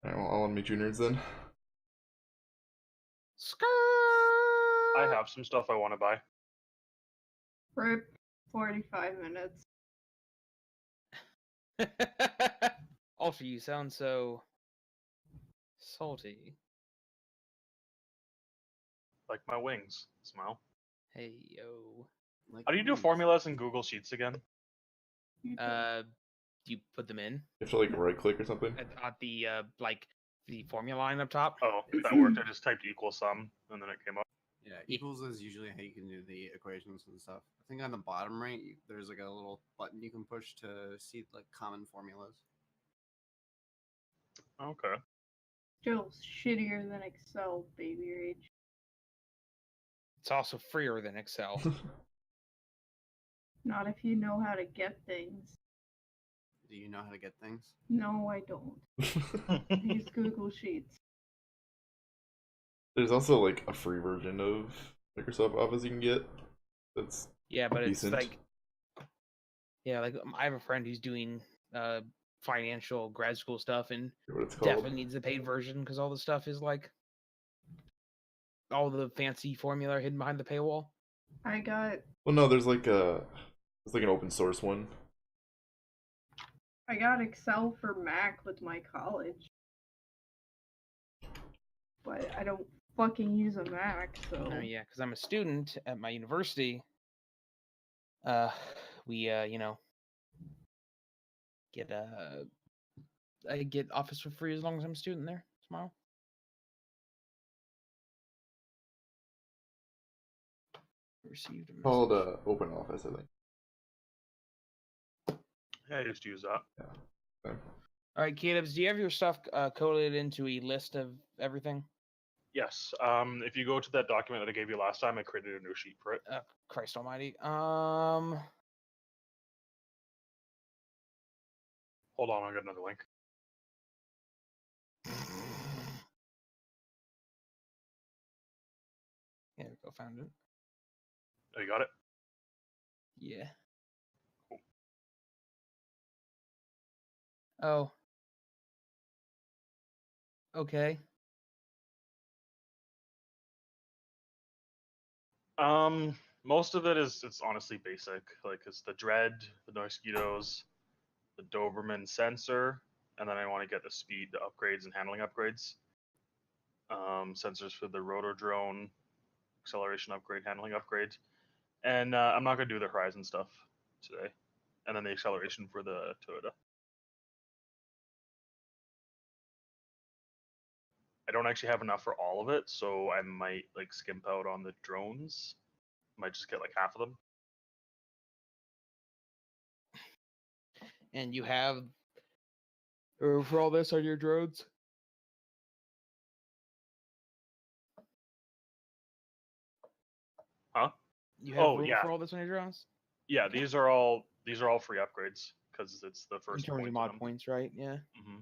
Alright, well, I'll unmute you nerds then. I have some stuff I want to buy. For 45 minutes. Alter, you sound so salty. Like my wings. Smile. Hey yo. Like How do you do formulas in Google Sheets again? Do you put them in You have to like right click or something. at the like the formula line up top? Oh, that worked. I just typed equal sum and then it came up. Yeah, equals is usually how you can do the equations and stuff. I think on the bottom right, there's like a little button you can push to see like common formulas. Okay. Still shittier than Excel, baby rage. It's also freer than Excel. Not if you know how to get things. Do you know how to get things? No, I don't. Use Google Sheets. There's also like a free version of Microsoft Office you can get. That's Yeah, but decent. it's like, yeah, like I have a friend who's doing financial grad school stuff and what it's called. definitely needs the paid version because all the stuff is like all the fancy formula hidden behind the paywall. I got Well, no, there's like an open source one. Excel for Mac with my college. But I don't fucking use a Mac, so. Oh yeah, because I'm a student at my university. We you know, get I get Office for free as long as I'm a student there. Smile. Received a message. Called Open Office, I think. Yeah, I used to use that. Yeah. Okay. All right, Kdubs, do you have your stuff coded into a list of everything? Yes. If you go to that document that I gave you last time, I created a new sheet for it. Christ Almighty. Hold on, I got another link. There we go. Found it. Oh, you got it? Yeah. Oh. Okay. Most of it it's honestly basic. Like it's the Dread, the Mosquitoes, the Doberman sensor, and then I want to get the speed upgrades and handling upgrades. Sensors for the rotor drone, acceleration upgrade, handling upgrade, and I'm not gonna do the Horizon stuff today, and then the acceleration for the Toyota. I don't actually have enough for all of it, so I might like skimp out on the drones. Might just get like half of them. And you have for all this on your drones? Huh? You have room for all this on your drones? Yeah, these are all free upgrades because it's the first. In terms of mod points, right? Yeah. Mm-hmm.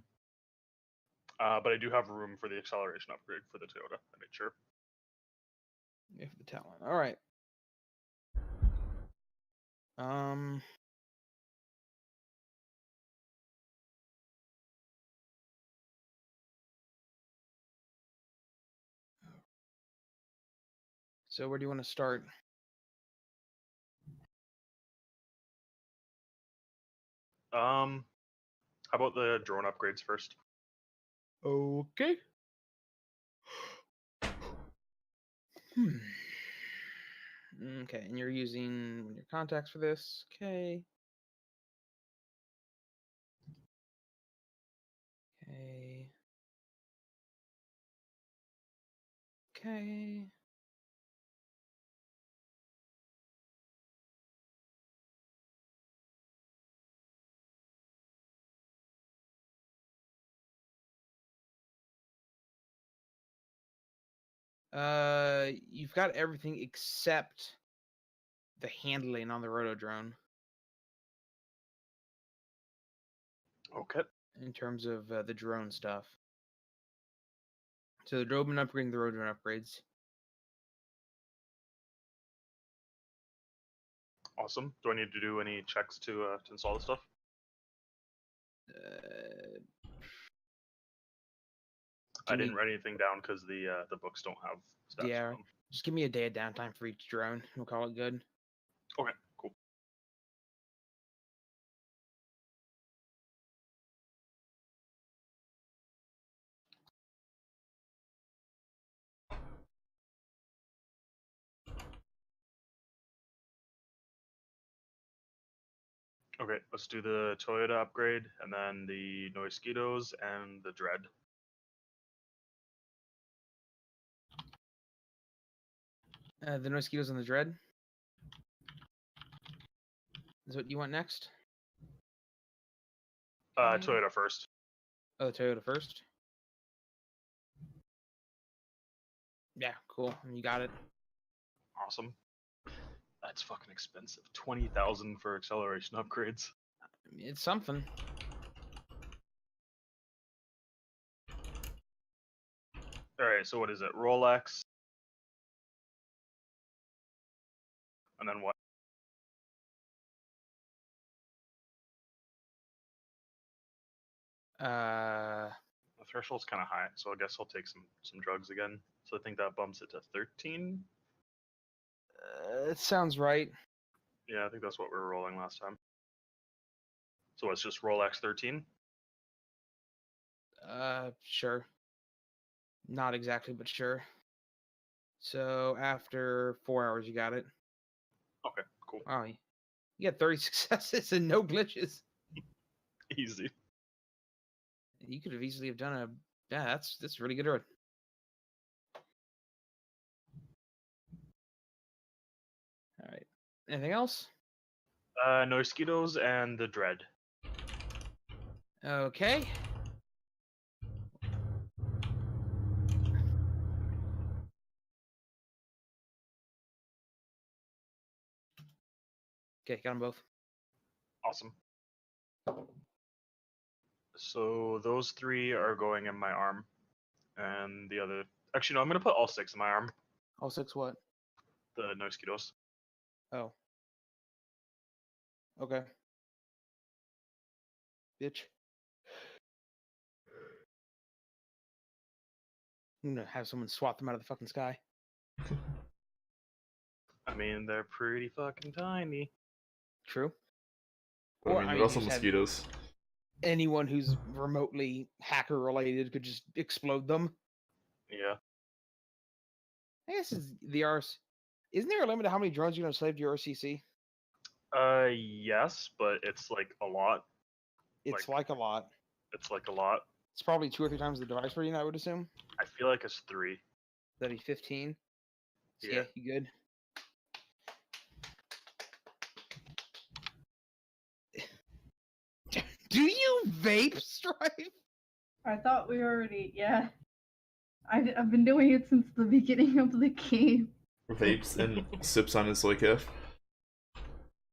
But I do have room for the acceleration upgrade for the Toyota. I made sure. Yeah, for the talent. All right. So where do you want to start? How about the drone upgrades first? Okay. Okay, and you're using your contacts for this. Okay. Okay. Okay. You've got everything except the handling on the roto drone. Okay. In terms of the drone stuff. So the drone upgrading the roto drone upgrades. Awesome. Do I need to do any checks to install the stuff? I didn't write anything down because the books don't have stats. Yeah. for them. Just give me a day of downtime for each drone. We'll call it good. Okay, cool. Okay, let's do the Toyota upgrade and then the Noiskitos and the Dread. The Mosquitoes and the Dread. Is what you want next? Toyota first. Oh, the Toyota first. Yeah, cool. You got it. Awesome. That's fucking expensive. 20,000 for acceleration upgrades. It's something. All right, so what is it? Rolex. And then what? Uh, The threshold's kind of high, so I guess I'll take some drugs again. So I think that bumps it to 13. it sounds right. Yeah, I think that's what we were rolling last time. So it's just Rolex 13. Sure. Not exactly, but sure. So after 4 hours, you got it. Okay, cool. Wow, you got 30 successes and no glitches. Easy. You could have easily have done a. Yeah, that's really good. Road. All right. Anything else? Noiskitos and the Dread. Okay. Okay, got them both. Awesome. So those 3 are going in my arm, and the other. Actually, no, I'm gonna put all 6 in my arm. All 6 what? The Noiskitos. Oh. Okay. Bitch. I'm gonna have someone swat them out of the fucking sky. I mean, they're pretty fucking tiny. True. But, Or, I mean, I they're mean, also just have- mosquitoes. Anyone who's remotely hacker related could just explode them. Yeah. I guess it's the RC. Isn't there a limit to how many drones you can enslave to your RCC? Yes, but it's like a lot. It's Like- like a lot. It's like a lot. It's probably 2 or 3 times the device rating, I would assume. I feel like it's 3. That'd be 15. So Yeah. yeah, you good? Do you vape, Stryfe? I thought we already, yeah. I've been doing it since the beginning of the game. Vapes and sips on his Soycaf.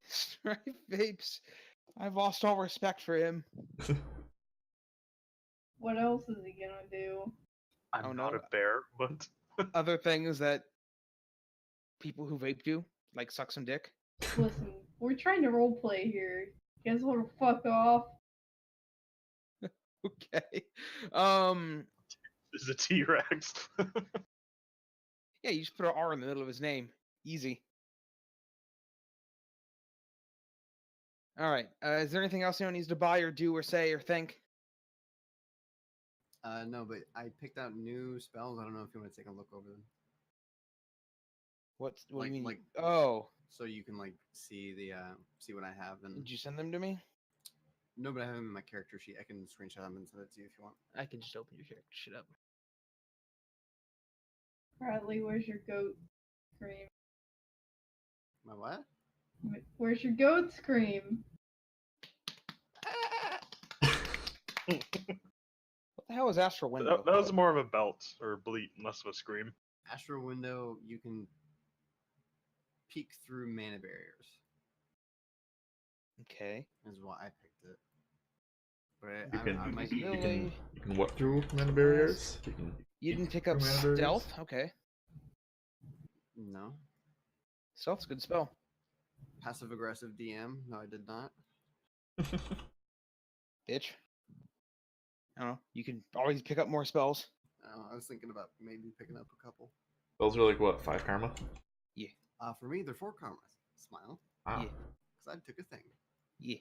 Stryfe vapes. I've lost all respect for him. What else is he gonna do? I'm Oh, not no. a bear, but Other things that people who vape do, like suck some dick. Listen, we're trying to roleplay here. You guys wanna fuck off? Okay. is a T-Rex. Yeah, you just put an R in the middle of his name. Easy. All right. Is there anything else anyone needs to buy or do or say or think? No, but I picked out new spells. I don't know if you want to take a look over them, What do you mean? Like- Oh, so you can like see the see what I have. And did you send them to me? no, but I have them in my character sheet. I can screenshot them and send it to you if you want. I can just open your character shit up. Bradley, where's your goat scream? My what? Where's your goat scream? What the hell is Astral Window? that was more of a belt or bleat, and less of a scream. Astral Window. You can peek through mana barriers. Okay. Is why I picked it. But You I can, might you, be. can, you can what through mana barriers? You didn't pick up Mana barriers? stealth? Okay. No. Stealth's a good spell. Passive aggressive DM. No, I did not. Bitch. I don't know. You can always pick up more spells. I was thinking about maybe picking up a couple. Those are like what, 5 karma? For me, they're 4 karmas. Smile. Wow. Yeah. Because I took a thing. Yeah.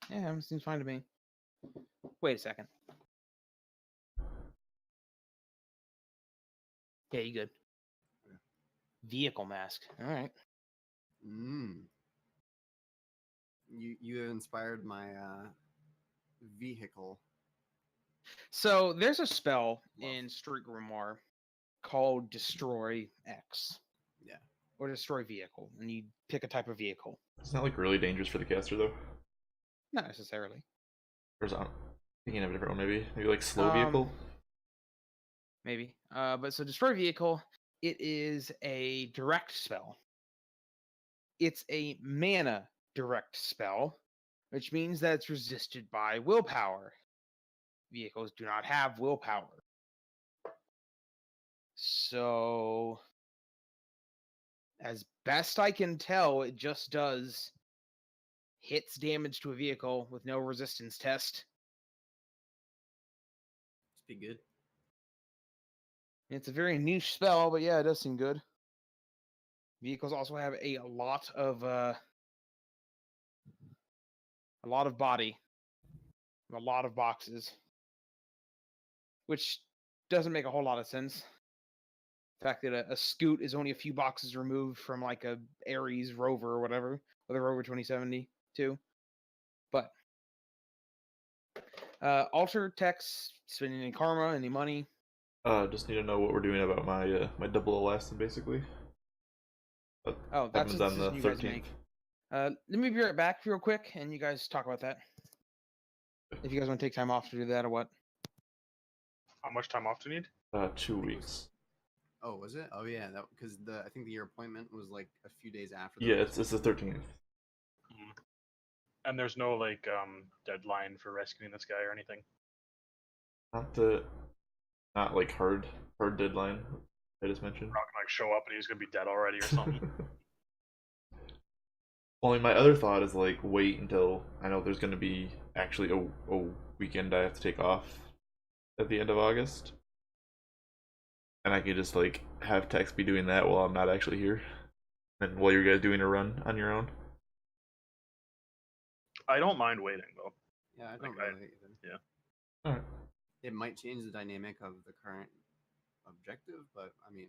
Yeah, seems fine to me. Wait a second. Yeah, you good. Yeah. Vehicle mask. All right. You have inspired my vehicle. So there's a spell Love. in Street Grimoire called Destroy X. Yeah. Or Destroy Vehicle, and you pick a type of vehicle. It's not like really dangerous for the caster though. Not necessarily. Or is it, I'm thinking of a different one maybe. Maybe like slow vehicle? Maybe. But so Destroy Vehicle, it is a direct spell. It's a mana direct spell, which means that it's resisted by willpower. Vehicles do not have willpower. So, as best I can tell, it just does hits damage to a vehicle with no resistance test. Must be good. It's a very niche spell, but yeah, it does seem good. Vehicles also have a lot of body, a lot of boxes, which doesn't make a whole lot of sense. The fact that a Scoot is only a few boxes removed from like a Ares Rover or whatever, with a Rover 2072. But alter text, spending any karma, any money. Just need to know what we're doing about my my double elastin basically. That Oh, that's a happens on the decision you guys 13th. make. Let me be right back real quick, and you guys talk about that. If you guys want to take time off to do that or what. How much time off do you need? 2 weeks. Oh, was it? Oh yeah, that because I think your appointment was like a few days after. Yeah, it's the 13th. And there's no like deadline for rescuing this guy or anything. Not like hard deadline. I just mentioned. Not gonna like show up and he's gonna be dead already or something. Only my other thought is like wait until I know there's gonna be actually a weekend I have to take off at the end of August, and I can just like have Tex be doing that while I'm not actually here, and while you guys doing a run on your own. I don't mind waiting though. Yeah, I don't Like, really either. Yeah. Alright. It might change the dynamic of the current objective, but I mean,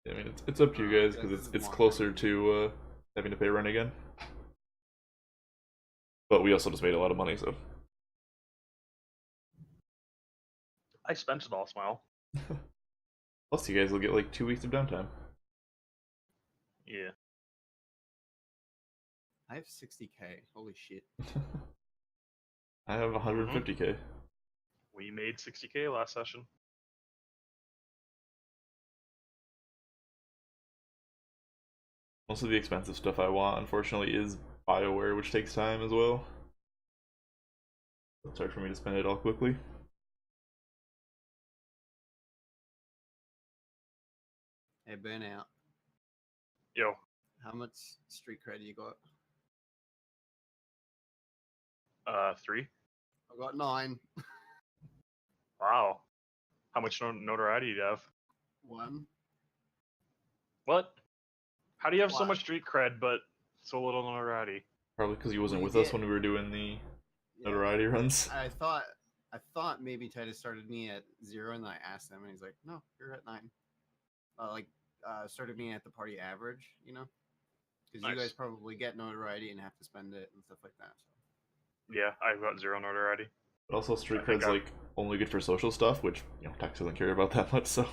I mean it's up to you guys because this is it's long closer term. to having to pay rent again. But we also just made a lot of money, so. I spent it all, Smile. Plus, you guys will get like 2 weeks of downtime. Yeah. I have 60k. Holy shit! I have 150k. We made 60k last session. Most of the expensive stuff I want, unfortunately, is BioWare, which takes time as well. It's hard for me to spend it all quickly. Hey, Burnout. Yo. How much street cred you got? 3. I got 9. Wow. How much notoriety do you have? 1. What? How do you have so What? much street cred but so little notoriety? Probably because he wasn't We with us get- when we were doing the Yeah. notoriety runs. I thought maybe Titus started me at 0, and then I asked him, and he's like, "No, you're at 9." Started me at the party average, you know, because you Nice. guys probably get notoriety and have to spend it and stuff like that. So. Yeah, I've got 0 notoriety. But also, street I think cred's like only good for social stuff, which Tex doesn't care about that much. So.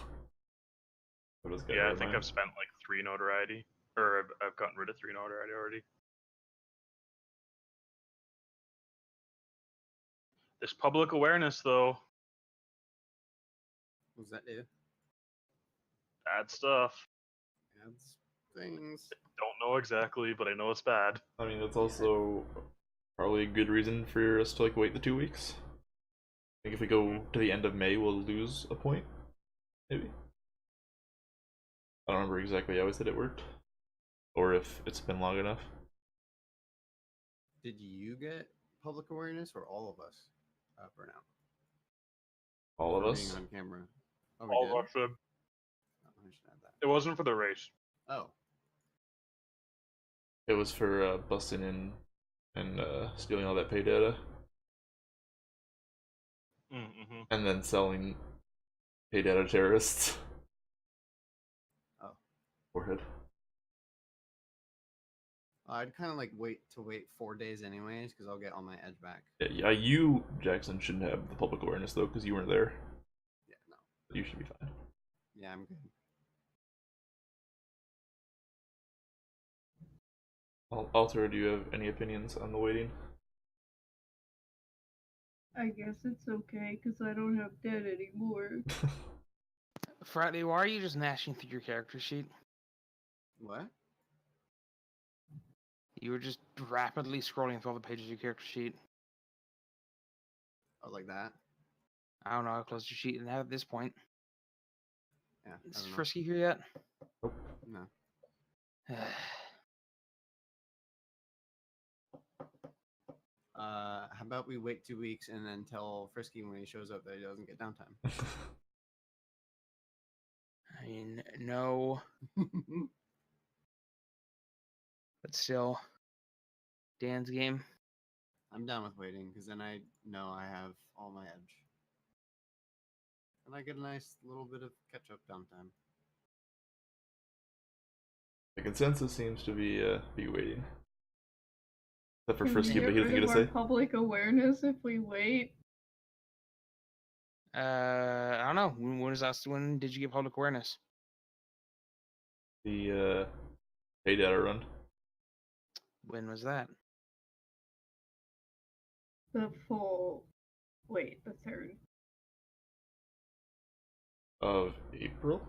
Yeah, I think I've spent like 3 notoriety, or I've gotten rid of 3 notoriety already. This public awareness, though, What does that do? bad stuff. Adds things. Don't know exactly, but I know it's bad. I mean, that's also probably a good reason for us to like wait the 2 weeks. I think if we go to the end of May, we'll lose a point, maybe. I don't remember exactly how I said it worked, or if it's been long enough. Did you get public awareness or all of us? Burnout. All of For us. being on camera. Oh, we All did? of us should. Oh, I should add that. It wasn't for the race. Oh. It was for busting in and stealing all that pay data, Mm-hmm. and then selling pay data to terrorists. Oh. Forehead. I'd kind of like wait 4 days anyways, because I'll get all my edge back. Yeah, you, Jackson, shouldn't have the public awareness though, because you weren't there. Yeah, no. You should be fine. Yeah, I'm good. Alter, do you have any opinions on the waiting? I guess it's okay, because I don't have debt anymore. Friday, why are you just gnashing through your character sheet? What? You were just rapidly scrolling through all the pages of your character sheet. Oh, like that? I don't know how close your sheet is at this point. Yeah. I Is don't know. Frisky here yet? No. How about we wait 2 weeks and then tell Frisky when he shows up that he doesn't get downtime? I mean, no, but still, Dan's game. I'm down with waiting because then I know I have all my edge. And I get a nice little bit of catch up downtime. The consensus seems to be waiting. Except for Can we Frisky, get but he doesn't rid get of to our say. public awareness if we wait? I don't know. When did you get public awareness? The pay data run. When was that? The full. Wait, the 3rd Of April?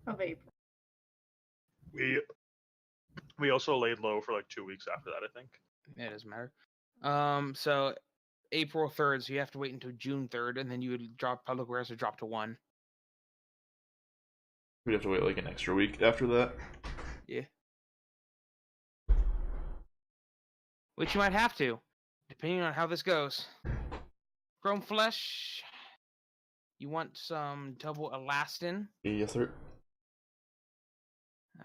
of April. We also laid low for like 2 weeks after that, I think. It doesn't matter. So April 3rd, so you have to wait until June 3rd, and then you would drop public awareness would drop to 1. We'd have to wait like an extra week after that. Yeah. Which you might have to, depending on how this goes. Chrome Flesh. You want some double elastin? Yes, sir.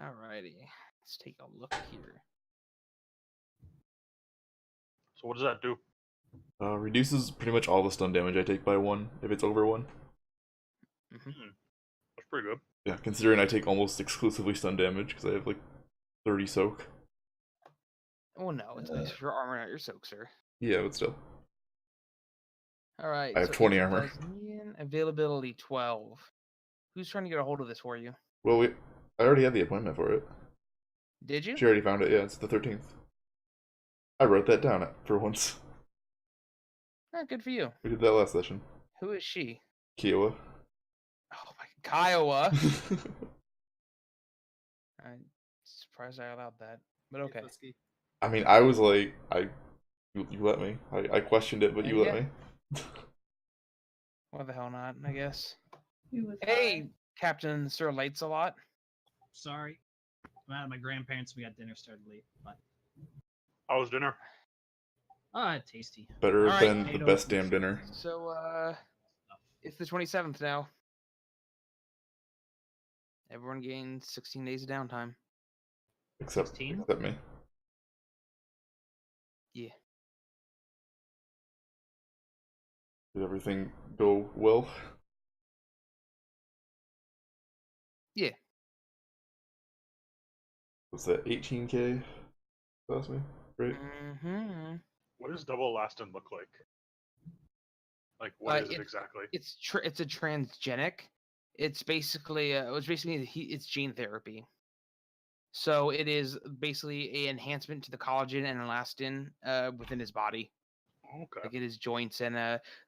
Alrighty. Let's take a look here. So what does that do? Reduces pretty much all the stun damage I take by 1 if it's over 1. That's pretty good. Yeah, considering I take almost exclusively stun damage because I have like 30 soak. Oh no, it's nice for your armor, not your soak, sir. Yeah, but still. Alright. I have 20 armor. Availability 12. Who's trying to get a hold of this for you? Well, I already had the appointment for it. Did you? She already found it, yeah, it's the 13th. I wrote that down for once. Oh, good for you. We did that last session. Who is she? Kiowa. Oh my Kiowa. I'm surprised I allowed that. But Hey, okay. Frisky. I mean, I was like, you let me. I questioned it, but you let Yeah. me. Why the hell not, I guess. He was Hey, fine. Captain Sir Lights a lot. Sorry. I'm out at my grandparents. We got dinner started late. But How was dinner? tasty. Better Alright. than the Potato best fish. damn dinner. So, it's the 27th now. Everyone gains 16 days of downtime. Except 16? me. Yeah. Did everything go well? Yeah. Was that 18k? Cost me? Right? Mm-hmm. What does double elastin look like? Like, what is it exactly? It's a transgenic. It's basically it's gene therapy. So it is basically an enhancement to the collagen and elastin within his body. Okay. Like it is joints and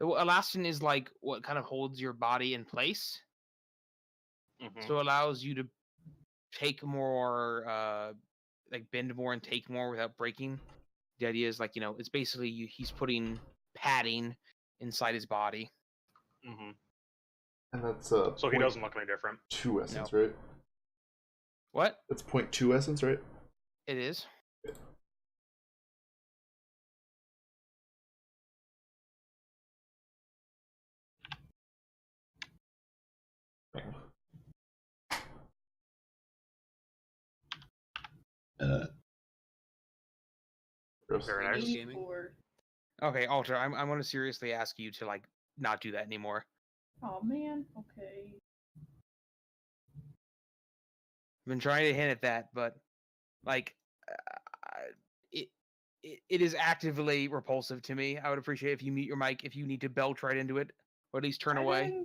elastin is like what kind of holds your body in place. Mhm. So it allows you to take more, like bend more and take more without breaking. The idea is like, it's basically he's putting padding inside his body. Mhm. And that's So he doesn't look any different. 2 essence, No. right? What? That's 0.2 essence, right? It is. Gross. Very nice. Gaming. 84. Okay, Alter, I'm going to seriously ask you to like not do that anymore. Oh man. Okay. I've been trying to hint at that, but like, uh, it is actively repulsive to me. I would appreciate if you mute your mic if you need to belch right into it, or at least turn away.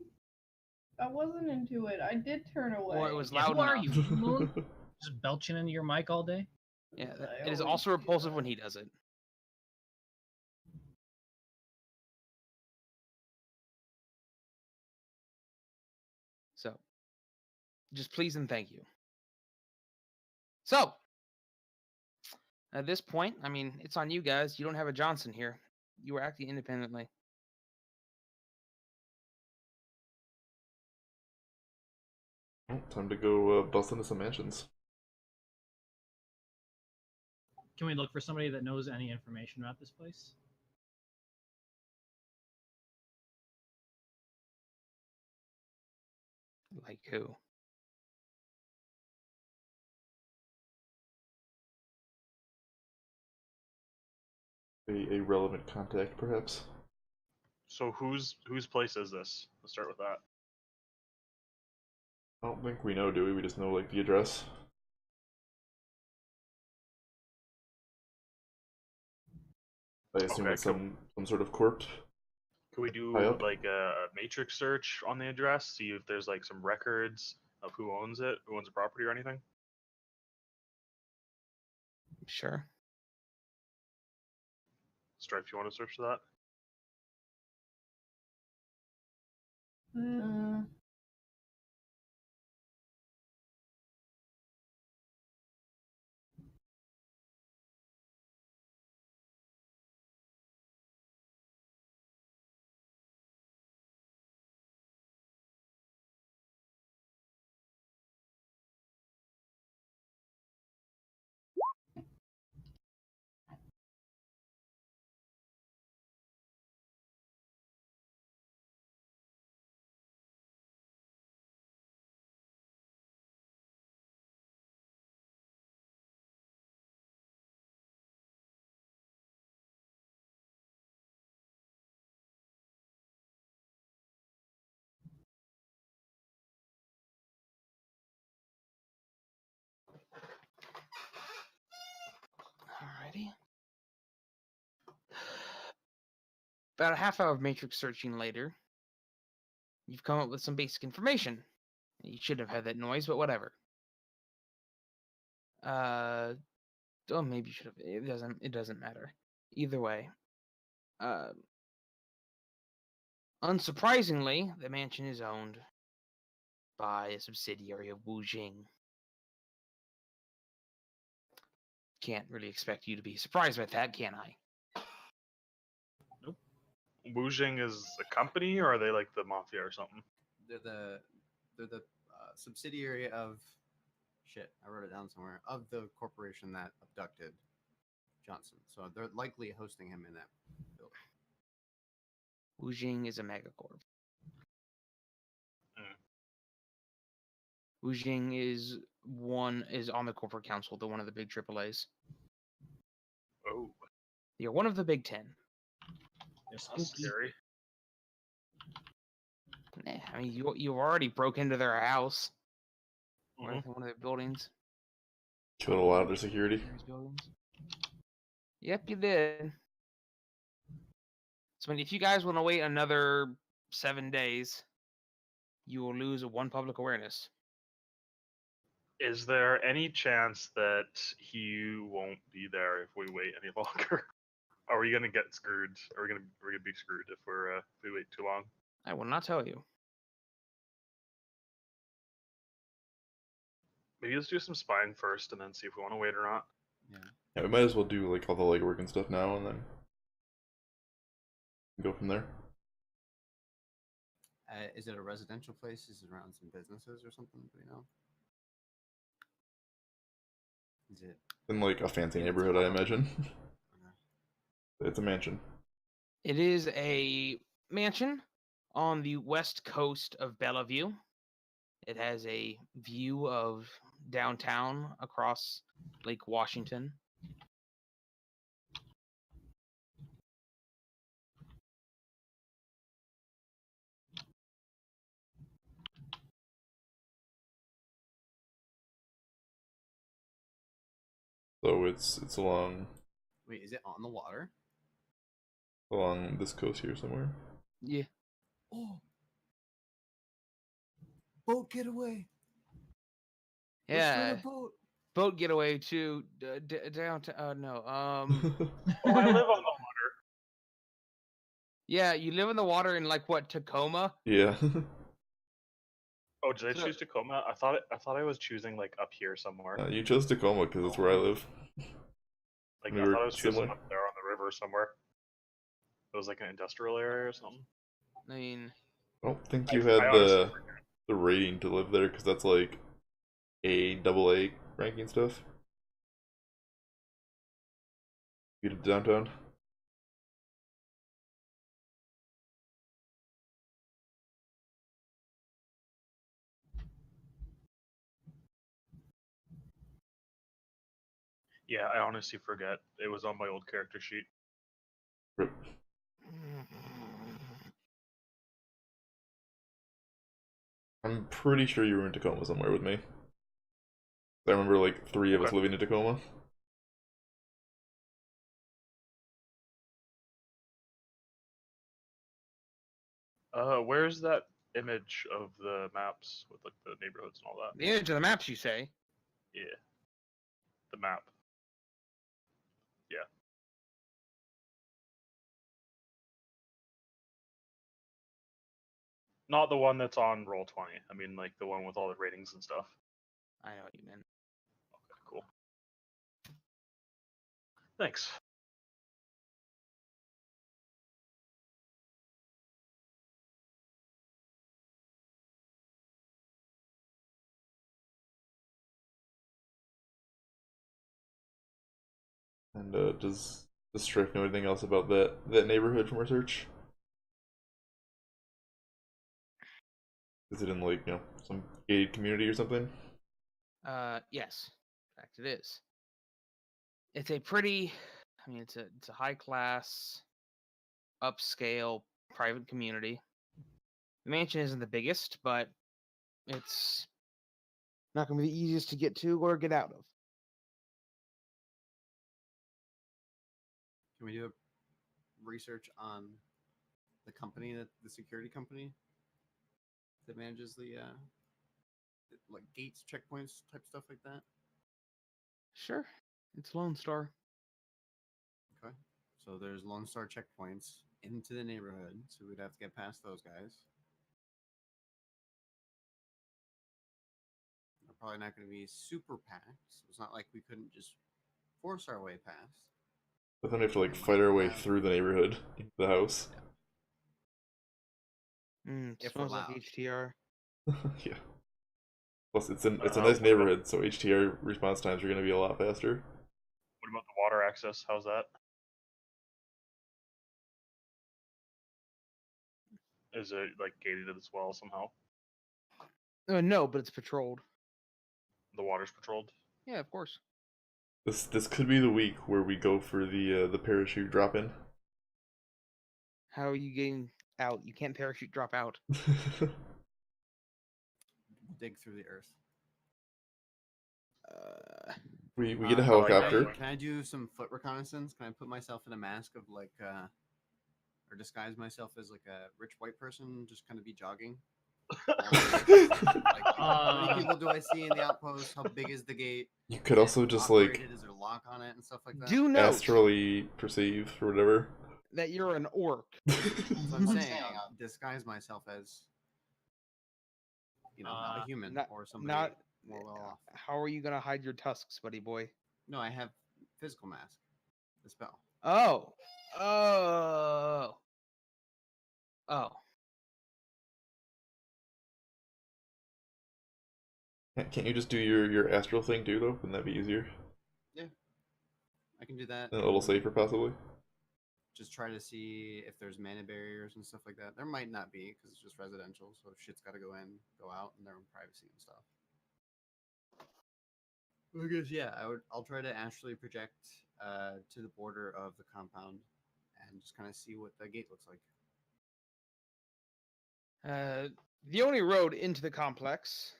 I wasn't into it. I did turn away. Or it was Yeah, loud who are enough. you, Moon? Just belching into your mic all day? Yeah, I it is always also do repulsive that. when he does it. So, just please and thank you. So, at this point, I mean, it's on you guys. You don't have a Johnson here. You were acting independently. Well, time to go bust into some mansions. Can we look for somebody that knows any information about this place? Like who? A relevant contact, perhaps. So whose place is this? Let's start with that. I don't think we know, do we? We just know like the address. I assume Okay, it's some sort of court. Can we do High up? like a matrix search on the address? See if there's like some records of who owns it, who owns the property or anything? Sure. Stryfe, you want to search for that? Alrighty. About a half hour of matrix searching later, you've come up with some basic information. You should have had that noise, but whatever. Oh, maybe you should have. It doesn't matter. Either way. Unsurprisingly, the mansion is owned by a subsidiary of Wu Jing. Can't really expect you to be surprised by that, can I? Wujing is a company, or are they like the mafia or something? They're the subsidiary of shit. I wrote it down somewhere of the corporation that abducted Johnson. So they're likely hosting him in that building. Wu Jing is a megacorp. Wu Jing is on the corporate council, the one of the big AAAs. Oh, You're one of the big 10. They're that's spooky. scary. I mean, you already broke into their house, or Mhm. one of their buildings. Killed a lot of their security. These buildings. Yep, you did. So, I mean, if you guys want to wait another 7 days, you will lose one public awareness. Is there any chance that he won't be there if we wait any longer? Are we gonna get screwed? Are we gonna be screwed if we wait too long? I will not tell you. Maybe let's do some spying first, and then see if we want to wait or not. Yeah, we might as well do like all the legwork and stuff now, and then go from there. Is it a residential place? Is it around some businesses or something? Do we know? Is it In like a fancy Yeah, it's neighborhood, I pop-up. imagine. Okay. It's a mansion. It is a mansion on the west coast of Bellevue. It has a view of downtown across Lake Washington. So it's along Wait, is it on the water? this coast here somewhere. Yeah. Oh, boat getaway. Yeah. Let's rent a boat. Boat getaway to downtown. No. Oh, I live on the water. Yeah, you live in the water in like what, Tacoma? Yeah. Oh, did I So- choose Tacoma? I thought I was choosing like up here somewhere. You chose Tacoma because it's where I live. Like we I were thought I was choosing similar. up there on the river somewhere. It was like an industrial area or something. I mean, I don't think I- you had I honestly the forget. rating to live there because that's like AA ranking stuff. You to downtown. Yeah, I honestly forget. It was on my old character sheet. Rip. I'm pretty sure you were in Tacoma somewhere with me. I remember like 3 of us Okay. living in Tacoma. Where's that image of the maps with like the neighborhoods and all that? the image of the maps, you say? Yeah. The map. Yeah. Not the one that's on Roll20. I mean like the one with all the ratings and stuff. I know what you meant. Okay, cool. Thanks. And does Stryfe know anything else about that neighborhood from our search? Is it in like, some gated community or something? Yes. In fact, it is. It's a pretty, I mean, it's a high class, upscale private community. The mansion isn't the biggest, but it's not going to be the easiest to get to or get out of. Can we do a research on the company the security company that manages the like gates, checkpoints, type stuff like that? Sure, it's Lone Star. Okay. So there's Lone Star checkpoints into the neighborhood, so we'd have to get past those guys. They're probably not going to be super packed, so it's not like we couldn't just force our way past. But then we have to like They fight our way might have- through the neighborhood into the house. If we're Smells like loud. HTR. Yeah. Plus, it's a nice what about- neighborhood, so HTR response times are going to be a lot faster. What about the water access? How's that? Is it like gated as well somehow? No, but it's patrolled. The water's patrolled. Yeah, of course. This could be the week where we go for the parachute drop in. How are you getting out? You can't parachute drop out. Dig through the earth. we get a Uh, helicopter. like- Can I do some foot reconnaissance? Can I put myself in a mask of like, or disguise myself as like a rich white person, just kind of be jogging? Like, how many people do I see in the outpost? How big is the gate? You could Is also it just like operated? Is there a lock on it and stuff like that? Do note astrally perceive or whatever. that you're an orc. So I'm saying I'll disguise myself as, a human not- or somebody not- more well off. How are you gonna hide your tusks, buddy boy? No, I have physical mask. The spell. Oh. Oh. Oh. Can't you just do your astral thing too, though? Wouldn't that be easier? I can do that. And a little safer, possibly? Just try to see if there's mana barriers and stuff like that. There might not be because it's just residential, so shit's got to go in, go out, and their own privacy and stuff. Because yeah, I'll try to astrally project to the border of the compound and just kind of see what the gate looks like. The only road into the complex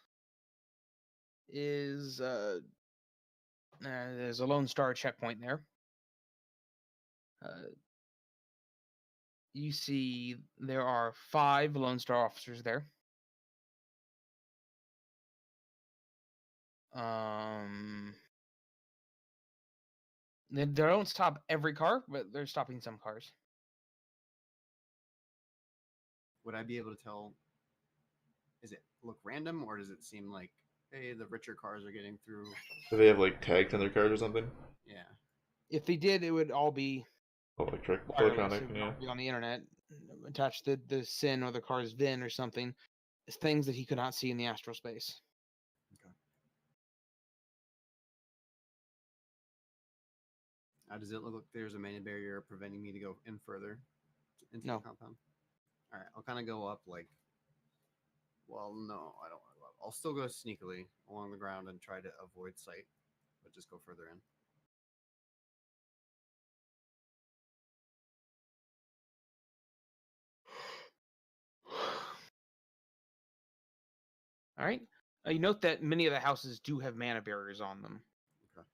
is there's a Lone Star checkpoint there. You see there are 5 Lone Star officers there. They don't stop every car, but they're stopping some cars. Would I be able to tell? Is it look random, or does it seem like, hey, the richer cars are getting through? Do they have like tags on their cars or something? Yeah. If they did, it would all be Electronic, wireless. It would yeah. not be on the internet. Attach the SIN or the car's VIN or something. It's things that he could not see in the astral space. Okay. Does it look like there's a mana barrier preventing me to go in further into No. the compound? All right, I'll kind of go up like. Well, no, I don't want to go up. I'll still go sneakily along the ground and try to avoid sight, but just go further in. All right. You note that many of the houses do have mana barriers on them. Okay.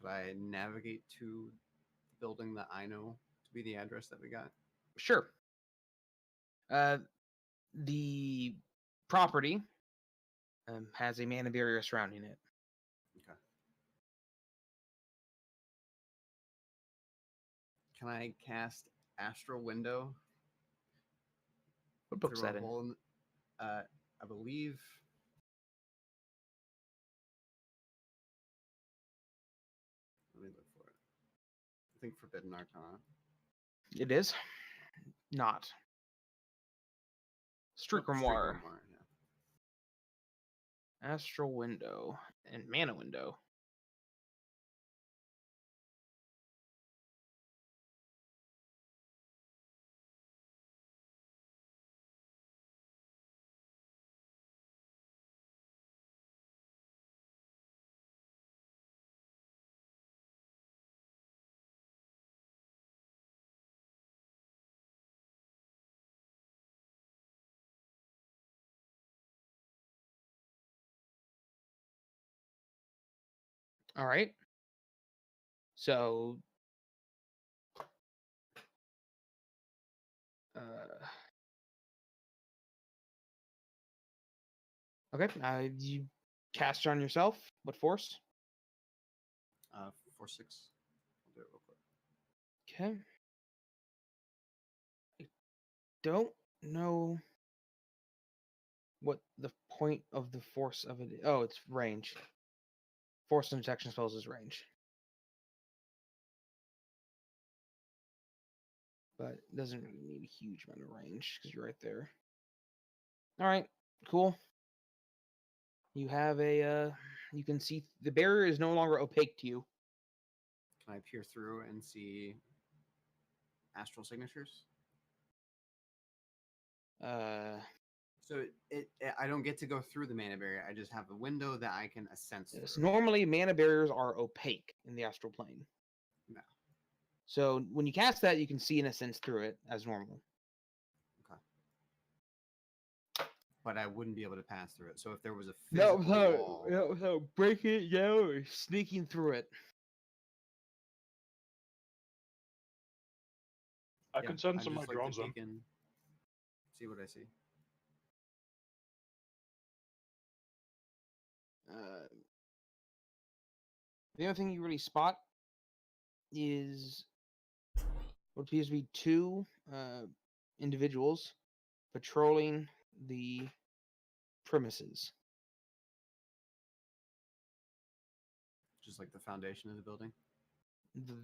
Could I navigate to the building that I know to be the address that we got? Sure. The property has a mana barrier surrounding it. Okay. Can I cast Astral Window? What book's through that a in? hole in? I believe. Let me look for it. I think Forbidden Arcana. It is not. Street Street Grimoire, Grimoire, yeah. Astral Window, and Mana Window. All right. So, okay. You cast it on yourself. What force? 4/6. I'll do it real quick. Okay. I don't know what the point of the force of it is. Oh, it's range. Force and detection spells is range. But it doesn't really need a huge amount of range because you're right there. All right, cool. You have a, you can see the barrier is no longer opaque to you. Can I peer through and see astral signatures? So I don't get to go through the mana barrier. I just have a window that I can ascend Yes, through. normally mana barriers are opaque in the astral plane. No. So when you cast that, you can see in a sense through it as normal. Okay. But I wouldn't be able to pass through it. So if there was a physical wall, no, breaking it down or sneaking through it. I can send I'd some of my just like to drones in. peek in, see what I see. The other thing you really spot is what appears to be 2 individuals patrolling the premises. Just like the foundation of the building.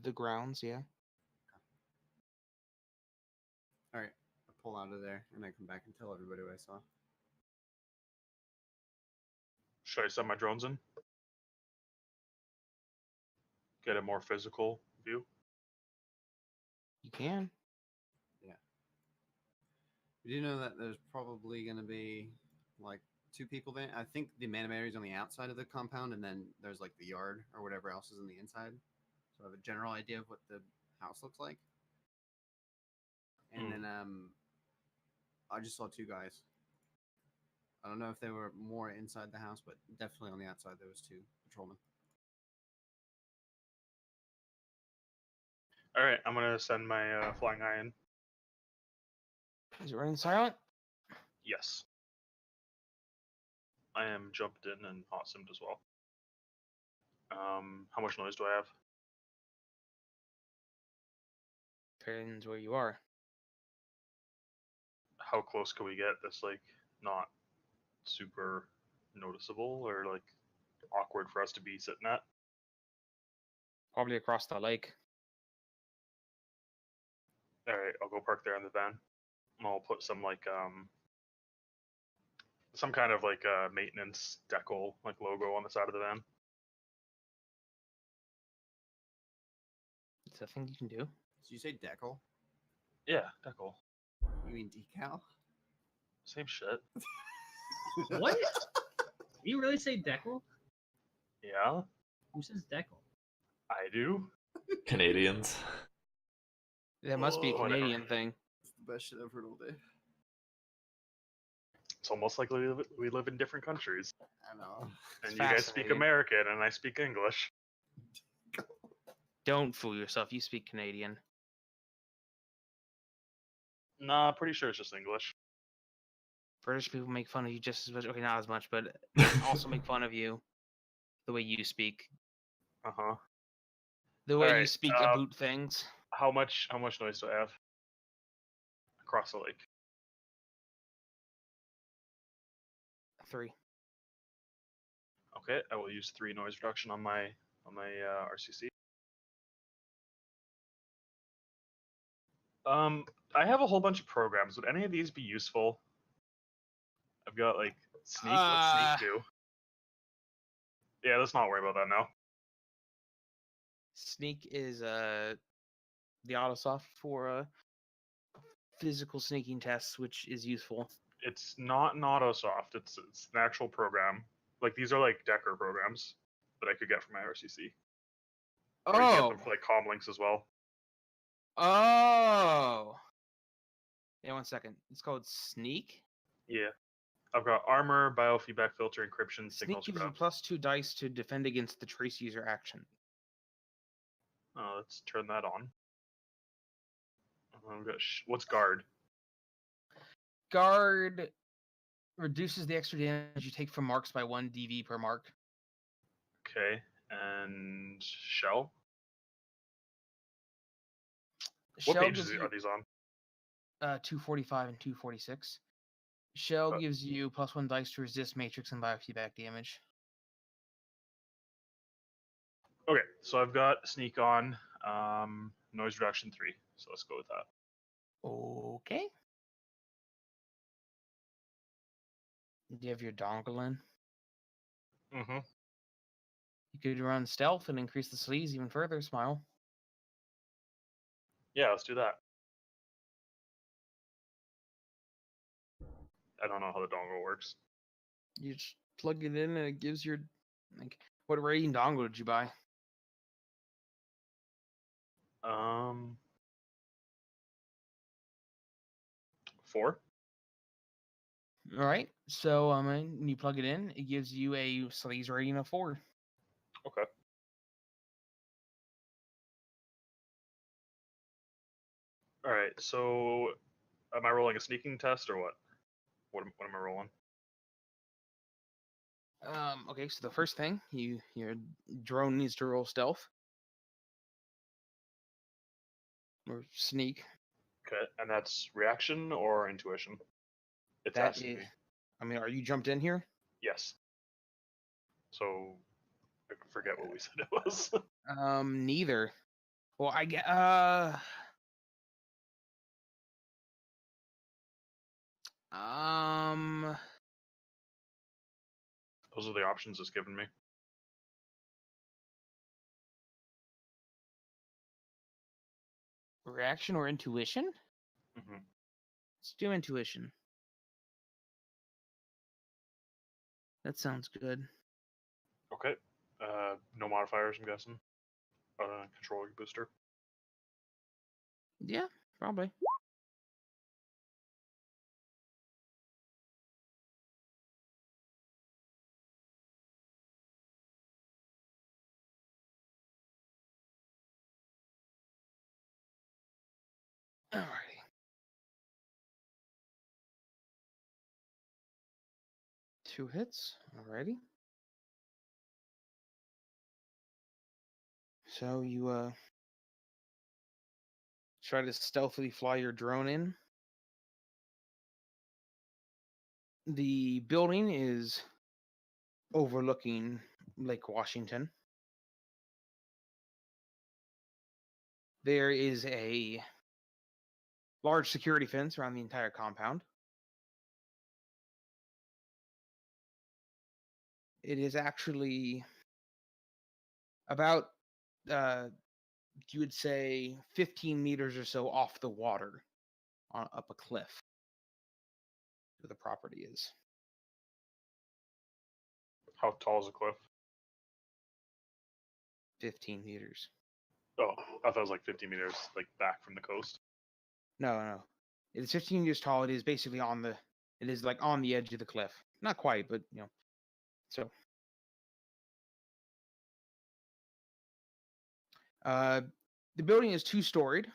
The grounds, yeah. All right, I pull out of there and I come back and tell everybody what I saw. Should I send my drones in? Get a more physical view? You can. You do know that there's probably going to be like 2 people there. I think the mana area is on the outside of the compound, and then there's like the yard or whatever else is on the inside. So I have a general idea of what the house looks like. And then I just saw 2 guys. I don't know if they were more inside the house, but definitely on the outside there was 2 patrolmen. All right, I'm gonna send my flying eye in. Is it running silent? Yes. I am jumped in and hot simmed as well. How much noise do I have? Depends where you are. How close can we get that's like not super noticeable or like awkward for us to be sitting at? Probably across the lake. All right, I'll go park there in the van. And I'll put some like some kind of like maintenance decal like logo on the side of the van. It's a thing you can do. Did you say decal? Yeah, decal. You mean decal? Same shit. What? You really say decal? Yeah, Who says decal? I do. Canadians. That must be a Whatever. Canadian thing. It's the best shit I've heard all day. It's almost like we live in different countries. I know. And It's you guys speak fascinating. American and I speak English. Don't fool yourself. You speak Canadian. Nah, pretty sure it's just English. British people make fun of you just as much. Okay, not as much, but also make fun of you the way you speak. Uh-huh. The way you Alright, speak about things. How much noise do I have? Across the lake. 3. Okay, I will use 3 noise reduction on my RCC. I have a whole bunch of programs. Would any of these be useful? I've got like sneak. What's sneak do? Yeah, let's not worry about that now. Sneak is the autosoft for physical sneaking tests, which is useful. It's not an autosoft. It's an actual program. Like these are like Decker programs that I could get from my RCC. Or you can get them for like comlinks as well. Oh. Yeah, 1 second. It's called Sneak. Yeah. I've got armor, biofeedback filter, encryption, Sneak signals. gives you +2 dice to defend against the trace user action. Oh, let's turn that on. I've got what's guard? Guard reduces the extra damage you take from marks by 1 DV per mark. Okay, and shell. What Shell pages gives are these on? 245 and 246. Shell gives you +1 dice to resist matrix and biofeedback damage. Okay, so I've got sneak on, noise reduction 3. So let's go with that. Okay. Do you have your dongle in? Mm-hmm. You could run stealth and increase the sleaze even further, Smile. Yeah, let's do that. I don't know how the dongle works. You just plug it in and it gives your, like, what rating dongle did you buy? 4. All right. So when you plug it in, it gives you a sleaze rating of 4. Okay. All right. So, am I rolling a sneaking test or what? What am I rolling? Okay, so the first thing, your drone needs to roll stealth. Or sneak. Okay, and that's reaction or intuition? It's That asking is, me. I mean, are you jumped in here? Yes. So, I forget what we said it was. Neither. Well, I get, Those are the options it's given me. reaction or intuition? Mm-hmm. Let's do intuition. That sounds good. Okay. No modifiers, I'm guessing. Control your booster. Yeah, probably. Alrighty. Two hits. Alrighty. So you try to stealthily fly your drone in. The building is overlooking Lake Washington. There is a large security fence around the entire compound. It is actually about, you would say, 15 meters or so off the water, up a cliff, where the property is. How tall is the cliff? 15 meters. Oh, I thought it was like 50 meters, like back from the coast. No. It is 15 meters tall. It is basically it is like on the edge of the cliff. Not quite, but so. The building is two-storied.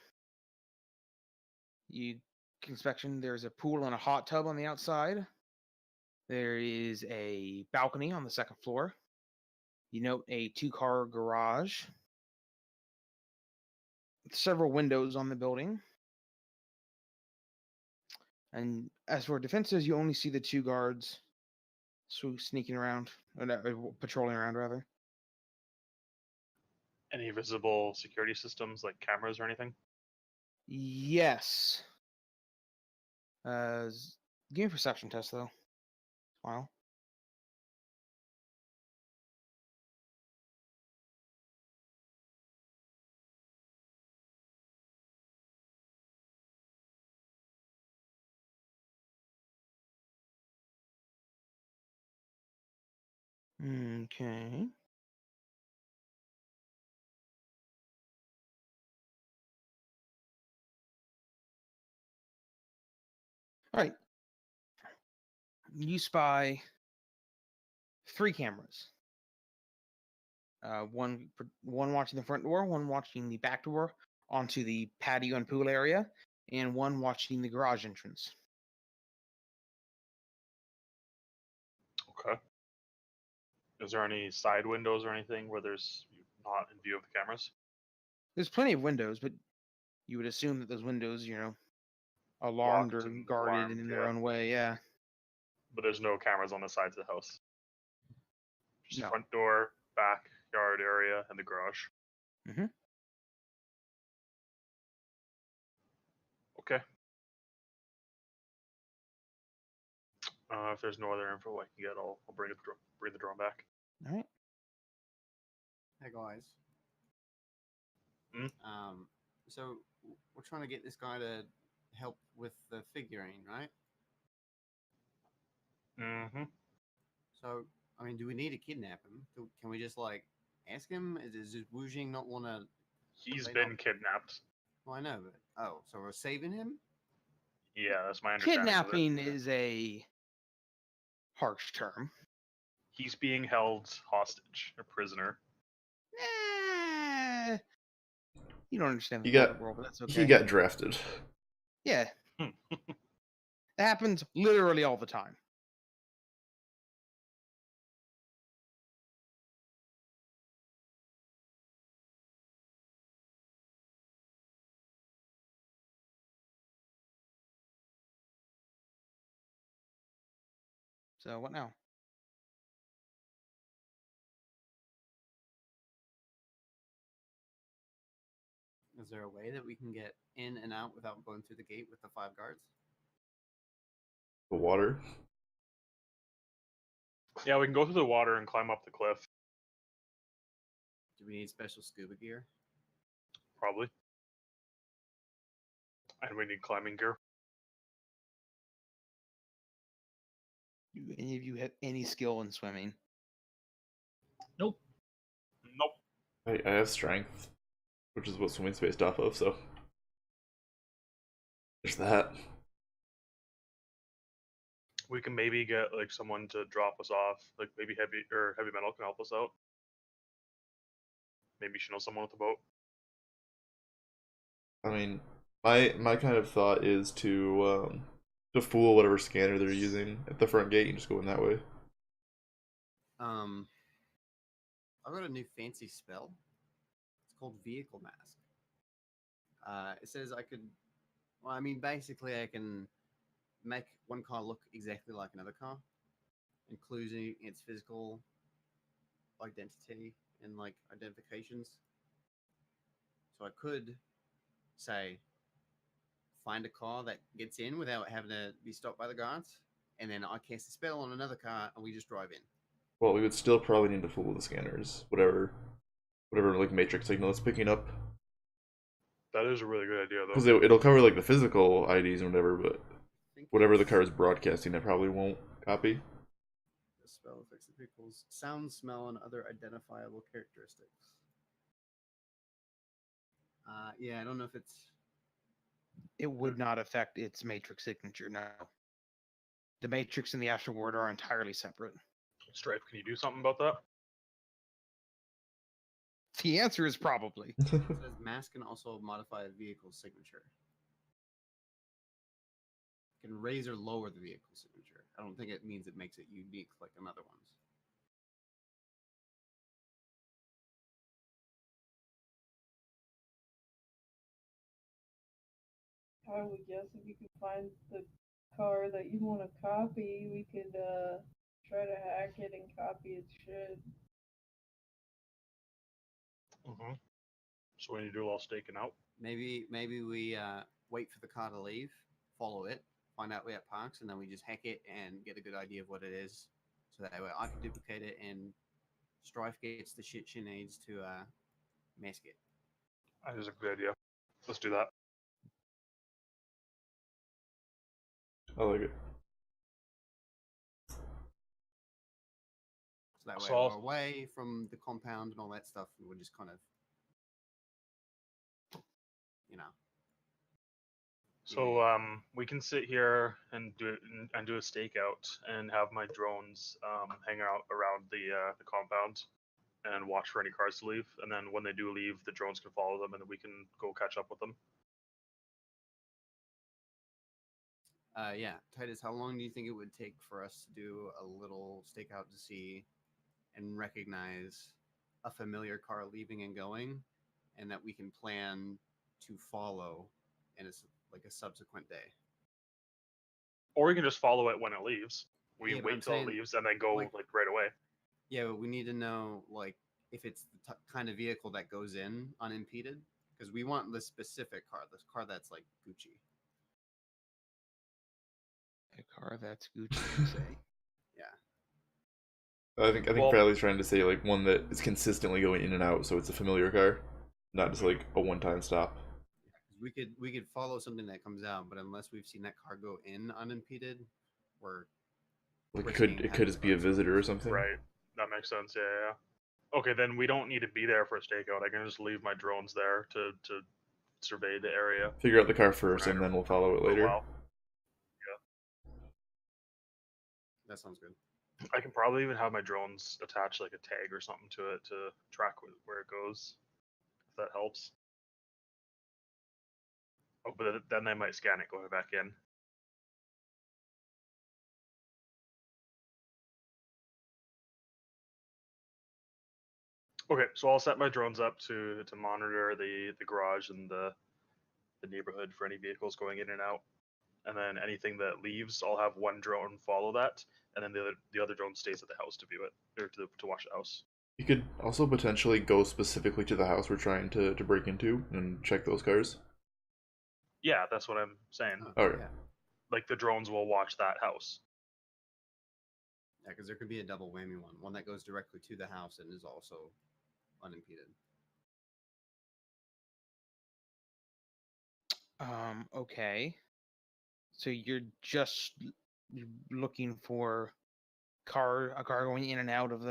Inspection, there's a pool and a hot tub on the outside. There is a balcony on the second floor. You note a two-car garage. Several windows on the building. And as for defenses, you only see the two guards sneaking around, or patrolling around, rather. Any visible security systems like cameras or anything? Yes. Give me a perception test, though. Wow. Okay. All right. You spy 3 cameras. One watching the front door, one watching the back door onto the patio and pool area, and one watching the garage entrance. Okay. Is there any side windows or anything where there's not in view of the cameras? There's plenty of windows, but you would assume that those windows, alarmed Locked or and guarded alarmed, in their yeah. own way. Yeah. But there's no cameras on the sides of the house. Just No. front door, backyard area, and the garage. Mm-hmm. Okay. If there's no other info I can get, I'll bring the drone back. All right. Hey guys. Hmm? So we're trying to get this guy to help with the figurine, right? Mm-hmm. So, I mean, do we need to kidnap him? Can we just ask him? Does Wu Jing not want to? He's They been don't- kidnapped. Well, I know, but so we're saving him? Yeah, that's my understanding. Kidnapping is a harsh term. He's being held hostage, a prisoner. You don't understand the He got- corporate world, but that's okay. He got drafted. Yeah. That happens literally all the time. So what now? Is there a way that we can get in and out without going through the gate with the 5 guards? The water. Yeah, we can go through the water and climb up the cliff, Do we need special scuba gear? probably. And we need climbing gear. Do any of you have any skill in swimming? Nope. Nope. I have strength, which is what swimming's based off of, so there's that. We can maybe get like someone to drop us off. Like maybe heavy metal can help us out. Maybe she knows someone with a boat. I mean, my kind of thought is to fool whatever scanner they're using at the front gate and just go in that way. I've got a new fancy spell. It's called Vehicle Mask. It says I could. Well, I mean, basically, I can make one car look exactly like another car, including its physical identity and like identifications. So I could say find a car that gets in without having to be stopped by the guards, and then I cast a spell on another car and we just drive in. Well, we would still probably need to fool the scanners, whatever like matrix signal it's picking up, That is a really good idea, though. because it'll cover like the physical IDs and whatever, but I think whatever the it's- car is broadcasting, it probably won't copy. The spell affects the vehicle's sound, smell, and other identifiable characteristics. Yeah, I don't know if it's. It would not affect its matrix signature, no. The matrix and the afterward are entirely separate. Stryfe, can you do something about that? The answer is probably. It says mask can also modify a vehicle's signature. It can raise or lower the vehicle's signature. I don't think it means it makes it unique like another one's. I would guess if you can find the car that you want to copy, we could try to hack it and copy its shit. Mm-hmm. So we need to do a little staking out. Maybe we wait for the car to leave, follow it, find out where it parks, and then we just hack it and get a good idea of what it is. So that way I can duplicate it and Stryfe gets the shit she needs to mask it. That is a good idea. Let's do that. I like it. So that way So I'll- we're away from the compound and all that stuff, and we're just kind of, you know. So we can sit here and do a stakeout and have my drones hang out around the compound and watch for any cars to leave. And then when they do leave, the drones can follow them, and then we can go catch up with them. Yeah, Titus, how long do you think it would take for us to do a little stakeout to see and recognize a familiar car leaving and going, and that we can plan to follow in like a subsequent day? Or we can just follow it when it leaves. We Yeah, but I'm wait till it saying, leaves and then go like- like right away. Yeah, but we need to know like if it's the kind of vehicle that goes in unimpeded, because we want the specific car, this car that's like Gucci. A car that's Gucci, you say. I think Well- Bradley's trying to say like one that is consistently going in and out, so it's a familiar car, not just like a one-time stop. We could follow something that comes out, but unless we've seen that car go in unimpeded, we're Like risking it could having just be a cars. visitor or something. Right. That makes sense. Yeah. Okay, then we don't need to be there for a stakeout. I can just leave my drones there to survey the area. Figure out the car first, Right. and then we'll follow it for a later. while. That sounds good. I can probably even have my drones attach like a tag or something to it to track where it goes, if that helps. Oh, but then they might scan it going back in. Okay, so I'll set my drones up to monitor the garage and the neighborhood for any vehicles going in and out. And then anything that leaves, I'll have one drone follow that, and then the other drone stays at the house to view it, or to watch the house. You could also potentially go specifically to the house we're trying to break into and check those cars. Yeah, that's what I'm saying. Okay. Yeah, Like the drones will watch that house. yeah, because there could be a double whammy one that goes directly to the house and is also unimpeded. Okay. So you're just looking for a car going in and out of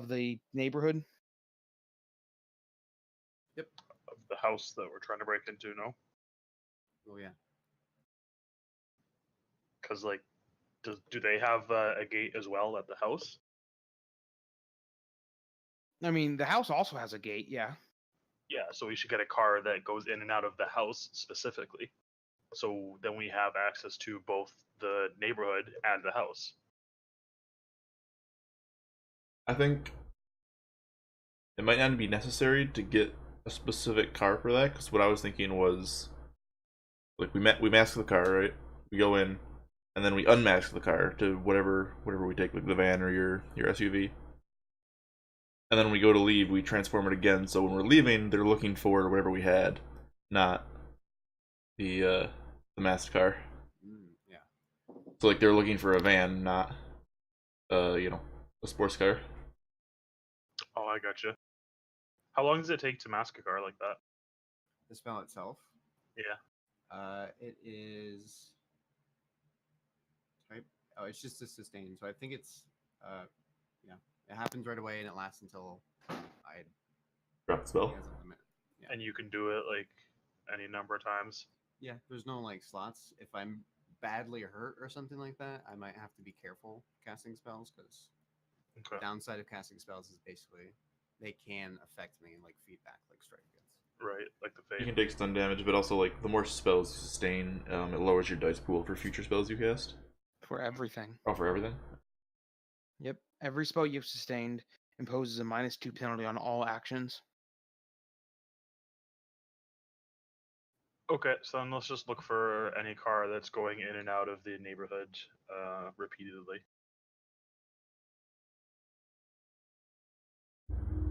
the neighborhood. Of the house that we're trying to break into, no? Oh yeah. Because like, do they have a gate as well at the house? I mean, the house also has a gate. Yeah. Yeah, so we should get a car that goes in and out of the house specifically. So then we have access to both the neighborhood and the house. I think it might not be necessary to get a specific car for that, because what I was thinking was, like, we mask the car, right? We go in, and then we unmask the car to whatever we take, like the van or your SUV. And then when we go to leave, we transform it again. So when we're leaving, they're looking for whatever we had, not the masked car. Yeah. So like they're looking for a van, not a sports car. Oh, I gotcha. How long does it take to mask a car like that? The spell itself. Yeah. It is type. Oh, it's just a sustain. So I think it's it happens right away and it lasts until I Drop the spell. think it has a limit. Yeah. And you can do it like any number of times. Yeah, there's no like slots. If I'm badly hurt or something like that, I might have to be careful casting spells because Okay. downside of casting spells is basically they can affect me and like feedback like Stryfe gets. Right, like the You fate. can take stun damage, but also like the more spells you sustain, it lowers your dice pool for future spells you cast. For everything. Oh, for everything. Yep. Every spell you've sustained imposes a -2 penalty on all actions. Okay, so then let's just look for any car that's going in and out of the neighborhood repeatedly.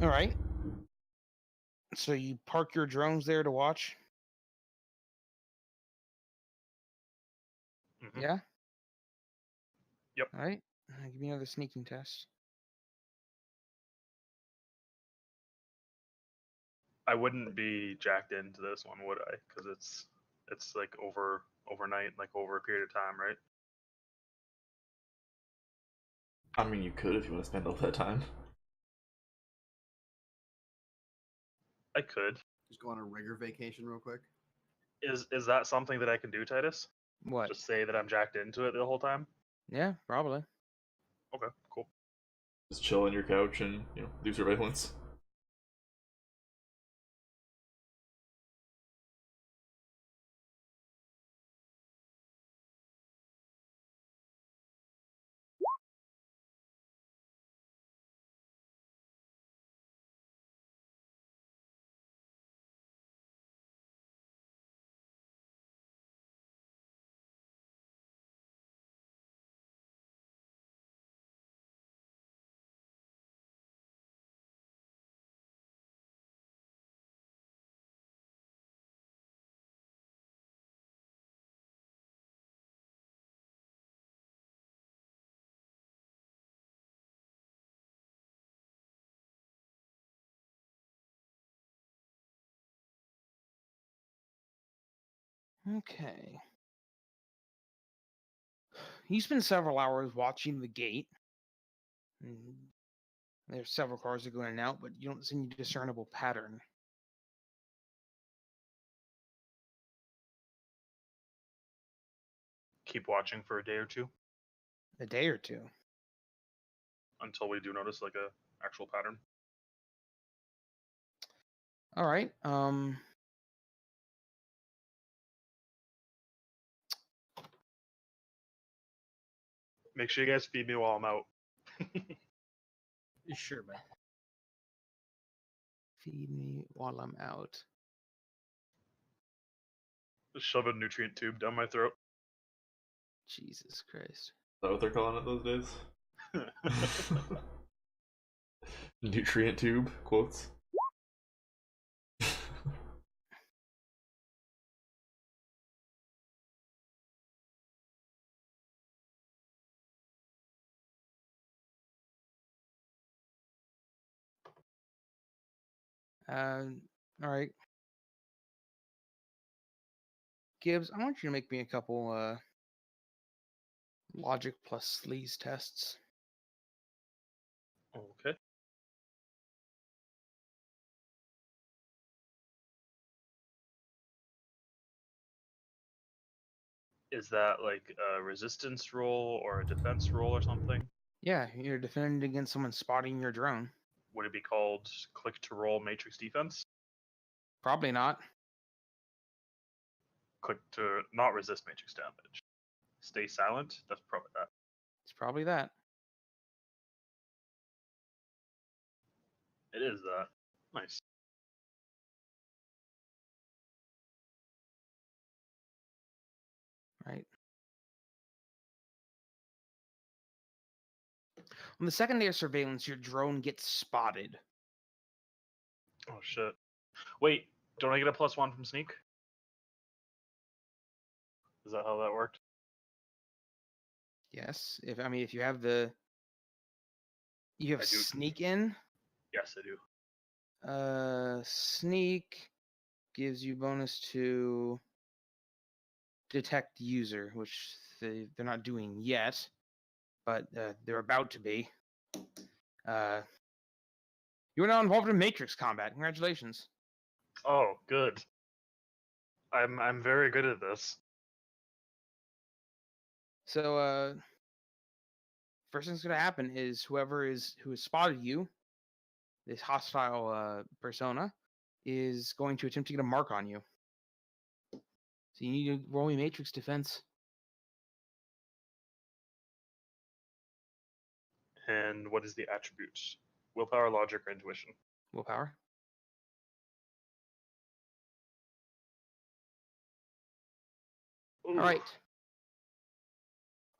All right. So you park your drones there to watch? Mhm. Yeah? Yep. All right. Give me another sneaking test. I wouldn't be jacked into this one, would I? Because it's like overnight, like over a period of time, right? I mean, you could if you want to spend all that time. I could. Just go on a rigor vacation real quick. Is that something that I can do, Titus? What? Just say that I'm jacked into it the whole time? Yeah, probably. Okay, cool. Just chill on your couch and do surveillance. Okay. You spend several hours watching the gate. There's several cars that go in and out, but you don't see any discernible pattern. Keep watching for a day or two A day or two. until we do notice like a actual pattern. All right. Make sure you guys feed me while I'm out. Sure, bud. Feed me while I'm out. Just shove a nutrient tube down my throat. Jesus Christ. Is that what they're calling it those days? Nutrient tube quotes. All right. Gibbs, I want you to make me a couple Logic plus sleaze tests. Okay. Is that like a resistance roll or a defense roll or something? Yeah, you're defending against someone spotting your drone. Would it be called click to roll matrix defense? Probably not. Click to not resist matrix damage. Stay silent? That's probably that. It's probably that. It is that. Nice. Right. On the second day of surveillance, your drone gets spotted. Oh shit. Wait, don't I get a +1 from sneak? Is that how that worked? Yes. If you have I do. sneak in. Yes, I do. Sneak gives you bonus to detect user, which they're not doing yet, but they're about to be. You are now involved in Matrix combat. Congratulations. Oh, good. I'm very good at this. So first thing's gonna happen is who has spotted you, this hostile persona, is going to attempt to get a mark on you. So you need to roll me Matrix defense. And what is the attribute? Willpower, logic, or intuition? Willpower. Ooh. All right.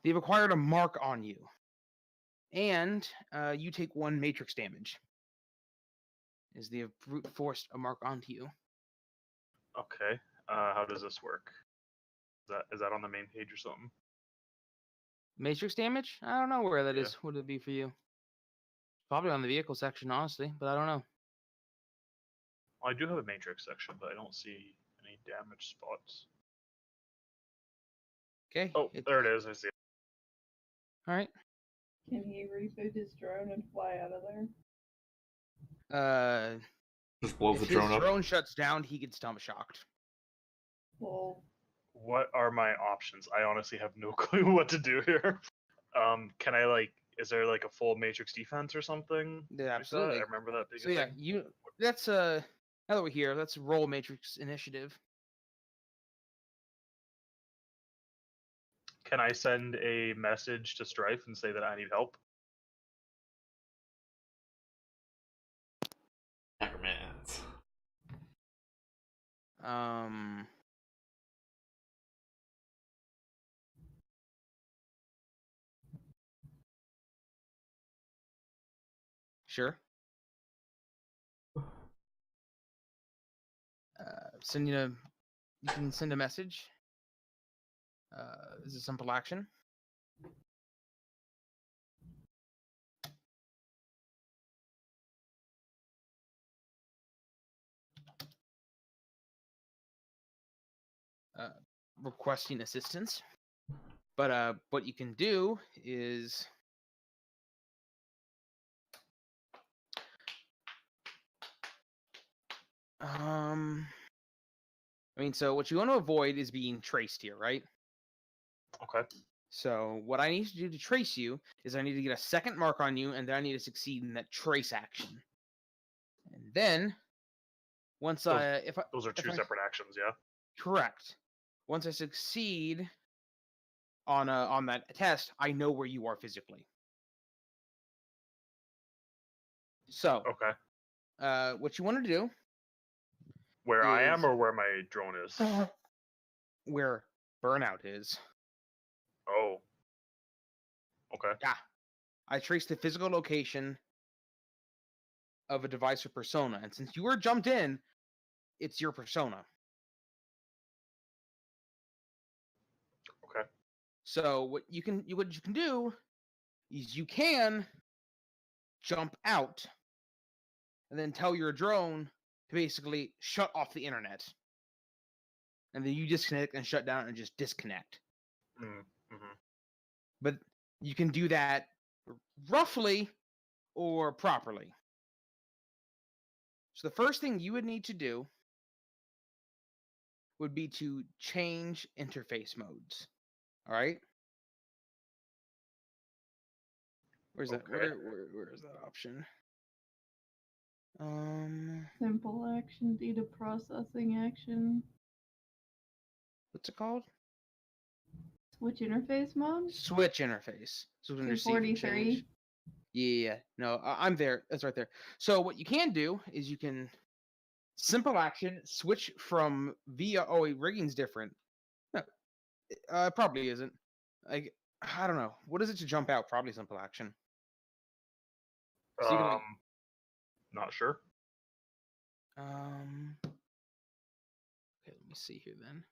They've acquired a mark on you, and you take 1 matrix damage. As they have brute forced a mark onto you. Okay. How does this work? Is that on the main page or something? Matrix damage? I don't know where that Yeah. is. Would it be for you? Probably on the vehicle section, honestly, but I don't know. Well, I do have a matrix section, but I don't see any damage spots. Okay. Oh, there it is. I see it. All right. Can he reboot his drone and fly out of there? Just blows If the his drone up. drone shuts down, he gets stomach shocked. Well, What are my options? I honestly have no clue what to do here. Can I is there like a full matrix defense or something? Yeah, like that? absolutely. I remember that being So a yeah, thing. that's now that we're here, let's roll Matrix initiative. Can I send a message to Stryfe and say that I need help? Ackermans. Sure. You can send a message. This is a simple action. Requesting assistance. But what you can do is so what you want to avoid is being traced here, right? Okay. So what I need to do to trace you is I need to get a second mark on you, and then I need to succeed in that trace action. And then once Those are two I- separate actions, yeah. correct. Once I succeed on that test, I know where you are physically. So Okay. what you want to do Where I am is- or where my drone is? where Burnout is. Oh. Okay. Yeah. I traced the physical location of a device or persona, and since you were jumped in, it's your persona. Okay. So what you can do is you can jump out and then tell your drone to basically shut off the internet. And then you disconnect and shut down and just disconnect. Mm-hmm. but you can do that roughly or properly. So the first thing you would need to do would be to change interface modes. All right. Where's that? Okay. Where is that option? Simple action, data processing action, What's it called? switch interface mode. Switch interface. So when receive and 243. change. Yeah, no, I'm there. That's right there. So what you can do is you can simple action switch from via. Oh, wait, rigging's different. No, it probably isn't. Like, I don't know. What is it to jump out? Probably simple action. So you can, like, Not sure. okay, let me see here then.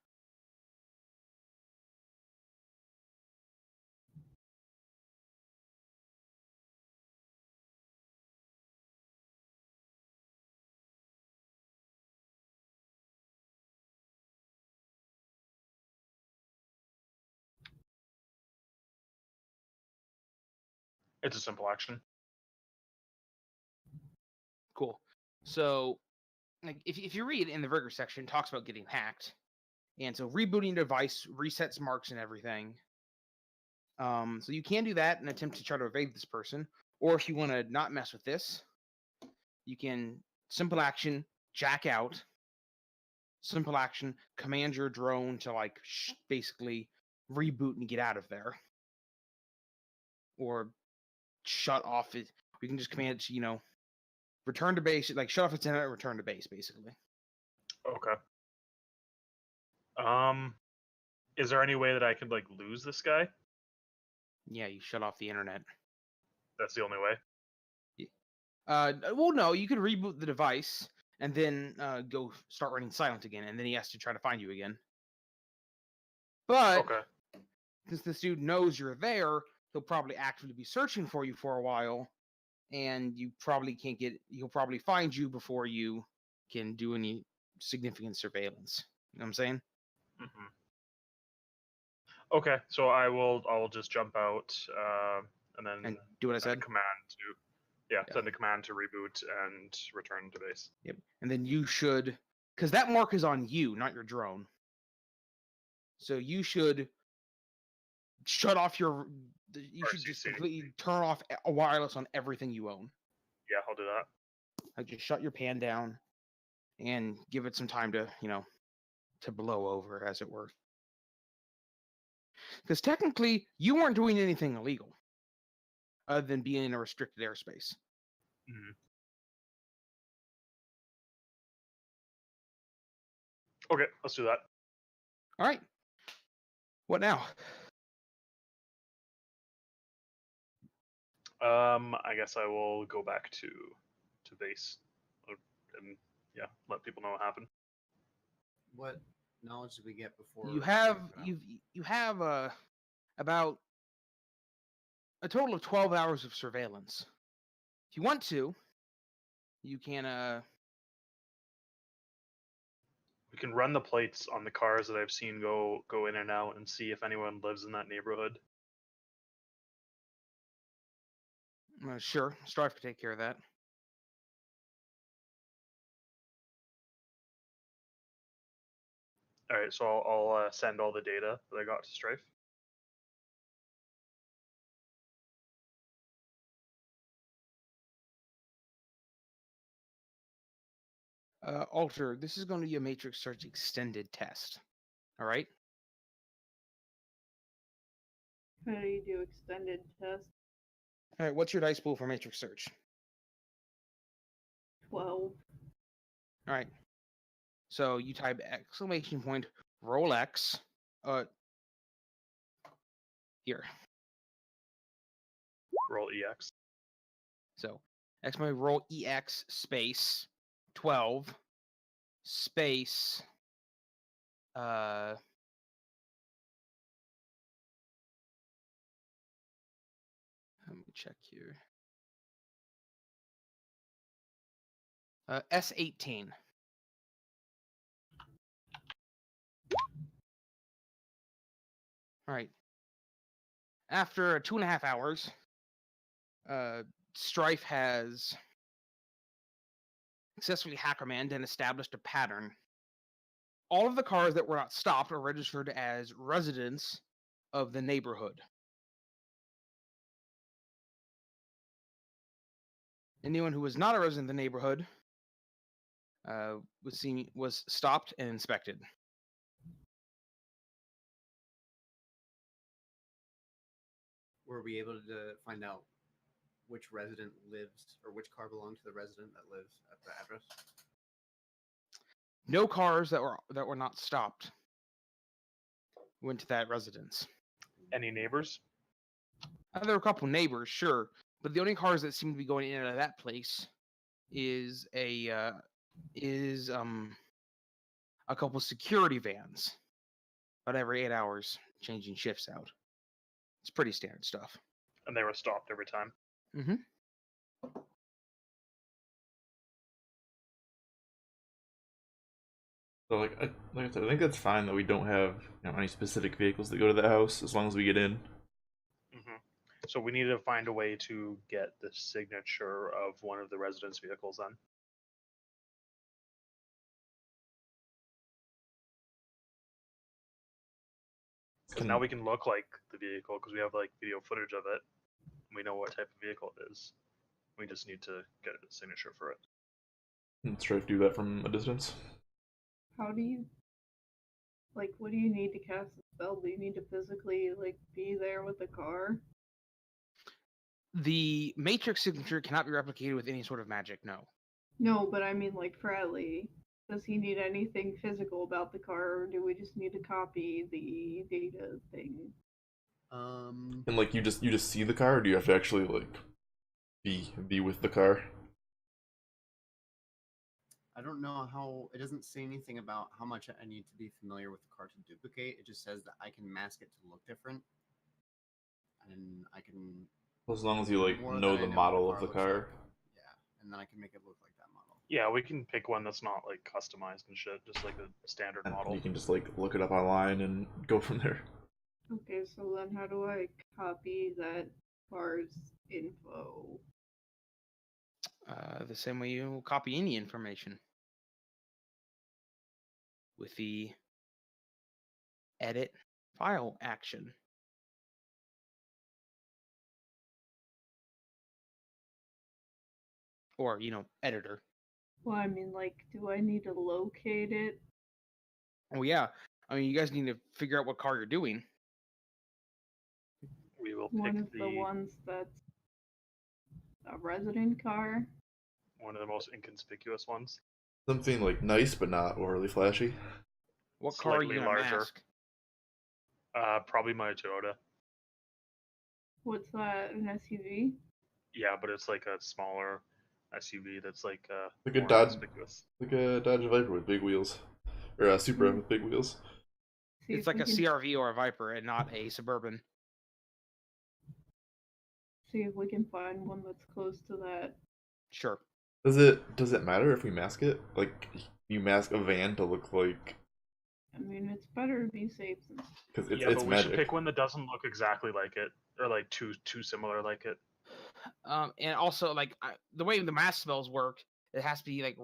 It's a simple action. Cool. So, like, if you read in the rigor section, it talks about getting hacked, and so rebooting the device resets marks and everything. So you can do that and attempt to try to evade this person, or if you want to not mess with this, you can simple action jack out. Simple action command your drone to like basically reboot and get out of there, or shut off it. We can just command it to, return to base, like shut off its internet, return to base, basically. Okay. Is there any way that I could like lose this guy? Yeah, you shut off the internet. That's the only way. Well, no, you can reboot the device and then go start running silent again, and then he has to try to find you again. But Okay. since this dude knows you're there, he'll probably actively be searching for you for a while, and you probably can't get. He'll probably find you before you can do any significant surveillance. You know what I'm saying? Mm-hmm. Okay, so I will just jump out and then And do what I send a said. command to send a command to reboot and return to base. Yep. And then you should, because that mark is on you, not your drone. So you should shut off your. You should just RCC. completely turn off a wireless on everything you own. Yeah, I'll do that. Like, just shut your pan down and give it some time to, to blow over, as it were. Because technically, you weren't doing anything illegal other than being in a restricted airspace. Mm-hmm. Okay, let's do that. All right. What now? I guess I will go back to base and let people know what happened. What knowledge did we get before? You have about a total of 12 hours of surveillance. If you want to, you can We can run the plates on the cars that I've seen go in and out and see if anyone lives in that neighborhood. sure, Stryfe could take care of that. All right, so I'll send all the data that I got to Stryfe. Alter, this is going to be a matrix search extended test. All right. How do you do extended test? All right. What's your dice pool for matrix search? 12. All right. So you type exclamation point roll X. Here. Roll EX. So exclamation roll EX space 12 space let me check here. S18. All right. After 2.5 hours, Stryfe has successfully hackermanned and established a pattern. All of the cars that were not stopped are registered as residents of the neighborhood. Anyone who was not a resident of the neighborhood was stopped and inspected. Were we able to find out which resident lives, or which car belonged to the resident that lives at the address? No cars that were not stopped went to that residence. Any neighbors? There were a couple neighbors, sure, but the only cars that seem to be going in and out of that place is a couple security vans. About every 8 hours, changing shifts out. It's pretty standard stuff. And they were stopped every time. Mm-hmm. So like I said, I think that's fine that we don't have any specific vehicles that go to the house as long as we get in. Mm-hmm. So we need to find a way to get the signature of one of the residents' vehicles then. Because now we can look like the vehicle because we have like video footage of it. We know what type of vehicle it is. We just need to get a signature for it. Let's try to do that from a distance. How do you, like, what do you need to cast the spell? Do you need to physically, like, be there with the car? The matrix signature cannot be replicated with any sort of magic, no. No, but I mean, like, Fratly. Does he need anything physical about the car, or do we just need to copy the data thing? And like you just see the car, or do you have to actually like be with the car? I don't know how. It doesn't say anything about how much I need to be familiar with the car to duplicate. It just says that I can mask it to look different, and I can. As long as you like more know than I the know model what of the looks like. car. Yeah, and then I can make it look like that model. Yeah, we can pick one that's not like customized and shit, just like a standard And model. you can just like look it up online and go from there. Okay, so then how do I copy that car's info? The same way you copy any information. With the edit file action. Or, editor. Well, I mean, like, do I need to locate it? Oh, yeah. I mean, you guys need to figure out what car you're doing. We will One pick of the ones that's a resident car? one of the most inconspicuous ones. Something like nice but not overly flashy. What car are you Slightly gonna larger. mask? Probably my Toyota. What's that, an SUV? Yeah, but it's like a smaller SUV that's like Like a more Dodge, inconspicuous. like a Dodge Viper with big wheels, or a Supra with big wheels. See It's if like we a can CRV or a Viper and not a Suburban. see if we can find one that's close to that. Sure. Does it matter if we mask it? Like you mask a van to look like, I mean, it's better to be safe than. because Yeah, it's but we magic. should pick one that doesn't look exactly like it, or like too similar like it. And also, like, the way the mask spells work, it has to be like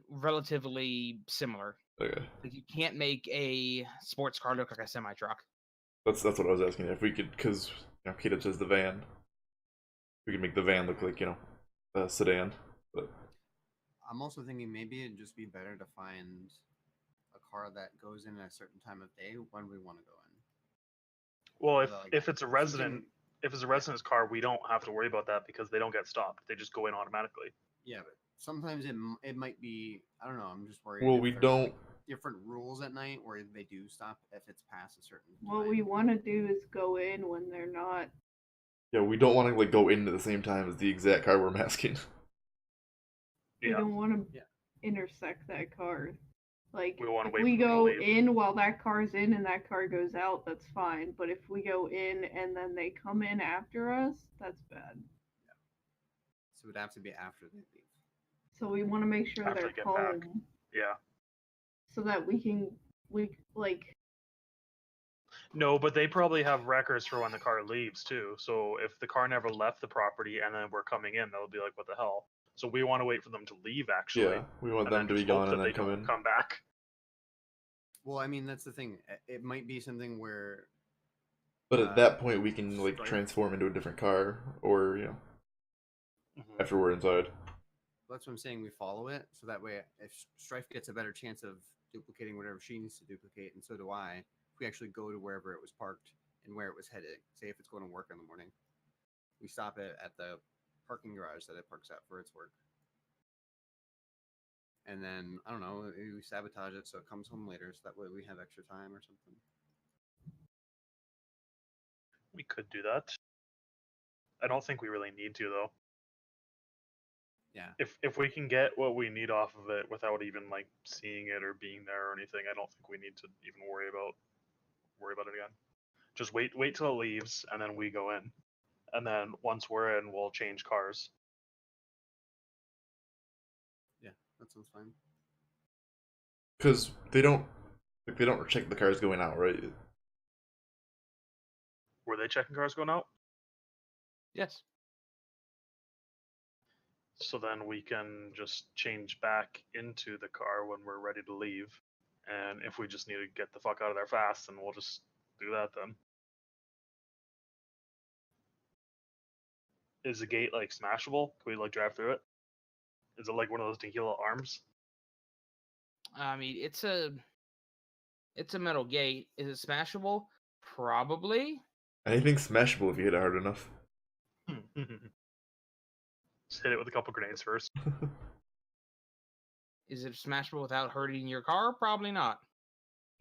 relatively similar. Okay, Like, you can't make a sports car look like a semi truck. that's what I was asking. If we could, because Kita says the van, we could make the van look like a sedan. But I'm also thinking maybe it'd just be better to find a car that goes in at a certain time of day when we want to go in. Well, Like, if it's a resident, something- if it's a resident's car, we don't have to worry about that because they don't get stopped. They just go in automatically. Yeah, but sometimes it might be. I don't know. I'm just worried. well, if we there's, don't. like, different rules at night where they do stop if it's past a certain time. What we want to do is go in when they're not. Yeah, we don't want to like go in at the same time as the exact car we're masking. We Yeah. don't want to Yeah. intersect that car. Like, We wanna if wait we for them to go leave. in while that car's in and that car goes out, that's fine. But if we go in and then they come in after us, that's bad. So it would have to be after they leave. So we want to make sure After they're they get home, back. Yeah. so that we like. No, but they probably have records for when the car leaves too. So if the car never left the property and then we're coming in, they'll be like, "What the hell?" So we want to wait for them to leave, actually, Yeah, we want and them then to be just hope gone that and then they come don't in. come back. Well, I mean, that's the thing. It might be something where. But at that point, we can like Stryfe- transform into a different car, or after we're inside. That's what I'm saying. We follow it, so that way, if Stryfe gets a better chance of duplicating whatever she needs to duplicate, and so do I. If we actually go to wherever it was parked and where it was headed, say if it's going to work in the morning, we stop it at the parking garage that it parks at for its work. And then, I don't know, maybe we sabotage it so it comes home later, so that way we have extra time or something. We could do that. I don't think we really need to, though. Yeah. If we can get what we need off of it without even like seeing it or being there or anything, I don't think we need to even worry about it again. Just wait till it leaves, and then we go in. And then once we're in, we'll change cars. Yeah, that sounds fine. Because they don't check the cars going out, right? Were they checking cars going out? Yes. So then we can just change back into the car when we're ready to leave. And if we just need to get the fuck out of there fast, then we'll just do that then. Is the gate like smashable? Can we like drive through it? Is it like one of those tequila arms? I mean, it's a metal gate. Is it smashable? Probably. Anything's smashable if you hit it hard enough. Just hit it with a couple grenades first. Is it smashable without hurting your car? Probably not.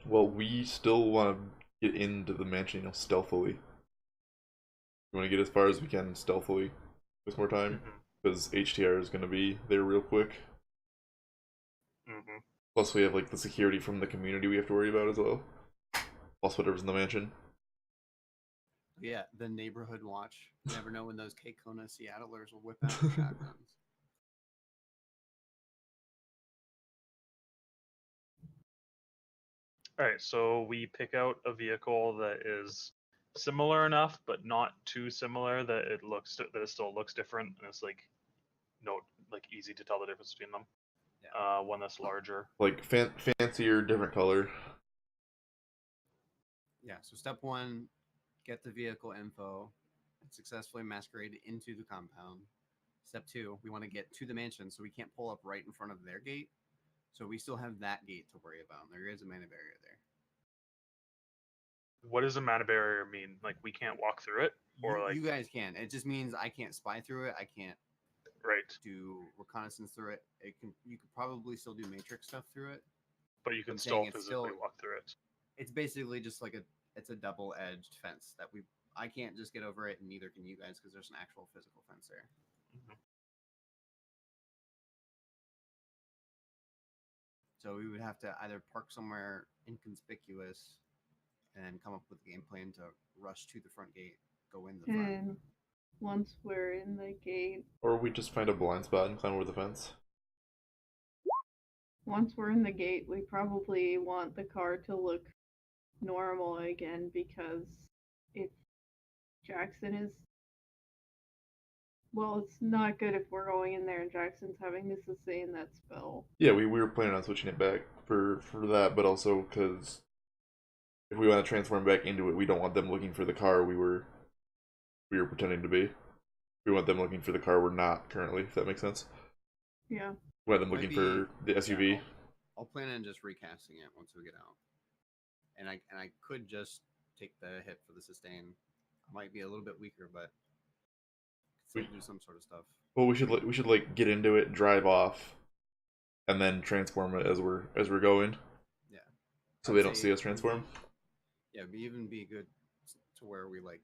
Well, we still want to get into the mansion, stealthily. We want to get as far as we can stealthily with more time, because HTR is going to be there real quick. Plus, we have like the security from the community we have to worry about as well. Plus, whatever's in the mansion. Yeah, the neighborhood watch. You never know when those K-Kona Seattlers will whip out the shotguns. Alright, so we pick out a vehicle that is similar enough, but not too similar that it still looks different, and it's like easy to tell the difference between them. Yeah. One that's larger. Like fancier, different color. Yeah, so step one, get the vehicle info, successfully masquerade into the compound. Step two, we want to get to the mansion, so we can't pull up right in front of their gate. So we still have that gate to worry about. There is a mana barrier there. What does a mana barrier mean? Like we can't walk through it, or You guys can. It just means I can't spy through it. I can't do reconnaissance through it. You could probably still do matrix stuff through it, but you can I'm still saying it's physically still- walk through it. It's basically just like it's a double-edged fence that I can't just get over it, and neither can you guys because there's an actual physical fence there. So we would have to either park somewhere inconspicuous and come up with a game plan to rush to the front gate, go in the front. And once we're in the gate, Or we just find a blind spot and climb over the fence. once we're in the gate, we probably want the car to look normal again, because if Jackson is, well, it's not good if we're going in there and Jackson's having to sustain that spell. Yeah, we were planning on switching it back for that, but also because if we want to transform back into it, we don't want them looking for the car we were pretending to be. We want them looking for the car we're not currently, if that makes sense. Yeah. We want them looking for the SUV. Yeah, I'll plan on just recasting it once we get out. And I could just take the hit for the sustain. I might be a little bit weaker, but still do some sort of stuff. Well, we should like get into it, drive off, and then transform it as we're going. Yeah. So they don't see us transform. Yeah, it'd even be good to where we like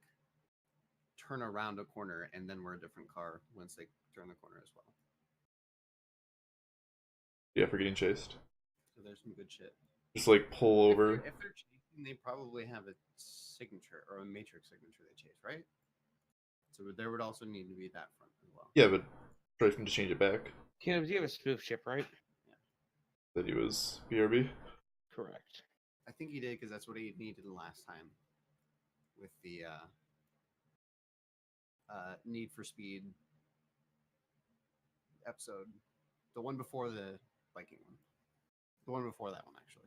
turn around a corner and then we're a different car once they turn the corner as well. Yeah, for getting chased. So there's some good shit. Just like pull over. If they're chasing, they probably have a signature or a matrix signature they chase, right? So there would also need to be that front as well. Yeah, but Stryfe can just change it back. You have a spoof chip, right? That he was BRB. Correct. I think he did because that's what he needed the last time. with the Need for Speed episode, the one before the Viking one, the one before that one actually.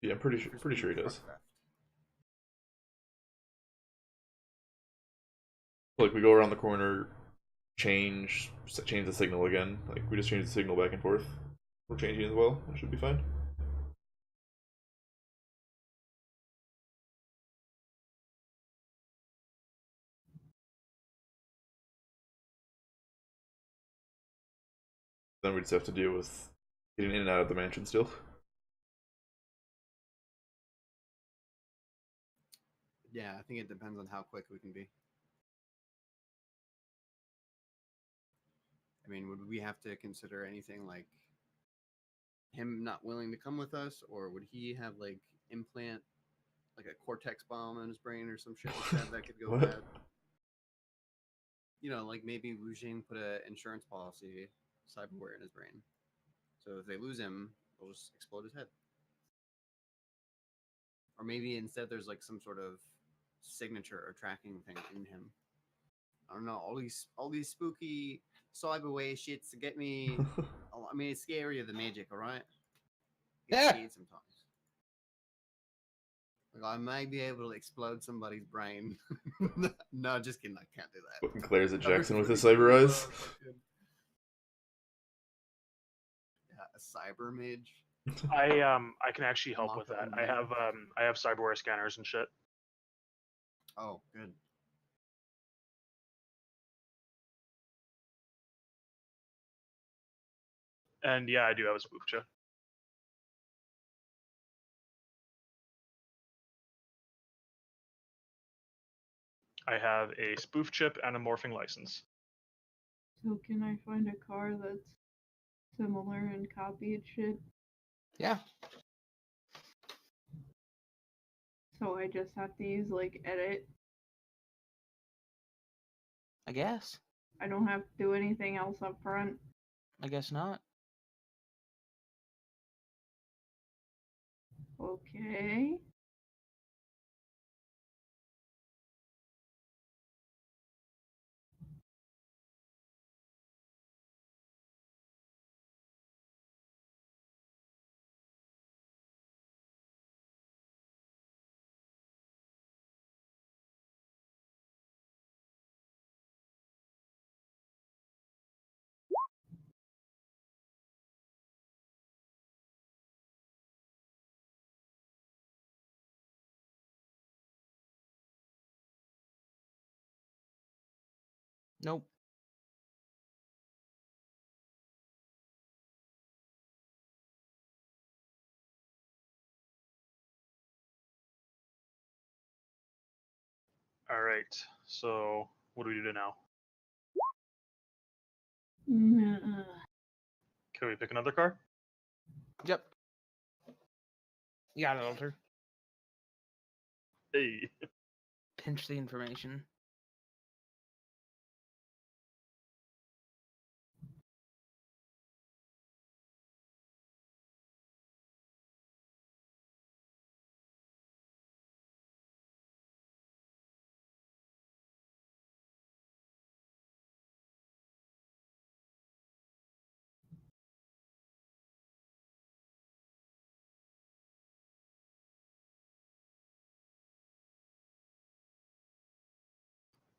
Yeah, I'm pretty sure he does. Like we go around the corner, change the signal again. Like we just change the signal back and forth. We're changing as well. That should be fine. Then we just have to deal with getting in and out of the mansion still. Yeah, I think it depends on how quick we can be. I mean, would we have to consider anything like him not willing to come with us, or would he have like implant like a cortex bomb in his brain or some shit like that that could go What? bad? You know, like maybe Wu Jing put an insurance policy cyberware in his brain, so if they lose him, they'll just explode his head. Or maybe instead there's like some sort of signature or tracking thing in him. I don't know. All these spooky cyberware shits get me. I mean, it's scarier than magic, all right? Get Yeah. scared sometimes. Like I might be able to explode somebody's brain. No, just kidding. I can't do that. Fucking Claire's at That was Jackson with his pretty cyber cool, eyes. Yeah, a cyber mage. I can actually help with Mock-up that. I have cyberware scanners and shit. Oh, good. And yeah, I do have a spoof chip. I have a spoof chip and a morphing license. So can I find a car that's similar and copy it shit? Yeah. So I just have to use like edit. I guess. I don't have to do anything else up front. I guess not. Okay. Nope. All right. So what do we do now? Can we pick another car? Yep. You got it, Alter. Hey. Pinch the information.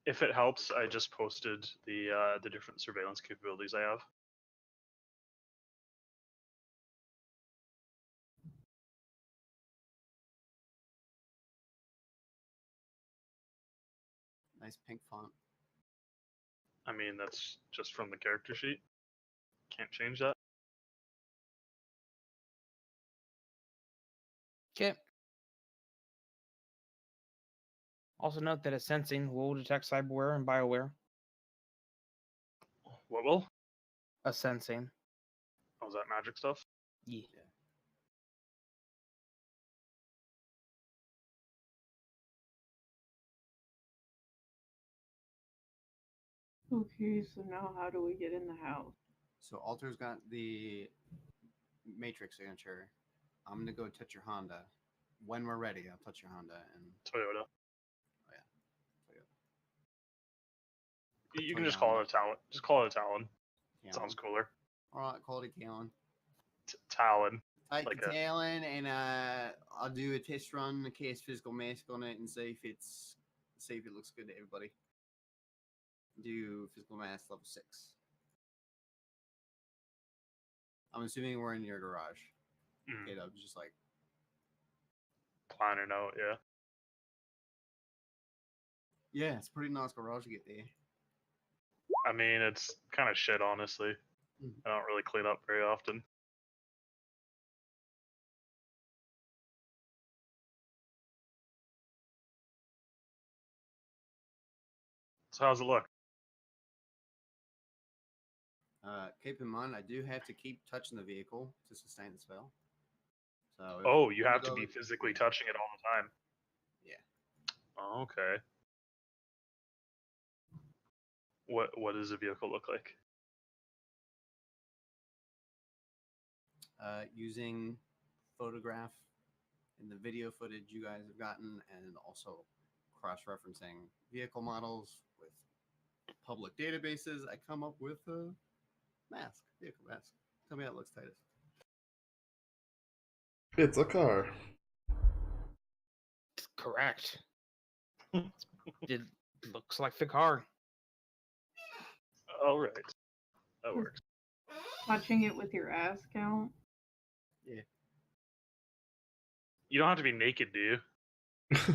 If it helps, I just posted the different surveillance capabilities I have. Nice pink font. I mean, that's just from the character sheet. Can't change that. Okay. Also note that a sensing will detect cyberware and bioware. What will? A sensing. Oh, is that magic stuff? Yeah. Okay, so now how do we get in the house? So Alter's got the matrix signature. I'm gonna go touch your Honda. When we're ready, I'll touch your Honda and Toyota. Toyota. You can just call it a Talon. Just call it a Talon. Sounds cooler. All right, call it a Talon. Talon. Take Like the a- Talon, and I'll do a test run, a cast physical mask on it, and see if it looks good to everybody. Do physical mask level 6. I'm assuming we're in your garage. Mm, K-Dub, just like planning out, yeah. yeah, it's a pretty nice garage to get there. I mean, it's kind of shit, honestly. Mhm. I don't really clean up very often. So how's it look? Keep in mind, I do have to keep touching the vehicle to sustain the spell. So Oh, you I'm have to gonna be go- physically touching it all the time. Yeah. Oh, okay. What does the vehicle look like? Using photograph and the video footage you guys have gotten, and also cross-referencing vehicle models with public databases, I come up with a vehicle mask. Tell me how it looks, Titus. It's a car. Correct. It looks like the car. All right, that works. Touching it with your ass count. You don't have to be naked, do you?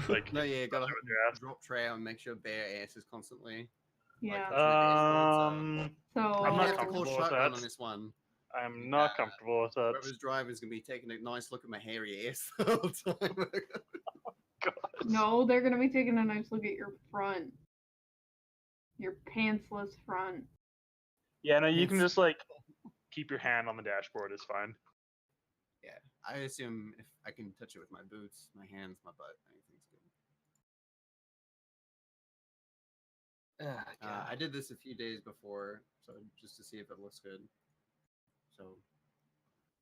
Like, No, yeah, gotta touch it with your ass. drop trail and make sure bare ass is constantly. Yeah. touching the dashboard, So I'm not have to pull comfortable with shotgun that. on this one. I'm not comfortable with that. Whoever's driving is gonna be taking a nice look at my hairy ass the whole time. God. no, they're gonna be taking a nice look at your front. Your pantsless front. Yeah, no, you can just like keep your hand on the dashboard. It's fine. Yeah, I assume if I can touch it with my boots, my hands, my butt, anything's good. I did this a few days before, so just to see if it looks good. So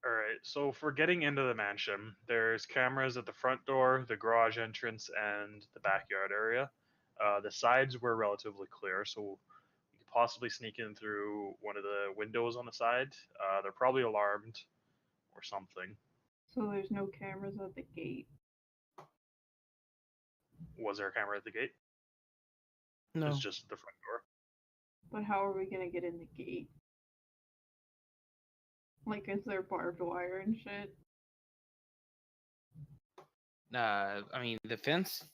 All right. So for getting into the mansion, there's cameras at the front door, the garage entrance, and the backyard area. The sides were relatively clear, so you could possibly sneak in through one of the windows on the side. They're probably alarmed or something. So there's no cameras at the gate. Was there a camera at the gate? No. It's just the front door. But how are we gonna get in the gate? Like, is there barbed wire and shit? I mean, the fence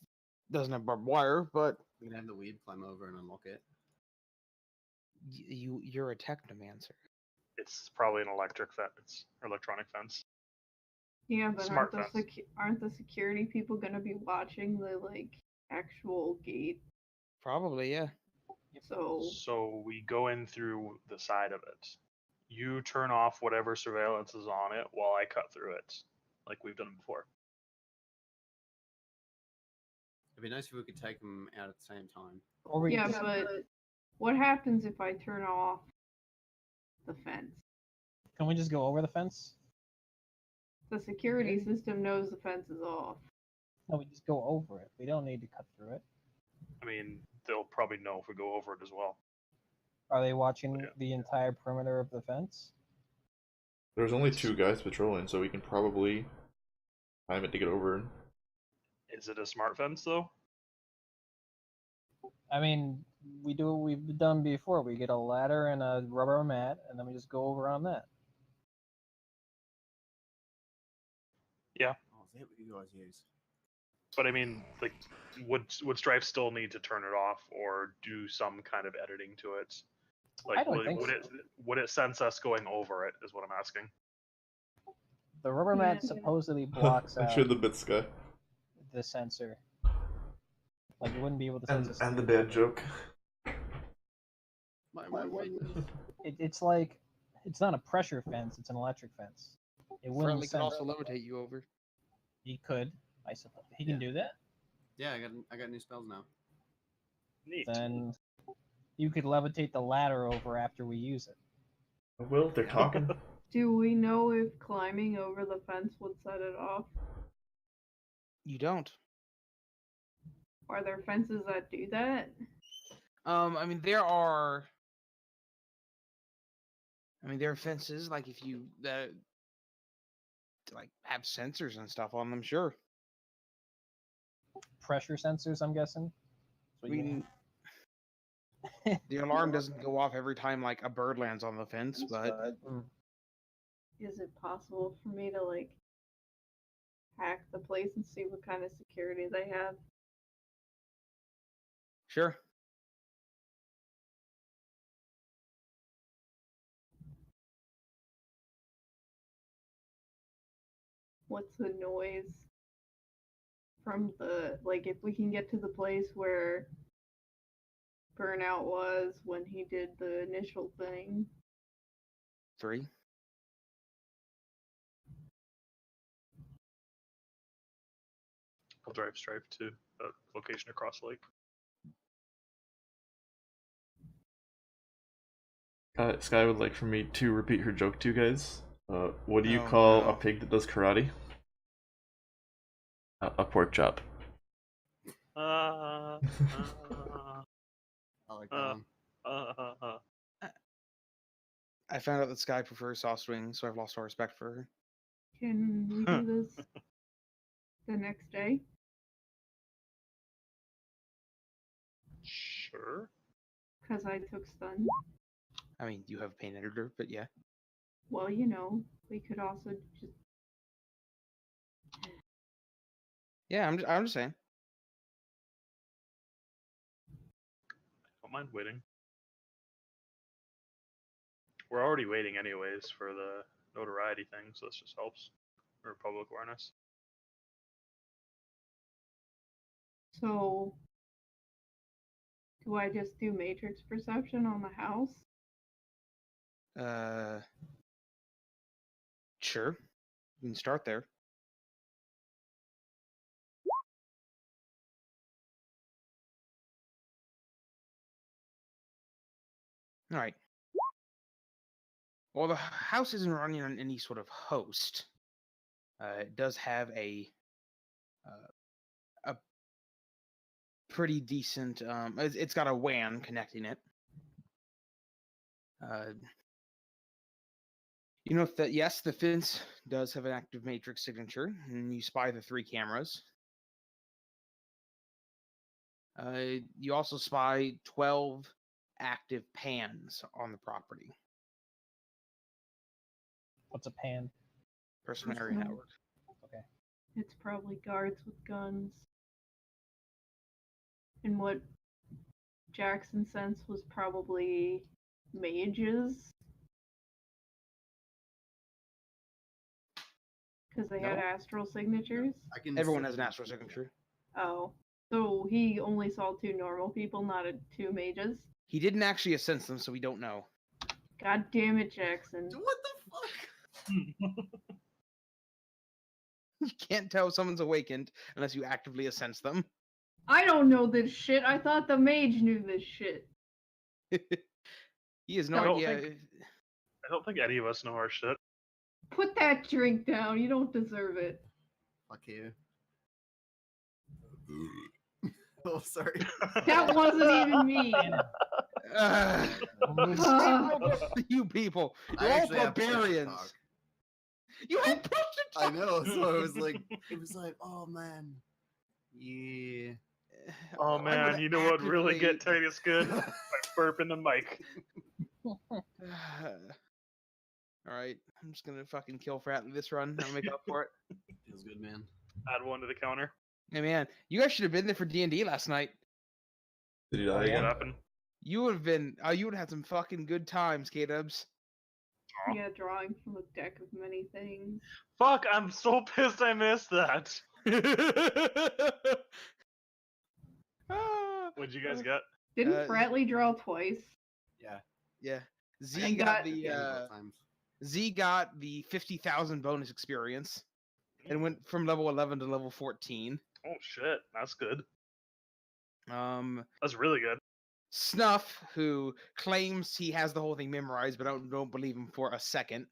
doesn't have barbed wire, but we can have the weed climb over and unlock it. you're a technomancer. It's probably an electric fence or electronic fence. Yeah, but Smart aren't the security people gonna be watching the like actual gate? Probably, yeah. So we go in through the side of it. You turn off whatever surveillance is on it while I cut through it, like we've done before. It'd be nice if we could take them out at the same time. Or we Yeah, just- but what happens if I turn off the fence? can we just go over the fence? The security system knows the fence is off. No, we just go over it. We don't need to cut through it. I mean, they'll probably know if we go over it as well. Are they watching Yeah. the entire perimeter of the fence? There's only 2 guys patrolling, so we can probably time it to get over. Is it a smart fence though? I mean, we do what we've done before. We get a ladder and a rubber mat, and then we just go over on that. Yeah, Oh, is that what you guys use? but I mean, like, would Stryfe still need to turn it off or do some kind of editing to it? Like, don't think would it sense us going over it? Is what I'm asking. The rubber Yeah. mat supposedly blocks I'm out sure the bits guy. the sensor. Like, you wouldn't be able to sense a And the security dad joke. It's like, it's not a pressure fence, it's an electric fence. It wouldn't Friendly can sense. also levitate you over. He could, I suppose. He can do that. Yeah, I got new spells now. Neat. Then you could levitate the ladder over after we use it. Will, they're talking. Do we know if climbing over the fence would set it off? You don't. Are there fences that do that? I mean, there are. I mean, there are fences like if you like have sensors and stuff on them. Sure. Pressure sensors, I'm guessing. I So you mean, the alarm doesn't go off every time like a bird lands on the fence, but Is it possible for me to like hack the place and see what kind of security they have? sure. What's the noise from the, like, if we can get to the place where Burnout was when he did the initial thing? 3. I'll drive Stryfe to a location across the lake. Sky would like for me to repeat her joke to you guys. What do you Oh, call no. a pig that does karate? A pork chop. Uh, I like that one. I found out that Sky prefers soft swings, so I've lost all respect for her. Can we do this the next day? Sure. Because I took stun. I mean, you have a pain editor, but yeah. Well, you know, we could also just. Yeah, I'm just saying. Don't mind waiting. We're already waiting anyways for the notoriety thing, so this just helps. Or public awareness. So, do I just do matrix perception on the house? Sure. You can start there. All right. Well, the house isn't running on any sort of host. It does have a pretty decent. It's got a WAN connecting it. You know that yes, the fence does have an active matrix signature, and you spy the 3 cameras. You also spy 12 active pans on the property. what's a pan? Personal area Personal. network. Okay. It's probably guards with guns. And what Jackson sensed was probably mages. Because they had No. astral signatures. I can Everyone set has an up astral people. signature. Oh. So he only saw 2 normal people, not 2 mages? He didn't actually sense them, so we don't know. God damn it, Jackson. What the fuck? You can't tell if someone's awakened unless you actively sense them. I don't know this shit. I thought the mage knew this shit. He has I no don't idea. I don't think any of us know our shit. Put that drink down. You don't deserve it. Fuck you. Oh, sorry. That wasn't even me. You people, I you're all actually have push to barbarians. talk. You had push to I talk. know, so it was like, oh man, yeah. Oh I would man, you know what would really get actively- Titus good? By burping the mic. All right, I'm just gonna fucking kill Fratly this run. I'll make up for it. Feels good, man. Add 1 to the counter. Hey man, you guys should have been there for D&D last night. Did he die Oh, yeah. again? What happened? You would have been. You would have had some fucking good times, K-Dubs. Yeah, drawing from a deck of many things. Fuck, I'm so pissed I missed that. What'd you guys get? Didn't Fratly draw twice? Yeah. Yeah. Z And got got- the both times. Z got the 50,000 bonus experience and went from level 11 to level 14. Oh shit, that's good. Um, That's really good. Snuff, who claims he has the whole thing memorized, but I don't believe him for a second.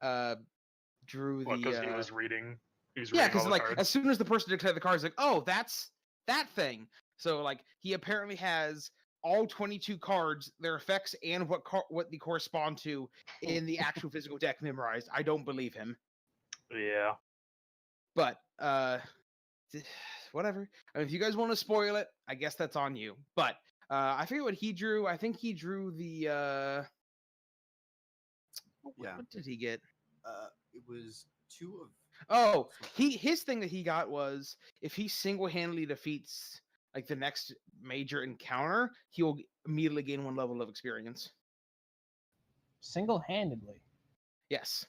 drew the. Because he was reading. He was Yeah, reading all because the like cards. as soon as the person declared the cards, like, oh, that's that thing. So like he apparently has all 22 cards, their effects, and what they correspond to in the actual physical deck memorized. I don't believe him, Yeah. but whatever. I mean, if you guys want to spoil it, I guess that's on you. But I forget what he drew. I think he drew the. What did he get? It was 2 of. Oh, his thing that he got was if he single-handedly defeats like the next major encounter, he will immediately gain 1 level of experience. Single-handedly. Yes.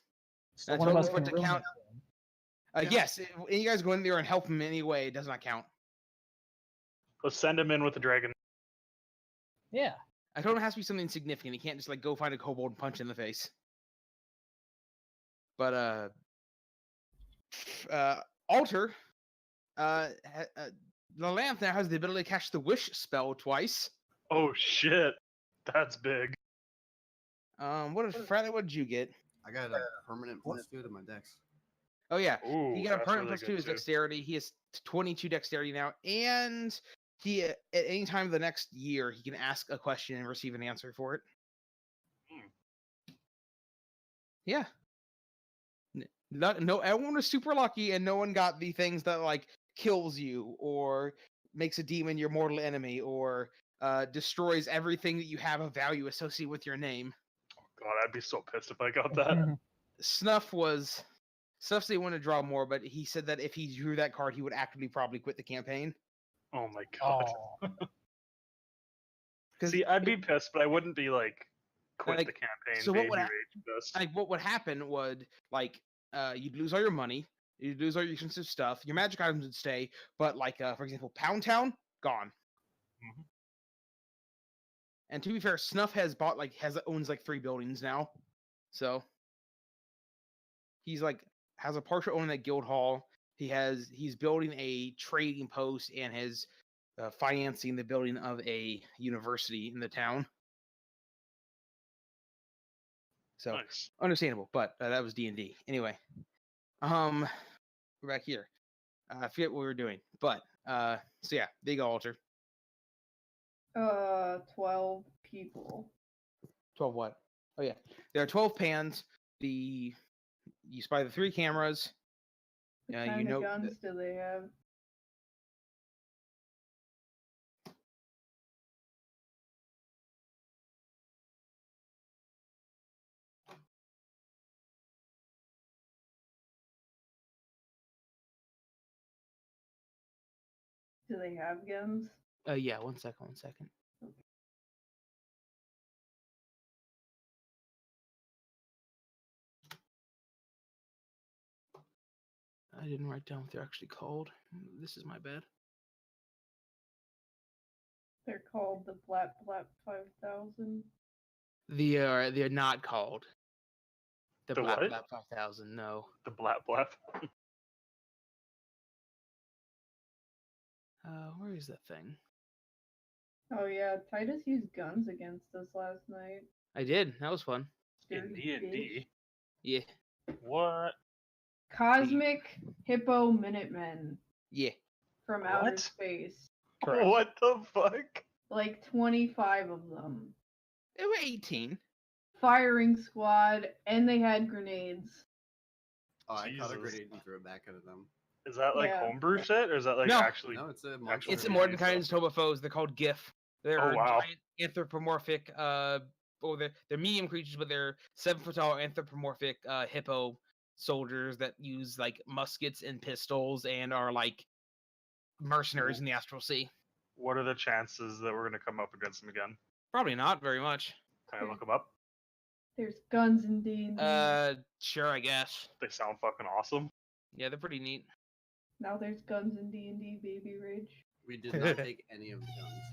So I one of told us him what can to ruin count. it then. Yes, and you guys go in there and help him anyway. It does not count. Let's send him in with the dragon. Yeah. I told him it has to be something significant. He can't just like go find a kobold and punch in the face. But Alter, the lamp now has the ability to cast the wish spell twice. Oh shit. That's big. What did you get? I got a permanent +2 to my dex. Oh yeah, Ooh, he got a that's permanent really +2 good his too. dexterity. He has 22 dexterity now, and he at any time of the next year he can ask a question and receive an answer for it. Yeah. No, everyone was super lucky, and no one got the things that like kills you or makes a demon your mortal enemy or destroys everything that you have of value associated with your name. God, I'd be so pissed if I got that. Snuff said he wanted to draw more, but he said that if he drew that card, he would actively probably quit the campaign. Oh my god. Oh. See, I'd be pissed, but I wouldn't be like quit Like, the campaign. so what would baby rage pissed. like what would happen would like you'd lose all your money, you'd lose all your expensive stuff, your magic items would stay, but like for example, Pound Town gone. Mhm. And to be fair, Snuff owns like 3 buildings now, so he's like has a partial own at Guild Hall. He's building a trading post and has financing the building of a university in the town. So Nice. understandable, but that was D&D. Anyway, we're back here. I forget what we were doing, but so yeah, big altar. 12 people. 12 what? Oh yeah, there are 12 pans. You spy the 3 cameras. What kind of guns do they have? Do they have guns? Yeah, one second. I didn't write down what they're actually called. This is my bad. They're called the Blap Blap 5000. They're not called the The Blap what? Blap 5000. No. The blap blap. Where is that thing? Oh yeah, Titus used guns against us last night. I did. That was fun. In Dirty D&D. Yeah. What? Cosmic Hippo Minutemen Yeah. from outer What? space. Correct. What the fuck? Like 25 of them. They were 18. Firing squad, and they had grenades. Oh, I caught a Jesus. grenade and threw it back at them. Is that like Yeah. homebrew shit, or is that like No. actually? No, it's a Actual monster. It's a Morgan Mordenkainen's Toba-foes. They're called GIF. They're Oh, wow. giant anthropomorphic, they're medium creatures, but they're 7 foot tall anthropomorphic hippo soldiers that use like muskets and pistols and are like mercenaries in the astral sea. What are the chances that we're gonna come up against them again? Probably not very much. Can I look them up? There's guns in D&D. Sure, I guess. They sound fucking awesome. Yeah, they're pretty neat. Now there's guns in D&D, baby rage. We did not take any of the guns.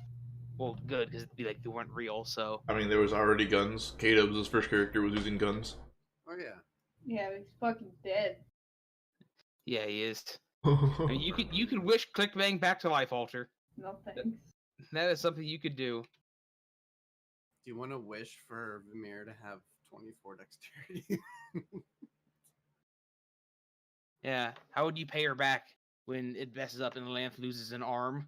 Well, good, because it'd be like they weren't real, so. I mean, there was already guns. Kdubious's first character was using guns. Oh yeah. Yeah, he's fucking dead. Yeah, he is. I mean, you could wish Clickbang back to life, Alter. No thanks. That is something you could do. Do you want to wish for Vimir to have 24 dexterity? Yeah. How would you pay her back when it messes up and the Lanth loses an arm?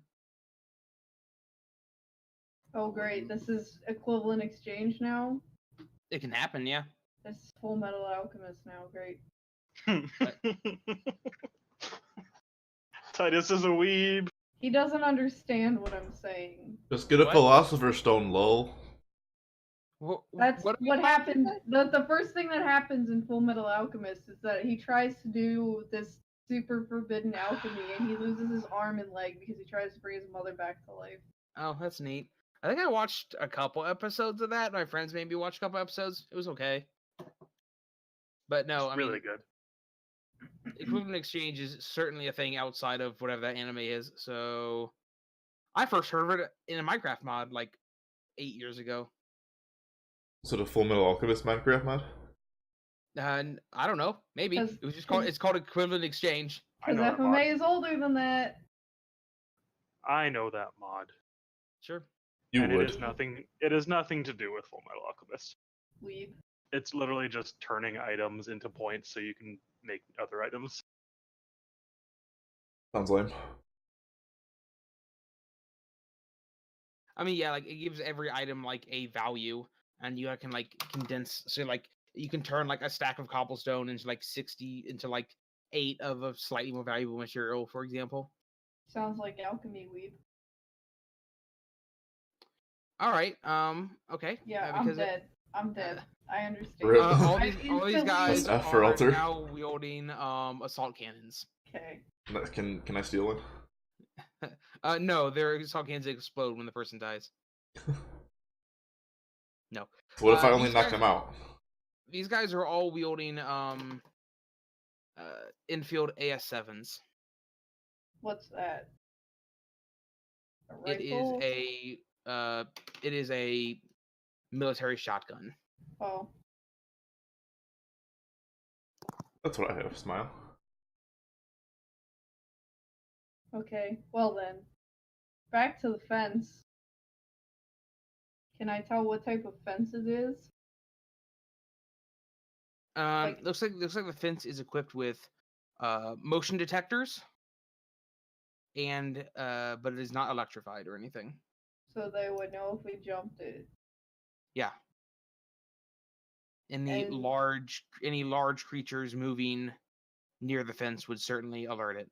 Oh great, this is equivalent exchange now. It can happen, yeah. This is Full Metal Alchemist now. Great. Titus is a weeb. He doesn't understand what I'm saying. Just get a What? Philosopher's Stone, lol. That's what what happened. The first thing that happens in Full Metal Alchemist is that he tries to do this super forbidden alchemy and he loses his arm and leg because he tries to bring his mother back to life. Oh, that's neat. I think I watched a couple episodes of that. My friends made me watch a couple episodes. It was okay. But no, It's really good. equivalent exchange is certainly a thing outside of whatever that anime is. So I first heard of it in a Minecraft mod like 8 years ago. So the Full Metal Alchemist Minecraft mod? And I don't know, maybe 'Cause- it was just called. It's called equivalent exchange. I Because know that mod. FMA is older than that. I know that mod. Sure. You and would. It is nothing. It has nothing to do with Full Metal Alchemist. Weeb. It's literally just turning items into points so you can make other items. Sounds lame. I mean, yeah, like it gives every item like a value, and you can like condense. So like you can turn like a stack of cobblestone into like 60 into like 8 of a slightly more valuable material, for example. Sounds like alchemy weeb. All right. Okay. Yeah, because I'm dead. I'm dead. I understand. Rip. all I these instantly- guys That's F for are altar. now wielding assault cannons. Okay. Can I steal one? No, their assault cannons explode when the person dies. No. So what if I only these knock guys- them out? These guys are all wielding infield AS7s. What's that? A It is rifle? a military shotgun. Oh. That's what I have. Smile. Okay. Well then. Back to the fence. Can I tell what type of fence it is? Like- Looks like the fence is equipped with motion detectors, and but it is not electrified or anything. So they would know if we jumped it. Yeah. Any And- large creatures moving near the fence would certainly alert it.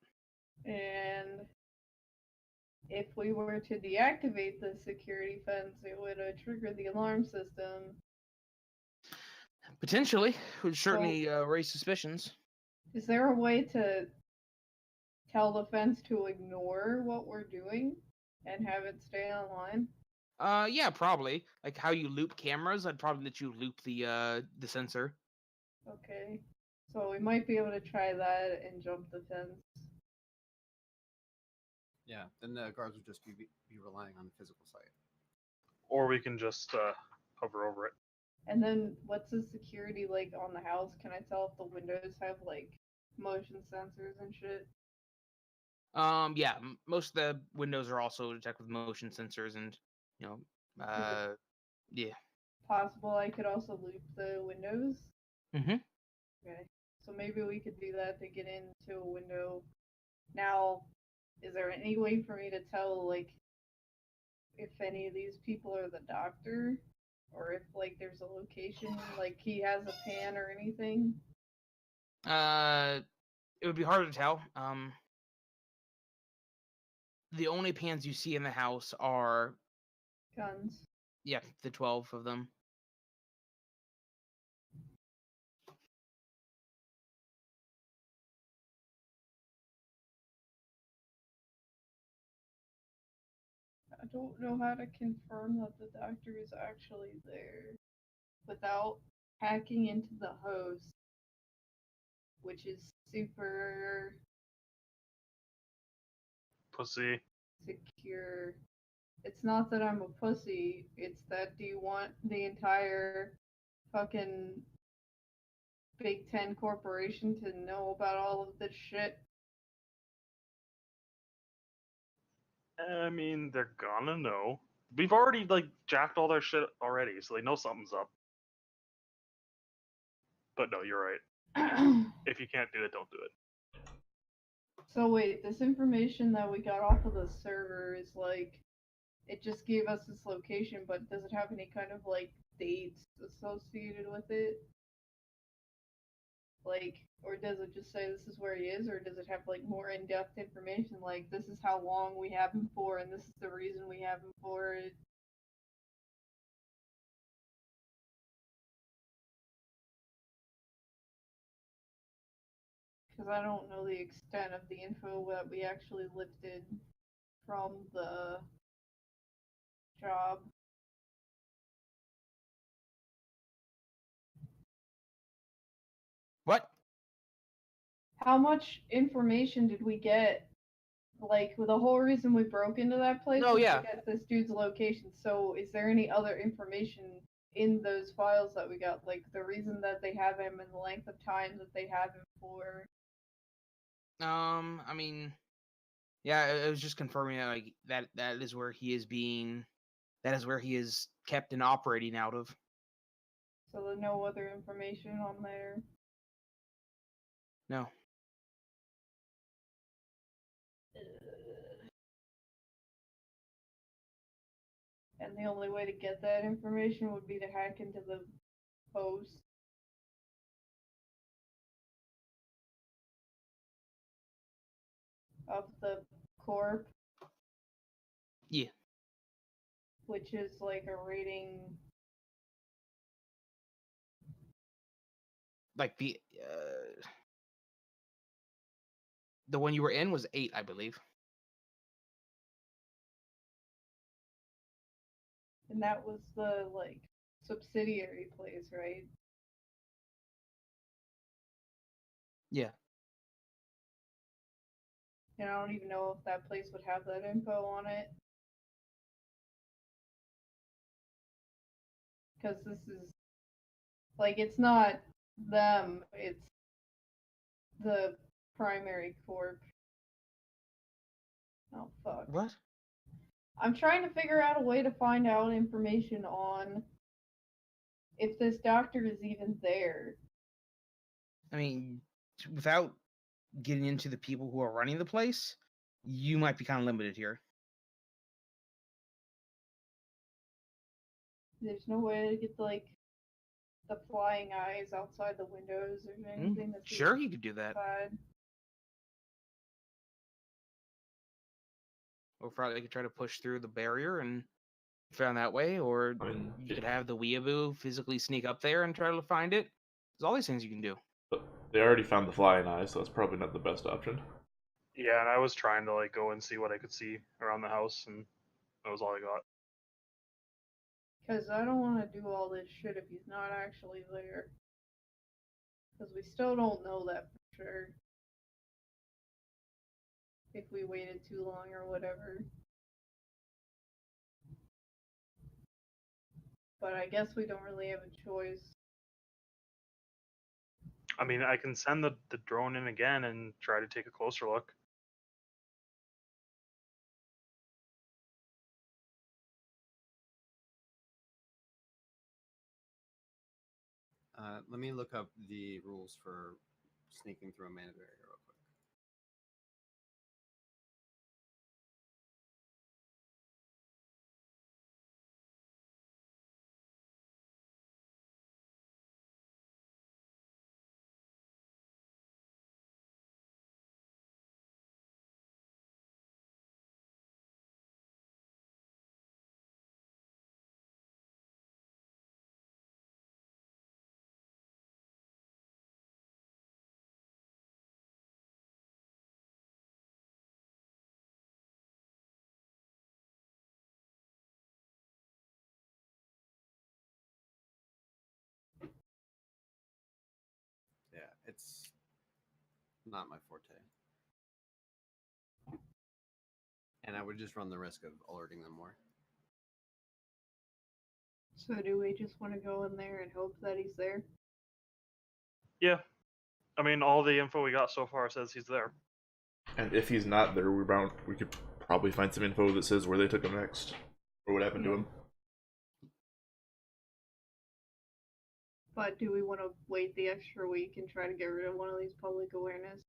And if we were to deactivate the security fence, it would trigger the alarm system. Potentially, would certainly raise suspicions. Is there a way to tell the fence to ignore what we're doing and have it stay online? Yeah, probably. Like how you loop cameras, I'd probably let you loop the sensor. Okay. So we might be able to try that and jump the fence. Yeah, then the guards would just be relying on the physical site. Or we can just hover over it. And then what's the security like on the house? Can I tell if the windows have like motion sensors and shit? Yeah, most of the windows are also detected with motion sensors, and yeah. Possible I could also loop the windows? Mhm. Okay. So maybe we could do that to get into a window. Now, is there any way for me to tell, like, if any of these people are the doctor? Or if, like, there's a location, like, he has a pan or anything? It would be hard to tell. The only pans you see in the house are, Guns. yeah, the 12 of them. I don't know how to confirm that the doctor is actually there without hacking into the host, which is super Pussy. secure. It's not that I'm a pussy, it's that do you want the entire fucking Big Ten corporation to know about all of this shit? I mean, they're gonna know. We've already like jacked all their shit already, so they know something's up. But no, you're right. If you can't do it, don't do it. So wait, this information that we got off of the server is like, it just gave us this location, but does it have any kind of like dates associated with it? Like, or does it just say this is where he is, or does it have like more in-depth information, like this is how long we have him for, and this is the reason we have him for it? Because I don't know the extent of the info that we actually lifted from the job. What? How much information did we get? Like, the whole reason we broke into that place Oh, was yeah. to get this dude's location. So, is there any other information in those files that we got? Like, the reason that they have him and the length of time that they have him for? I mean, yeah, it was just confirming that like that is where he is being, that is where he is kept and operating out of. So, there's no other information on there. No. And the only way to get that information would be to hack into the post. Of the corp. Yeah. Which is like a rating. Like the one you were in was 8, I believe. And that was the like subsidiary place, right? Yeah. And I don't even know if that place would have that info on it. Because this is, like, it's not them, it's the primary corp. Oh, fuck. What? I'm trying to figure out a way to find out information on if this doctor is even there. I mean, without getting into the people who are running the place, you might be kind of limited here. There's no way to get, like, the flying eyes outside the windows or anything. That's Sure, you could do that. outside. Or probably could try to push through the barrier and found that way, or I mean, you could have the weeaboo physically sneak up there and try to find it. There's all these things you can do. but they already found the flying eye, so that's probably not the best option. Yeah, and I was trying to like go and see what I could see around the house, and that was all I got. Because I don't want to do all this shit if he's not actually there. Because we still don't know that for sure. If we waited too long or whatever. But I guess we don't really have a choice. I mean, I can send the drone in again and try to take a closer look. Let me look up the rules for sneaking through a mana barrier real quick. Yeah, it's not my forte. And I would just run the risk of alerting them more. So do we just want to go in there and hope that he's there? Yeah, I mean, all the info we got so far says he's there. And if he's not there, we could probably find some info that says where they took him next, or what happened to him. But do we want to wait the extra week and try to get rid of one of these public awareness?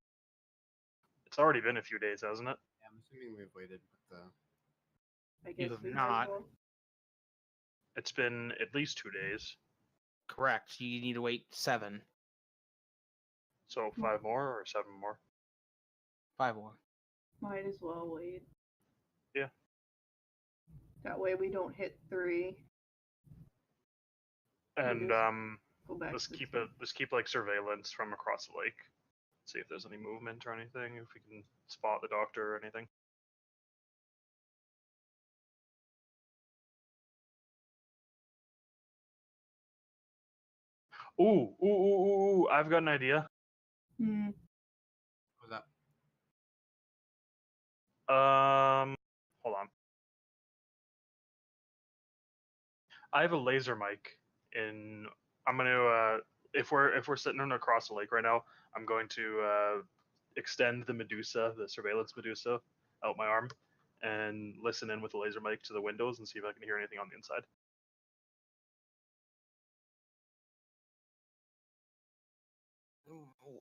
It's already been a few days, hasn't it? Yeah, I'm assuming we've waited with the. I guess have we not. might as well. It's been at least 2 days. Correct. You need to wait 7. So 5 more or 7 more? 5 more. Might as well wait. Yeah. That way we don't hit 3. And Go back let's to keep 2. let's keep like surveillance from across the lake. See if there's any movement or anything. If we can spot the doctor or anything. Ooh! I've got an idea. Hmm. What was that? Hold on. I have a laser mic in. I'm gonna if we're sitting across the lake right now, I'm going to extend the Medusa, the surveillance Medusa, out my arm, and listen in with the laser mic to the windows and see if I can hear anything on the inside.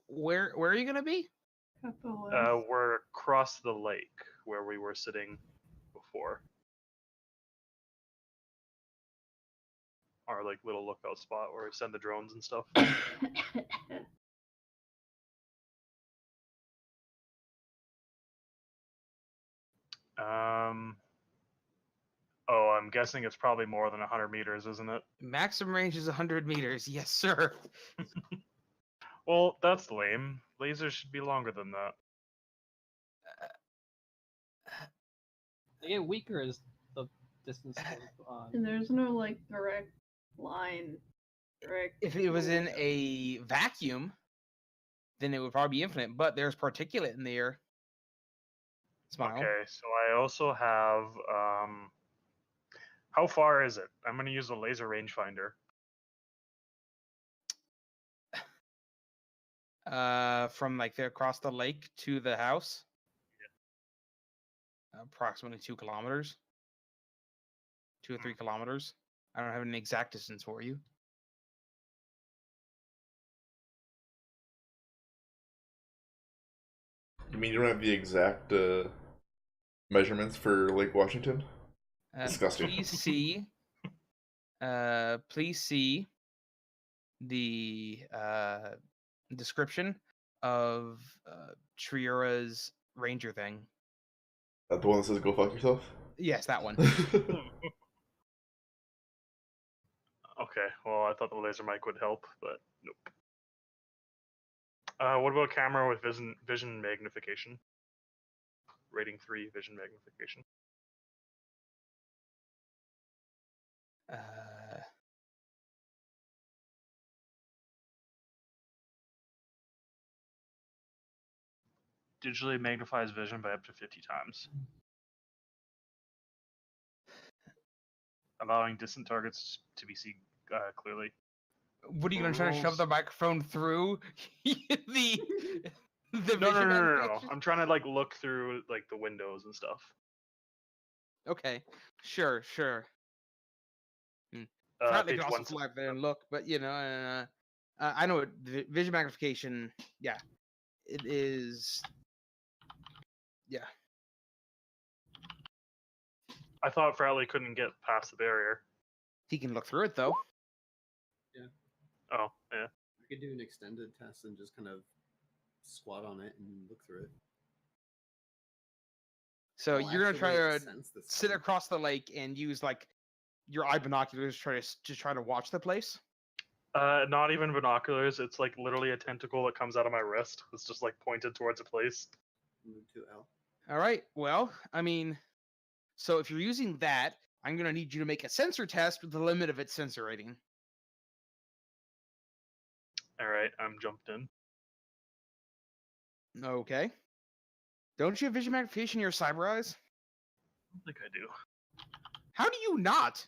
Where are you gonna be? Couple We're across the lake where we were sitting before. Our like little lookout spot where we send the drones and stuff. Oh, I'm guessing it's probably more than 100 meters, isn't it? Maximum range is 100 meters. Yes, sir. Well, that's lame. Lasers should be longer than that. They get weaker as the distance goes on. And there's no like direct line. If it was in a vacuum, then it would probably be infinite. But there's particulate in the air. Smile. Okay, so I also have how far is it? I'm gonna use a laser rangefinder. From like across the lake to the house. Yeah. Approximately 2 kilometers. 2 or 3 kilometers. I don't have an exact distance for you. You mean you don't have the exact measurements for Lake Washington? Disgusting. Please see the description of Triura's ranger thing. That the one that says "Go fuck yourself"? Yes, that one. Okay, well I thought the laser mic would help, but nope. What about camera with vision magnification? Rating 3 vision magnification. Digitally magnifies vision by up to 50 times. Allowing distant targets to be seen clearly. What are you gonna try to shove the microphone through the No. vision magnification? I'm trying to like look through like the windows and stuff. Okay, sure. Page Can also fly up there and look, but you know, I know what vision magnification. Yeah, it is. Yeah. I thought Fratly couldn't get past the barrier. He can look through it though. Oh, yeah. I could do an extended test and just kind of squat on it and look through it. So I'll you're gonna try actively to sense this sit thing. across the lake and use like your eye binoculars to try to watch the place. Not even binoculars. It's like literally a tentacle that comes out of my wrist. It's just like pointed towards a place. Move to L. All right. Well, I mean, so if you're using that, I'm gonna need you to make a sensor test with the limit of its sensor rating. All right, I'm jumped in. Okay. Don't you have vision magnification in your cyber eyes? I don't think I do. How do you not?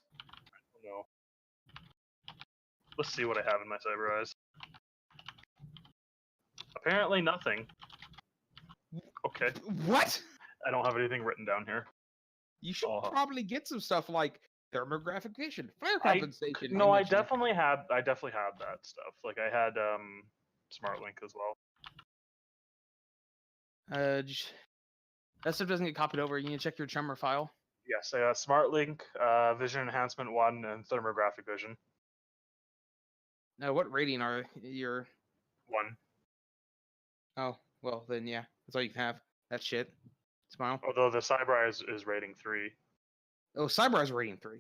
No. Let's see what I have in my cyber eyes. Apparently nothing. Okay. What? I don't have anything written down here. You should Oh. probably get some stuff like thermographic vision, fire I compensation. no, I imaging. definitely had that stuff. Like I had Smart Link as well. That stuff doesn't get copied over. You need to check your Tremor file. Yes, I got Smart Link, Vision Enhancement 1, and Thermographic Vision Now, what rating are your? 1. Oh, well then, yeah, that's all you can have. That shit. Smile. Although the Cyber is rating 3. Oh, Cyber's rating 3.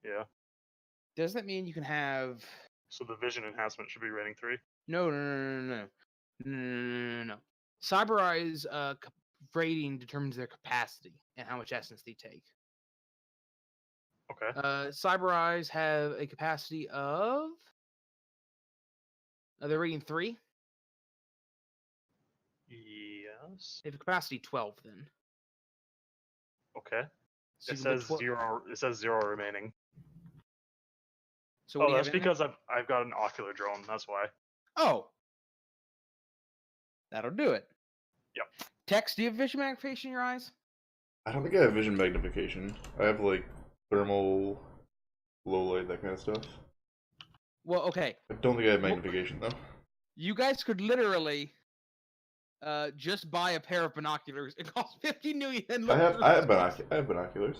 Yeah. Does that mean you can have? So the Vision Enhancement should be rating 3. No. Cyber Eye's rating determines their capacity and how much essence they take. Okay. Cyber Eyes have a capacity of. They're rating 3. Yes. They have a capacity 12 then. Okay. So It you can go says 0. It says 0 remaining. So what do you that's have in there? because I've got an ocular drone. That's why. Oh. That'll do it. Yep. Tex, do you have vision magnification in your eyes? I don't think I have vision magnification. I have like thermal, low light, that kind of stuff. Well, okay. I don't think I have magnification though. You guys could literally just buy a pair of binoculars. It costs 50 million. I have binoculars.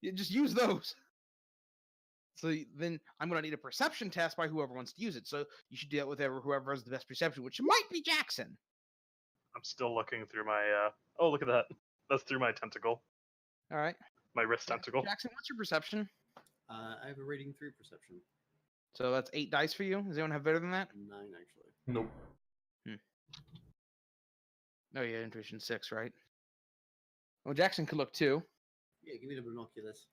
You just use those. So then I'm going to need a perception test by whoever wants to use it. So you should do that with whoever has the best perception, which might be Jackson. I'm still looking through my. Oh, look at that. That's through my tentacle. All right. My wrist tentacle. Jackson, what's your perception? I have a rating 3 perception. So that's 8 dice for you. Does anyone have better than that? 9 actually. Nope. Oh yeah, intuition 6, right? Well, Jackson could look too. Yeah, give me the binoculars.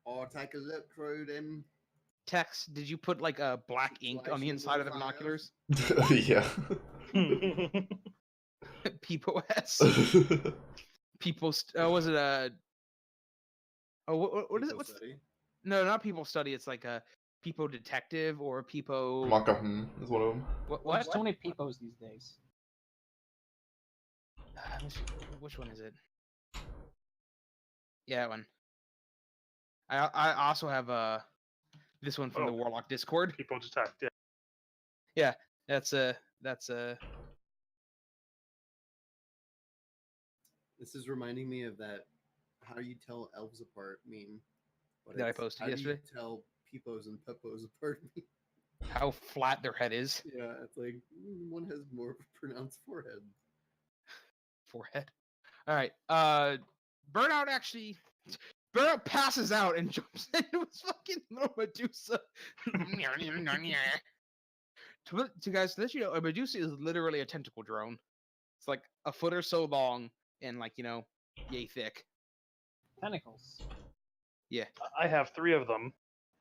Or take a look through them. Tex, did you put like a black ink on the inside of the binoculars? Yeah. POS. People. Was it a? Oh, what is it? What's? No, not people study. It's like a people detective or a people. Maka is one of them. What? There's so many peepos these days. Which one is it? Yeah, that one. I also have this one from the Warlock Discord. People detect. Yeah. Yeah, that's a. This is reminding me of that. How do you tell elves apart? Meme. That I posted yesterday. How do you tell peepos and peppos apart? How flat their head is. Yeah, it's like one has more of a pronounced forehead. Forehead. All right. Burnout actually. Burnout passes out and jumps into his fucking little Medusa. To guys, to let you know, a Medusa is literally a tentacle drone. It's like a foot or so long and like, yay thick. Tentacles. Yeah. I have 3 of them.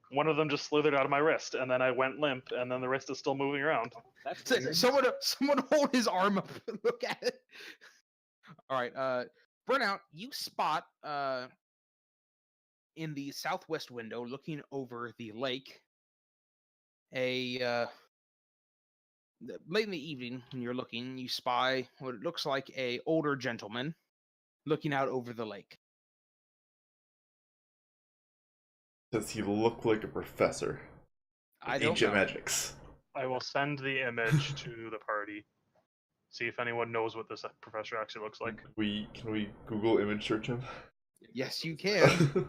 One of them just slithered out of my wrist, and then I went limp, and then the wrist is still moving around. That's So, weird. someone hold his arm up and look at it. All right. Burnout, you spot in the southwest window, looking over the lake, late in the evening when you're looking, you spy what it looks like a older gentleman looking out over the lake. Does he look like a professor? I don't Ancient know. magics. I will send the image to the party. See if anyone knows what this professor actually looks like. Can we Google image search him? Yes, you can.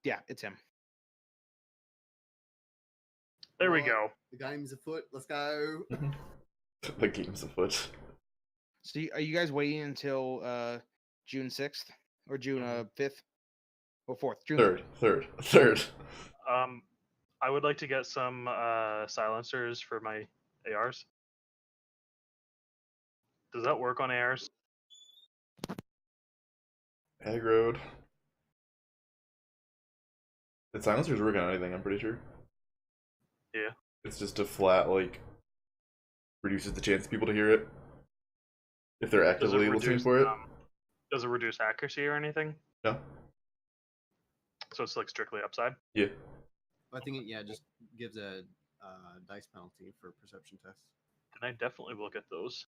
Yeah, it's him. There we Right, go. The game's afoot. Let's go. The game's afoot. So, are you guys waiting until June 6th or June 5th or 4th? June Third. I would like to get some silencers for my ARs. Does that work on ARs? Aggroed. The silencers work on anything, I'm pretty sure. Yeah. It's just a flat, reduces the chance of people to hear it. If they're actively listening for it. Does it reduce accuracy or anything? No. So it's like strictly upside? Yeah. I think it just gives a dice penalty for perception tests. And I definitely will get those.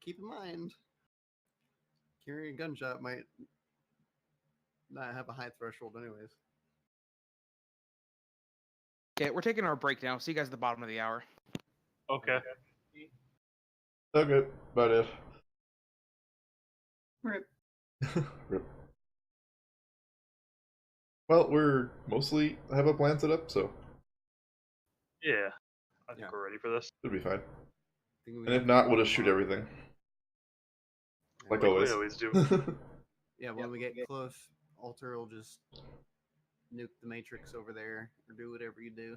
keep in mind, carrying a gunshot might not have a high threshold, anyways. Okay, we're taking our break now. See you guys at the bottom of the hour. Okay. Okay, about it. Rip. Rip. Well, we're mostly have a plan set up, so Yeah. I think Yeah. we're ready for this. it'll be fine. Think we And if can not, keep we'll it just shoot along. everything. Like we always. always do. Yeah, when we get close, Alter will just nuke the Matrix over there, or do whatever you do.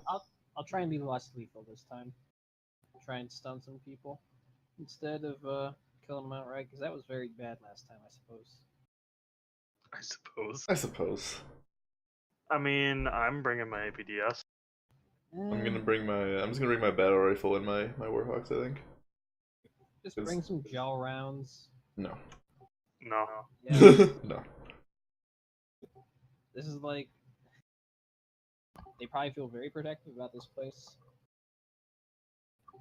I'll try and be less lethal this time. Try and stun some people instead of killing them outright, because that was very bad last time, I suppose. I suppose. I suppose. I mean, I'm bringing my APDS. I'm just gonna bring my battle rifle and my Warhawks, I think. Just bring some gel rounds. No. No. Yeah, No. this is like they probably feel very protective about this place,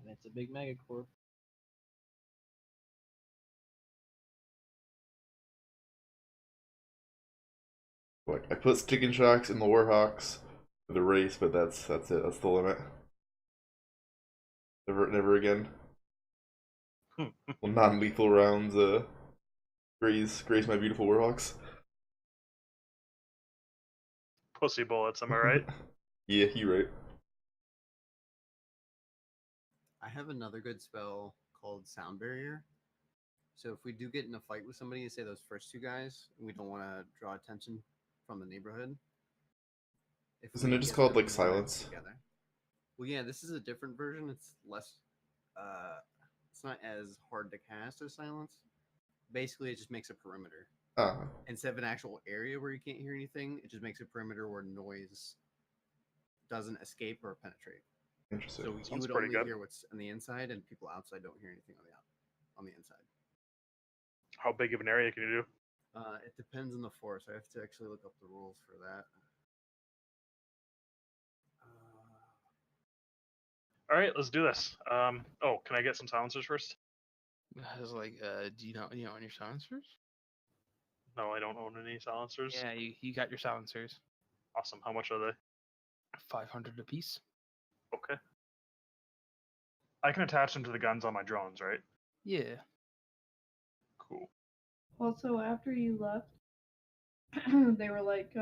and it's a big megacorp. Like, I put Stick and Shocks in the Warhawks for the race, but that's it. That's the limit. Never again. Well, non-lethal rounds graze my beautiful Warhawks. Pussy bullets, am I right? Yeah, you're right. I have another good spell called Sound Barrier. So if we do get in a fight with somebody, say those first two guys, and we don't want to draw attention from the neighborhood. Isn't we it just get called, them like, to work silence? Together. Well, yeah, this is a different version. It's less. It's not as hard to cast as silence. Basically, it just makes a perimeter. Instead of an actual area where you can't hear anything, it just makes a perimeter where noise doesn't escape or penetrate. Interesting. So you Sounds would pretty only good. hear what's on the inside, and people outside don't hear anything on the inside. How big of an area can you do? It depends on the force. I have to actually look up the rules for that. All right, let's do this. Oh, can I get some silencers first? I was like, do you not own your silencers? No, I don't own any silencers. Yeah, you got your silencers. Awesome. How much are they? 500 apiece. Okay. I can attach them to the guns on my drones, right? Yeah. Cool. Also, after you left, they were like,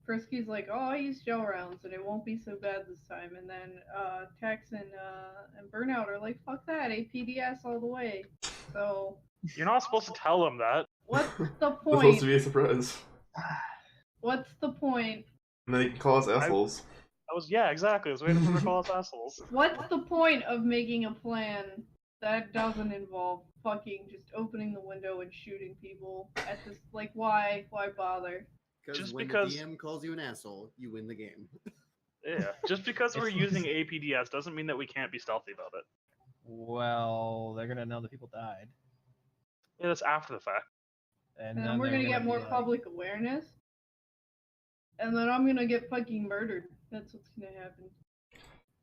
Frisky's like, oh, I use gel rounds and it won't be so bad this time. And then Tex and Burnout are like, fuck that, APDS all the way. So You're not supposed to tell them that. what's the That's supposed point? to be a surprise. What's the point? And then they can call us assholes. Yeah, exactly. I was waiting for them to call us assholes. What's the point of making a plan that doesn't involve fucking just opening the window and shooting people at this? Like, why bother? Just When because- the DM calls you an asshole, you win the game. Yeah, just because we're using APDS doesn't mean that we can't be stealthy about it. Well, they're gonna know the people died, Yeah, that's after the fact. and And then we're they're gonna get be more like, public awareness. And then I'm gonna get fucking murdered. That's what's gonna happen.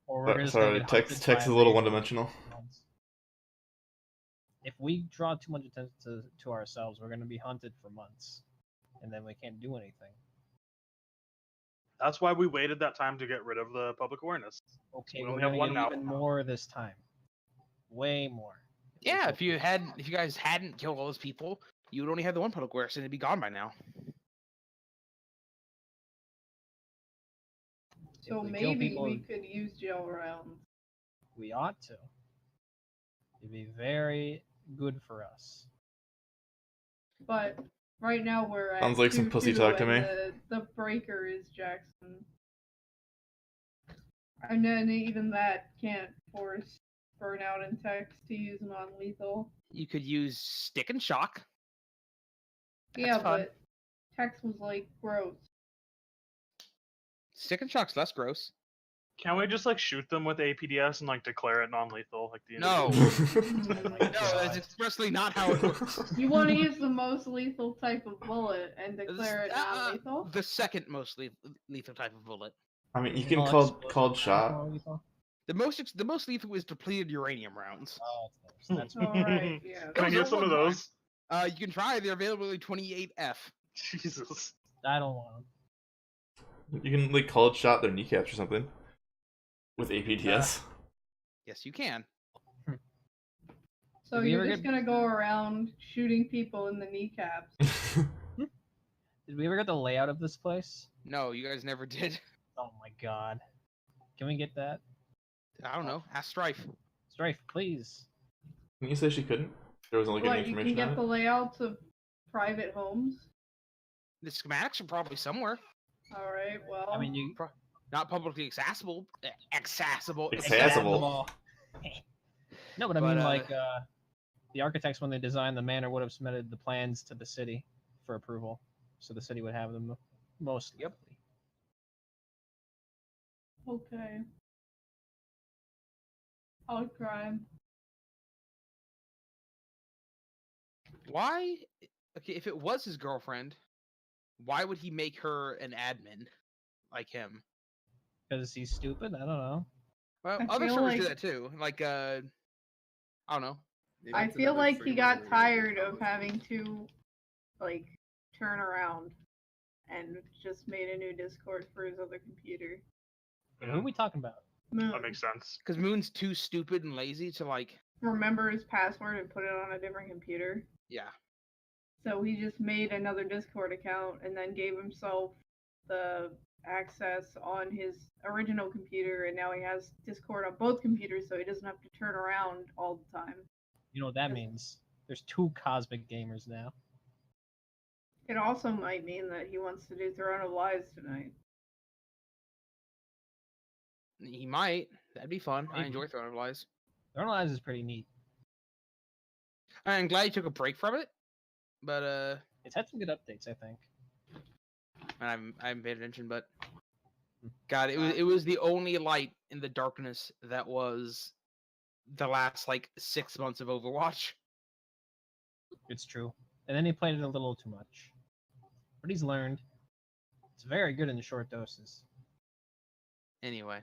Or we're just Sorry, gonna get text hunted is by a little raiders one-dimensional. for months. If we draw too much attention to ourselves, we're gonna be hunted for months, and then we can't do anything. That's why we waited that time to get rid of the public awareness. Okay, We we're only have gonna one get now. even more this time. Way more. Yeah, if you guys hadn't killed all those people, you would only have the one public awareness and it'd be gone by now. So we kill maybe people- we could use gel rounds. We ought to. It'd be very good for us. But right now we're at Sounds like some 2-2, pussy talk to and me. The breaker is Jackson. And then even that can't force Burnout and Tex to use non-lethal. You could use Stick and Shock. Yeah, fun. but Tex was like, gross. Stick and Shock's less gross. Can't we just like shoot them with APDS and like declare it non-lethal, like the No. Mm. No, that's expressly not how it works. You want to use the most lethal type of bullet and declare it non-lethal? The second most lethal type of bullet. I mean, you can call shot. The most lethal is depleted uranium rounds. Oh, that's All right, yeah. Can I Those get are some of one those? You can try. They're available at 28F. Jesus. I don't want them. You can like college shot their kneecaps or something with APTS. Yes, you can. So Did we you're ever just get- gonna go around shooting people in the kneecaps. Did we ever get the layout of this place? No, you guys never did. Oh my god. Can we get that? I don't know. Ask Stryfe. Stryfe, please. Can you say she couldn't? There wasn't like What, any you can information on get the it. layouts of private homes? The schematics are probably somewhere. All right, well. I mean, you. Not publicly accessible. Accessible. Accessible. No, but I But, mean, like, the architects, when they designed the manor, would have submitted the plans to the city for approval, so the city would have them most. Yep. Okay. I'll try. Why? Okay, if it was his girlfriend, why would he make her an admin like him? Because he's stupid? I don't know. Well, I other feel servers do like- that too. Like, I don't know. Maybe I it's feel another like he streamer got really tired into of having to, like, turn around and just made a new Discord for his other computer. Who are we talking about? Moon. That makes sense. Because Moon's too stupid and lazy to like. Remember his password and put it on a different computer. Yeah. So he just made another Discord account and then gave himself the access on his original computer, and now he has Discord on both computers, so he doesn't have to turn around all the time. You know what that means? There's two cosmic gamers now. It also might mean that he wants to do Throne of Lies tonight. He might. That'd be fun. I Maybe. enjoy Throne of Lies. Throne of Lies is pretty neat. I'm glad he took a break from it, but It's had some good updates, I think. and I haven't paid attention, but God, it was the only light in the darkness that was the last like 6 months of Overwatch. It's true. And then he played it a little too much. But he's learned. It's very good in the short doses. Anyway.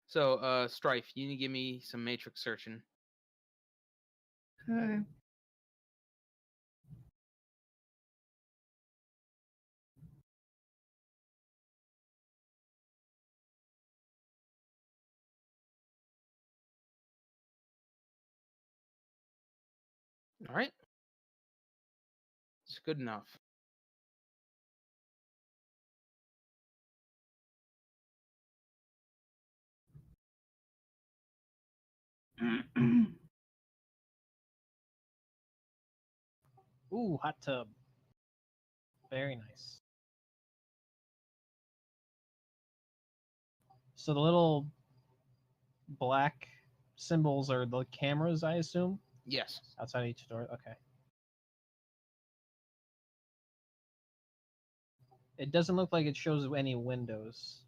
So, Stryfe, you need to give me some matrix searching. Okay. All right. It's good enough. Ooh, hot tub. Very nice. So the little black symbols are the cameras, I assume, Yes. outside each door. Okay. It doesn't look like it shows any windows.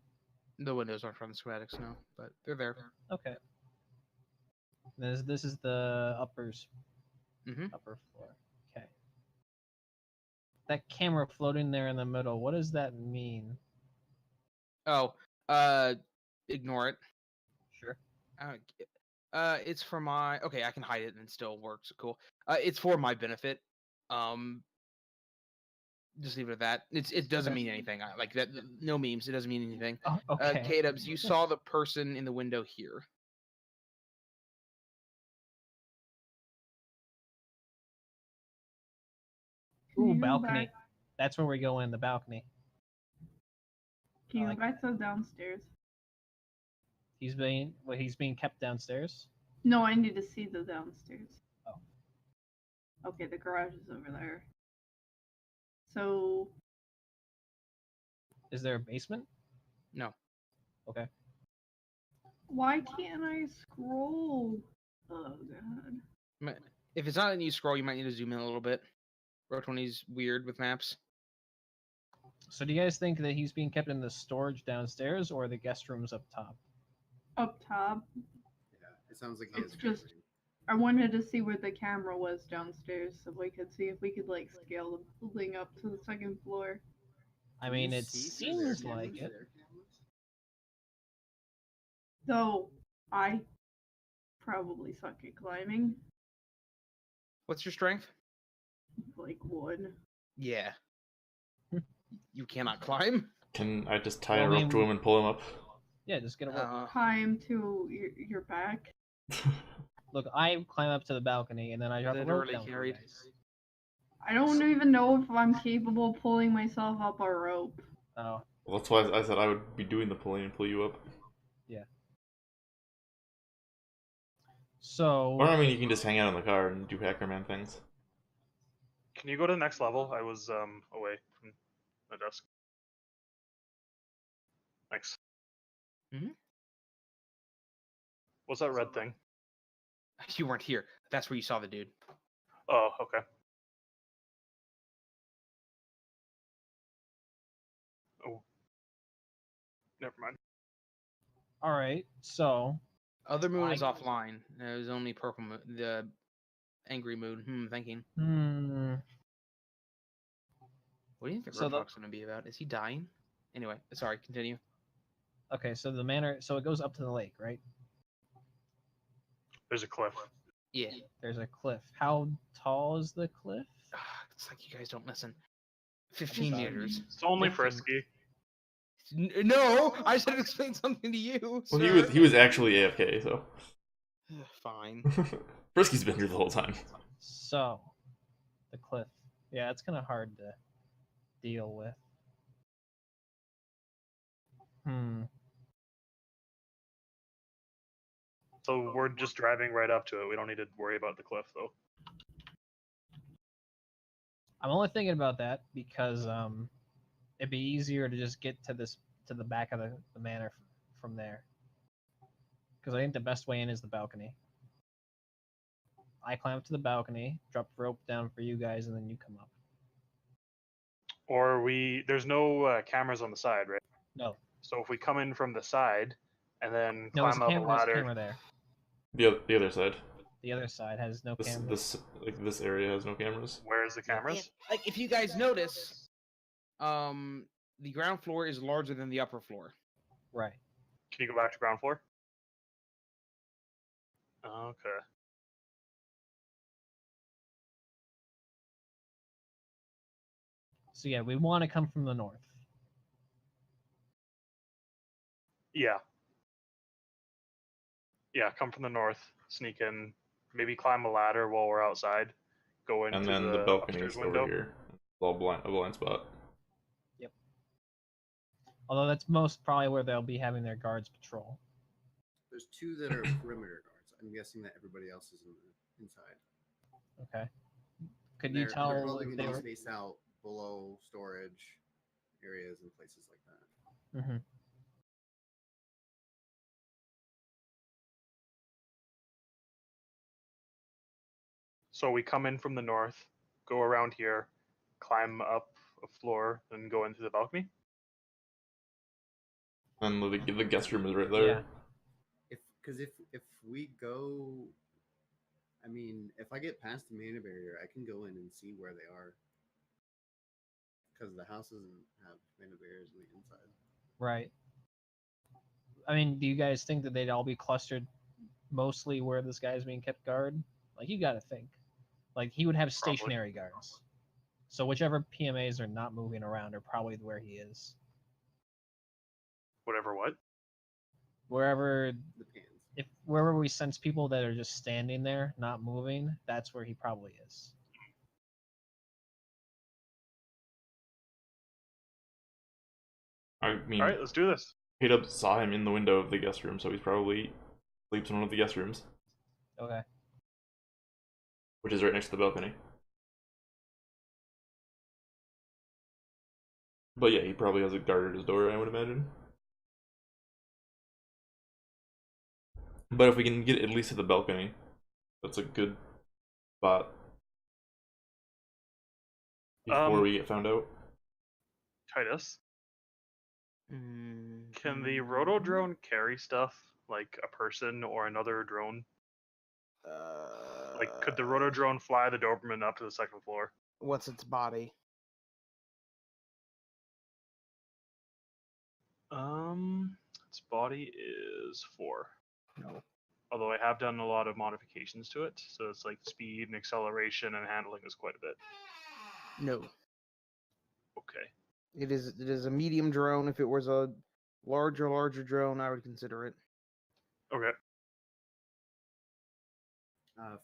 The windows aren't from the schematics, no, but they're there. Okay. This is the Mhm. upper floor. Okay. That camera floating there in the middle. What does that mean? Oh, ignore it. Sure. It's for my. Okay, I can hide it and it still works. Cool. It's for my benefit. Just leave it at that. It doesn't mean anything. Like that. No memes. It doesn't mean anything. Oh, okay. Kdubs, you saw the person in the window here. Can Ooh, you go balcony. back- That's where we go in, the balcony. Can you I go like back to downstairs? He's being kept downstairs. No, I need to see the downstairs. Oh. Okay, the garage is over there. So, Is there a basement? No. Okay. why can't I scroll? Oh, God. If it's not letting you scroll, you might need to zoom in a little bit. Road20's weird with maps. So do you guys think that he's being kept in the storage downstairs or the guest rooms up top? Up top. Yeah, it sounds like he It's has just- training. I wanted to see where the camera was downstairs so we could see if we could, like, scale the building up to the second floor. I Can mean, you it see through their seems like cameras, it. their cameras? Though I probably suck at climbing, What's your strength? like 1. Yeah. You cannot climb? Can I just tie Well, a I rope to mean- him and pull him up? Yeah, just get a rope. Climb to your back. Look, I climb up to the balcony and then I drop a rope Literally down for you carried. guys. I don't even know if I'm capable of pulling myself up a rope. Oh, Well, that's why I said I would be doing the pulling and pull you up. so Or I mean, you can just hang out in the car and do Hackerman things. Can you go to the next level? I was away from the desk. Thanks. Mhm. What's that red thing? You weren't here. That's where you saw the dude. Oh, okay. Oh. Never mind. all right, so Other moon is I- offline. There's only purple moon. The angry moon. Thinking. What do you think the So the- Roadhog's going to be about? Is he dying? Anyway, sorry. Continue. okay, so the manor, so it goes up to the lake, right? There's a cliff. Yeah. There's a cliff. How tall is the cliff? It's like you guys don't listen. 15 sorry. meters. It's only 15. frisky. No, I said explain something to you. Well, sir. he was actually AFK, so Fine. Frisky's been here the whole time. So, the cliff. Yeah, it's kind of hard to deal with. So we're just driving right up to it. We don't need to worry about the cliff, though. I'm only thinking about that because it'd be easier to just get to the back of the manor from there. Because I think the best way in is the balcony. I climb up to the balcony, drop the rope down for you guys, and then you come up. Or there's no cameras on the side, right? No, So if we come in from the side and then no, there's climb up a there's a ladder, camera there. The other side. The other side has no cameras. This area has no cameras. where's the cameras? Like if you guys notice, the ground floor is larger than the upper floor. Right. Can you go back to ground floor? Okay. So yeah, we want to come from the north. Yeah. Yeah, come from the north, sneak in, maybe climb a ladder while we're outside, go into And then the balcony upstairs is window. over here. It's all a blind spot. Although that's most probably where they'll be having their guards patrol. There's 2 that are perimeter guards. I'm guessing that everybody else is inside. Okay. Could They're you tell probably if going they to were? be spaced out below storage areas and places like that. Mm-hmm. So we come in from the north, go around here, climb up a floor, then go into the balcony. And the guest room is right there. Yeah. If we go, I mean, if I get past the mana barrier, I can go in and see where they are. Because the house doesn't have mana barriers on the inside. Right. I mean, do you guys think that they'd all be clustered mostly where this guy's being kept guard? Like, you got to think. Like, he would have stationary guards. So whichever PMAs are not moving around are probably where he is. Whatever what? Wherever, The pans. wherever we sense people that are just standing there, not moving, that's where he probably is. I mean, Alright, let's do this. K-Dub saw him in the window of the guest room, so he's probably sleeps in one of the guest rooms, Okay. which is right next to the balcony. But yeah, he probably has a guard at his door, I would imagine. But if we can get at least to the balcony, that's a good spot before we get found out. Titus, Mm, can the roto drone carry stuff like a person or another drone? Like, could the roto drone fly the Doberman up to the second floor? What's its body? Let's Its body is 4. No. Although I have done a lot of modifications to it, so it's like speed and acceleration and handling is quite a bit. No. Okay. It is a medium drone. If it was a larger drone, I would consider it. Okay.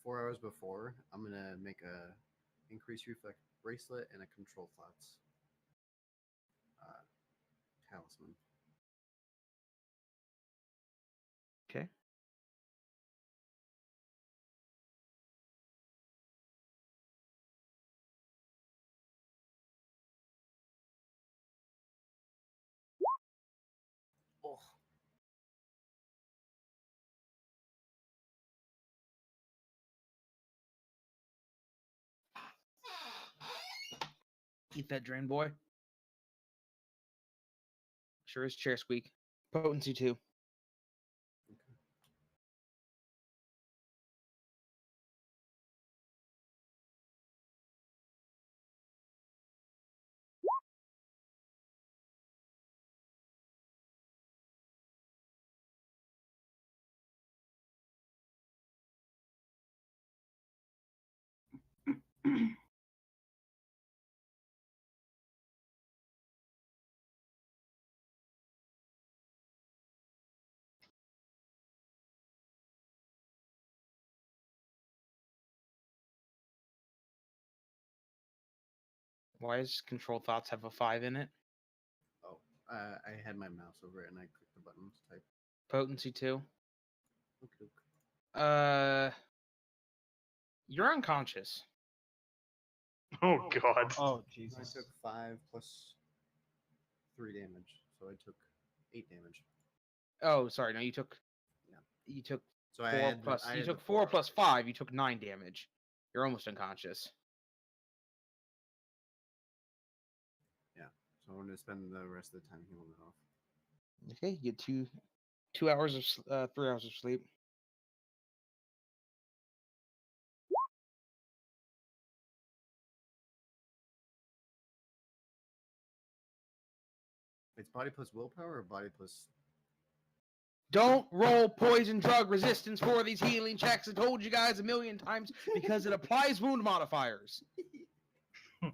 4 hours before, I'm gonna make a increased reflex bracelet and a control thoughts talisman. Okay. Oh, Eat that drain, boy. Sure is chair squeak. Potency 2. Why does control thoughts have a 5 in it? oh, I had my mouse over it and I clicked the button to type. Potency 2. Okay. You're unconscious. Oh god. Oh I Jesus! took 5 plus 3 damage, so I took 8 damage. Oh, sorry. No, you took. Yeah. You took So I 4 had plus. I You had the took 4 plus hours. 5. You took 9 damage. You're almost unconscious. Yeah. So I'm gonna spend the rest of the time healing it off. Okay, you get 2 hours of 3 hours of sleep. It's body plus willpower or body plus. Don't roll poison drug resistance for these healing checks. I told you guys a million times because it applies wound modifiers. Can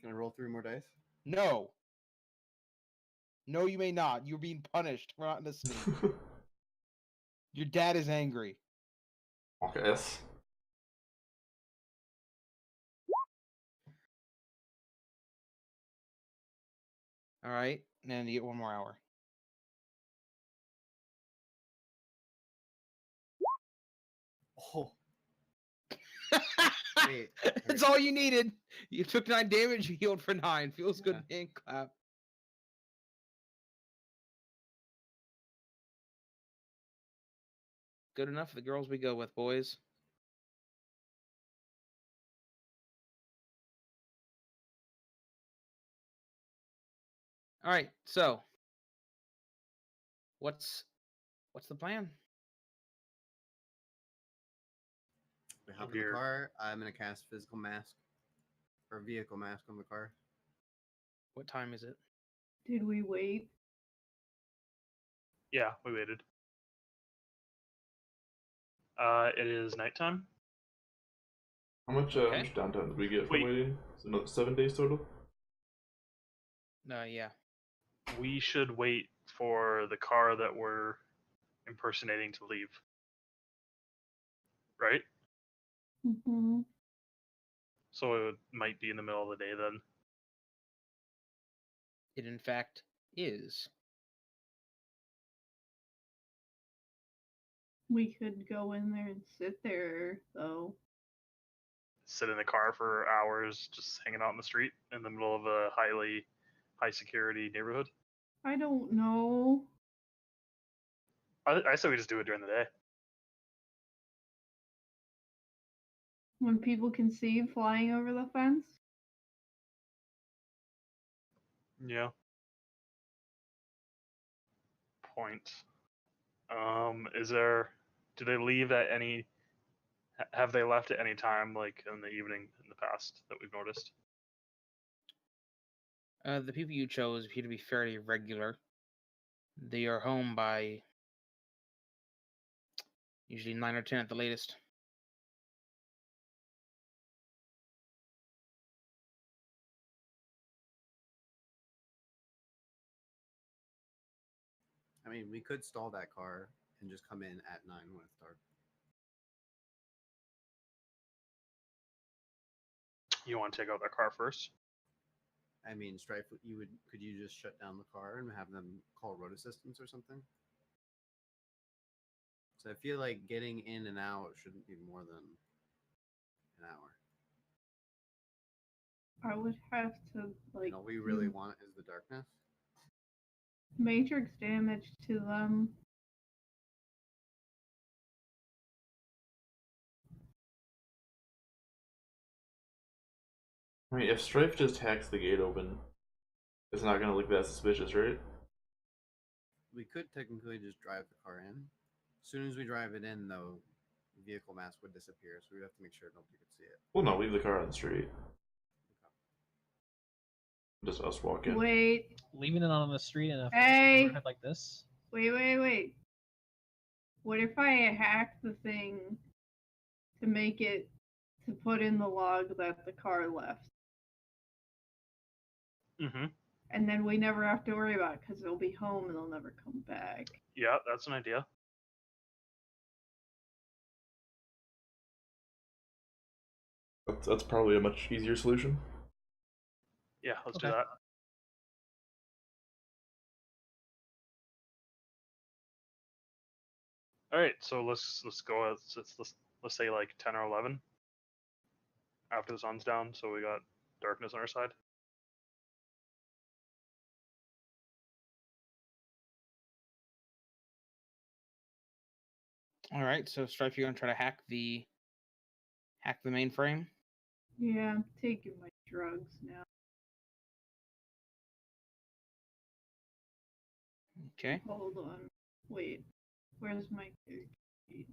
I roll 3 more dice? No. No, you may not. You're being punished for not listening. Your dad is angry. Okay. All right, and you get 1 more hour. Oh. Wait, That's wait. all you needed. You took 9 damage. You healed for 9. Feels good, Yeah. man. Clap. Good enough for the girls we go with, boys. All right, so what's the plan? We hop in the car. I'm gonna cast physical mask or vehicle mask on the car. What time is it? Did we wait? Yeah, we waited. It is nighttime. How much downtime did we get from Wait. waiting? So another 7 days total? Yeah. We should wait for the car that we're impersonating to leave. Right? Mm-hmm. So it might be in the middle of the day then. It in fact is. We could go in there and sit there, though. Sit in the car for hours just hanging out in the street in the middle of a high security neighborhood. I don't know. I say we just do it during the day. When people can see flying over the fence. Yeah. Point. Do they leave at any, have they left at any time, like in the evening in the past that we've noticed? The people you chose appear to be fairly regular. They are home by usually 9 or 10 at the latest. I mean, we could stall that car and just come in at 9 when it's dark. You want to take out that car first? I mean, Stryfe, could you just shut down the car and have them call road assistance or something? So I feel like getting in and out shouldn't be more than an hour. I would have to like And all we really do want is the darkness. matrix damage to them. I mean, if Stryfe just hacks the gate open, it's not gonna look that suspicious, right? We could technically just drive the car in. As soon as we drive it in, though, vehicle mask would disappear, so we'd have to make sure nobody could see it. Well, no, leave the car on the street. Just us walk in. Wait, Leaving it on the street in a Hey! neighborhood like this. wait. What if I hack the thing to make it to put in the log that the car left? Mm-hmm. And then we never have to worry about it because they'll be home and they'll never come back. Yeah, that's an idea. That's probably a much easier solution. Yeah, let's do Okay. that. All right, so let's go. Let's say like 10 or 11 after the sun's down, so we got darkness on our side. All right, so Stryfe, you're gonna try to hack the mainframe. Yeah, I'm taking my drugs now. Okay. Hold on. Wait. Where's my character sheet?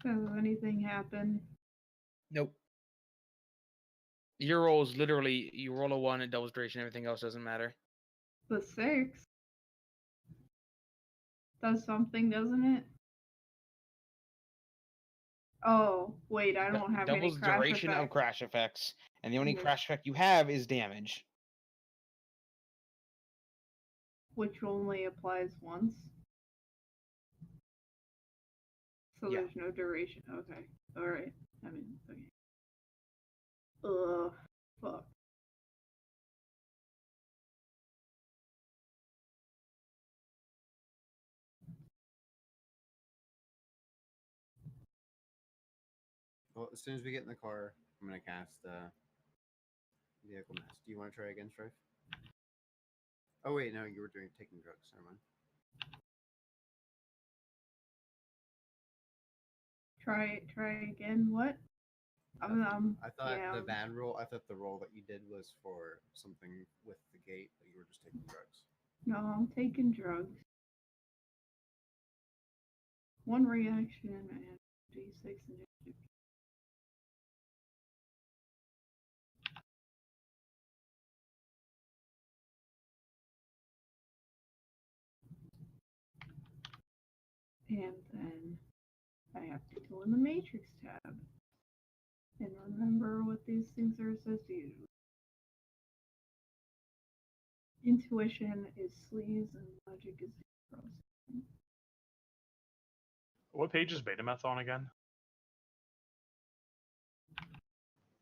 Has anything happened? Nope. Your roll is literally you roll a 1, it doubles duration. Everything else doesn't matter. The 6 does something, doesn't it? Oh, wait, I don't have any Doubles crash duration of effects. crash effects, and the only Yes. crash effect you have is damage. Which only applies once. So Yeah. there's no duration. Okay. Alright. I mean, okay. Ugh. Fuck. Well, as soon as we get in the car, I'm gonna cast vehicle mask. Do you want to try again, Stryfe? Oh wait, no, you were taking drugs. Never mind. Try again. What? I thought yeah, the bad roll. I thought the roll that you did was for something with the gate, but you were just taking drugs. No, I'm taking drugs. One reaction and D6 initiative. And then I have to go in the Matrix tab and remember what these things are associated with. Intuition is sleaze and logic is processing. What page is Betameth on again?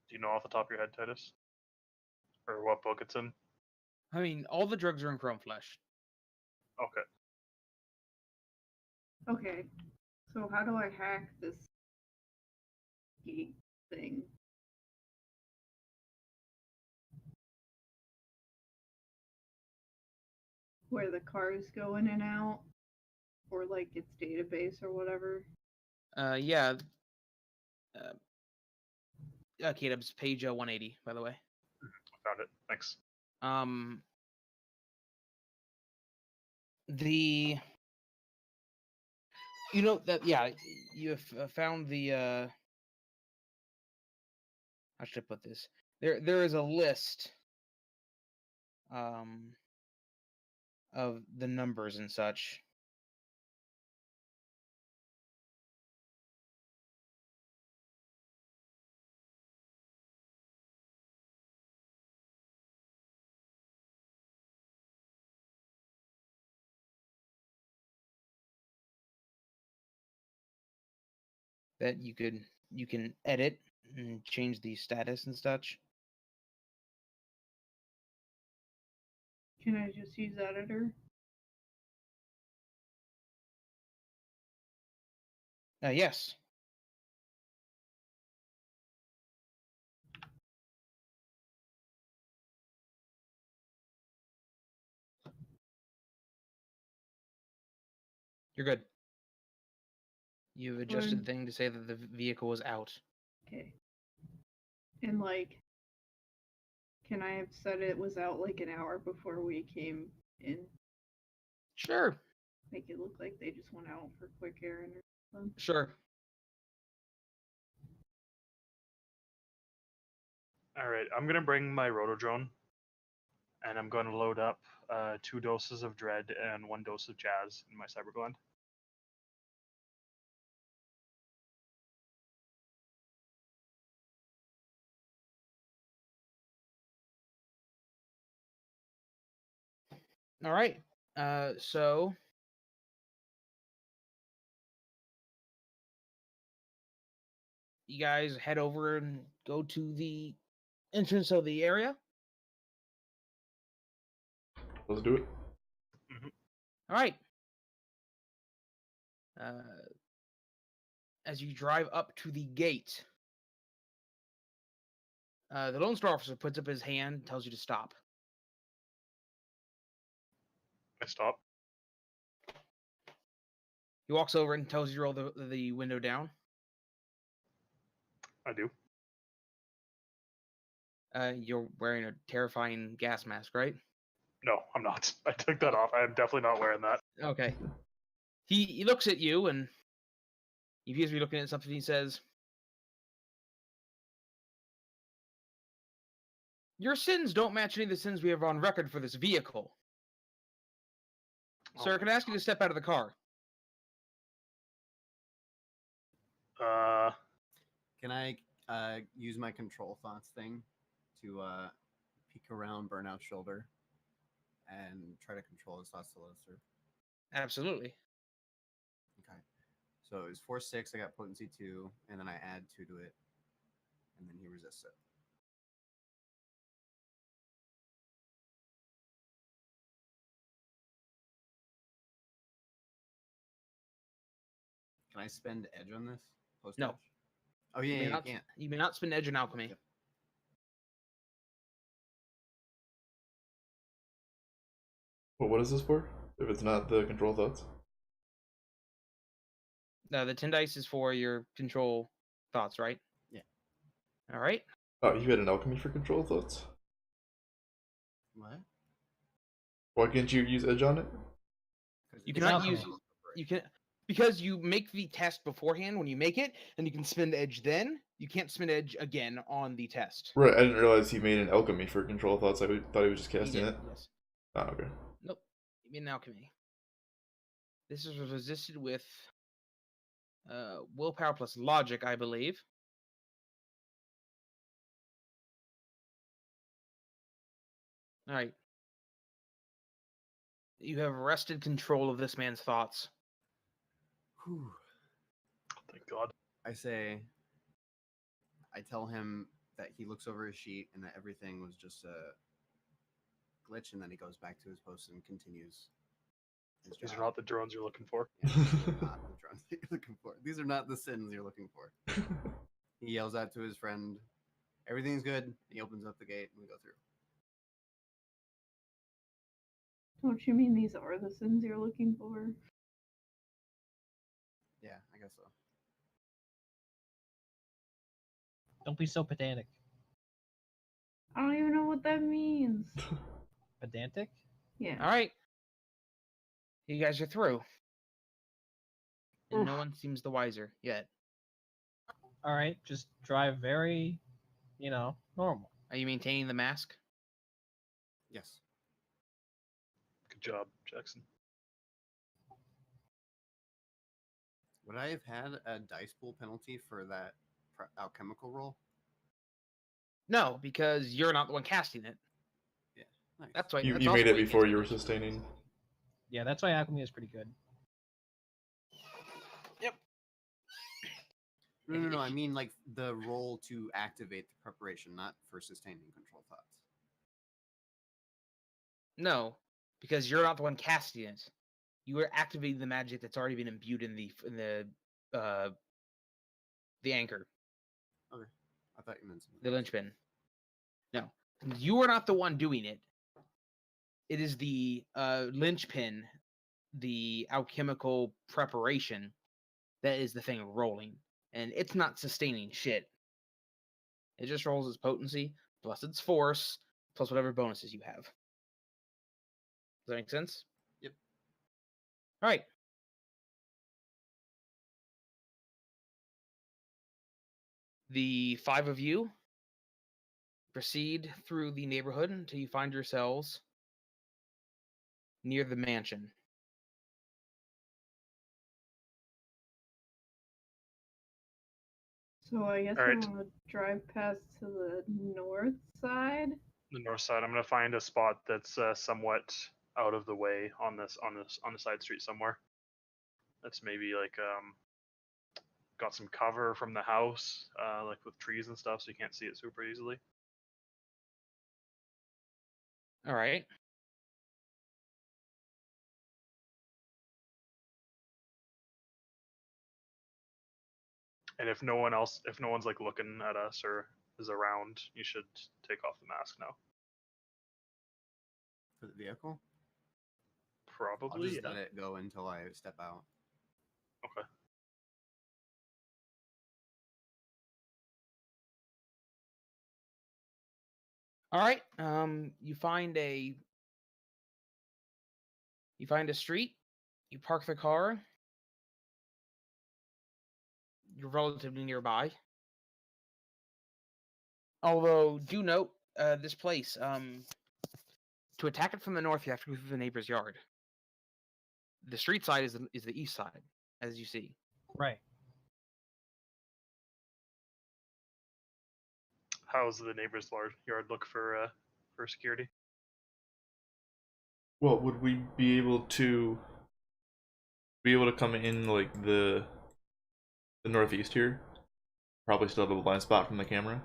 Do you know off the top of your head, Titus? Or what book it's in? I mean, all the drugs are in Chrome Flesh. Okay. Okay, so how do I hack this gate thing? Where the cars go in and out? Or like its database or whatever? Yeah. K-Dub's page 180, by the way. Found it. Thanks. You know that, yeah, you have found the, how should I put this? There is a list, of the numbers and such. That you can edit and change the status and such. Can I just use editor? Yes. You're good. You've adjusted the thing to say that the vehicle was out. Okay. And like, can I have said it was out like an hour before we came in? Sure. Make it look like they just went out for quick errand or something. Sure. All right, I'm gonna bring my rotodrone, and I'm going to load up 2 doses of dread and 1 dose of jazz in my cyber blend. All right. So you guys head over and go to the entrance of the area. Let's do it. All right. As you drive up to the gate, the Lone Star Officer puts up his hand, tells you to stop. I stop. He walks over and tells you to roll the window down. I do. You're wearing a terrifying gas mask, right? No, I'm not. I took that off. I am definitely not wearing that. Okay. He looks at you and he appears to be looking at something. He says, "Your sins don't match any of the sins we have on record for this vehicle. Oh. Sir, can I ask you to step out of the car?" Can I use my control thoughts thing to peek around Burnout's shoulder and try to control his thoughts to Lesser? Absolutely. Okay. So it was 4-6. I got potency 2, and then I add 2 to it, and then he resists it. Can I spend edge on this? Post No. edge? Oh yeah, you can't. You may not spend edge on alchemy. Yep. Well, what is this for? If it's not the control thoughts? The 10 dice is for your control thoughts, right? Yeah. All right. Oh, you had an alchemy for control thoughts? What? Why can't you use edge on it? You It's cannot alchemy. use. You can, because you make the test beforehand when you make it, and you can spend edge then. You can't spend edge again on the test. Right, I didn't realize he made an alchemy for control thoughts. I thought he was just He casting did, it. yes. Oh, okay. Nope. You made an alchemy. This is resisted with willpower plus logic, I believe. All right. You have wrested control of this man's thoughts. Whew. Thank God. I tell him that he looks over his sheet and that everything was just a glitch, and then he goes back to his post and continues his These job. are not the drones you're looking for. Yeah, these are not the drones that you're looking for. These are not the sins you're looking for. He yells out to his friend, "Everything's good." He opens up the gate and we go through. Don't you mean these are the sins you're looking for? Yeah, I guess so. Don't be so pedantic. I don't even know what that means. Pedantic? Yeah. All right. You guys are through. And no Oof. one seems the wiser yet. All right, just drive very, normal. Are you maintaining the mask? Yes. Good job, Jackson. Would I have had a dice pool penalty for that alchemical roll? No, because you're not the one casting it. Nice. That's why. You that's made also it why before get you were advantage. sustaining. Yeah, that's why alchemy is pretty good. No. I mean, like the roll to activate the preparation, not for sustaining control thoughts. No, because you're not the one casting it. You are activating the magic that's already been imbued in the anchor, Okay. I thought you meant something. the else. linchpin. No, you are not the one doing it. It is the linchpin, the alchemical preparation, that is the thing rolling, and it's not sustaining shit. It just rolls its potency plus its force plus whatever bonuses you have. Does that make sense? Yep. All right. The 5 of you proceed through the neighborhood until you find yourselves near the mansion. So I guess Alright. I want to drive past to the north side. The north side. I'm gonna find a spot that's somewhat out of the way on the side street somewhere. That's maybe like got some cover from the house, like with trees and stuff, so you can't see it super easily. All right. And if no one's like looking at us or is around, you should take off the mask now. For the vehicle? I'll Probably. just Yeah. let it go until I step out. Okay. All right. You find a street. You park the car. You're relatively nearby. Although, do note this place. To attack it from the north, you have to go through the neighbor's yard. The street side is the east side, as you see. Right. How's the neighbor's yard look for security? Well, would we be able to come in like the northeast here? Probably still have a blind spot from the camera.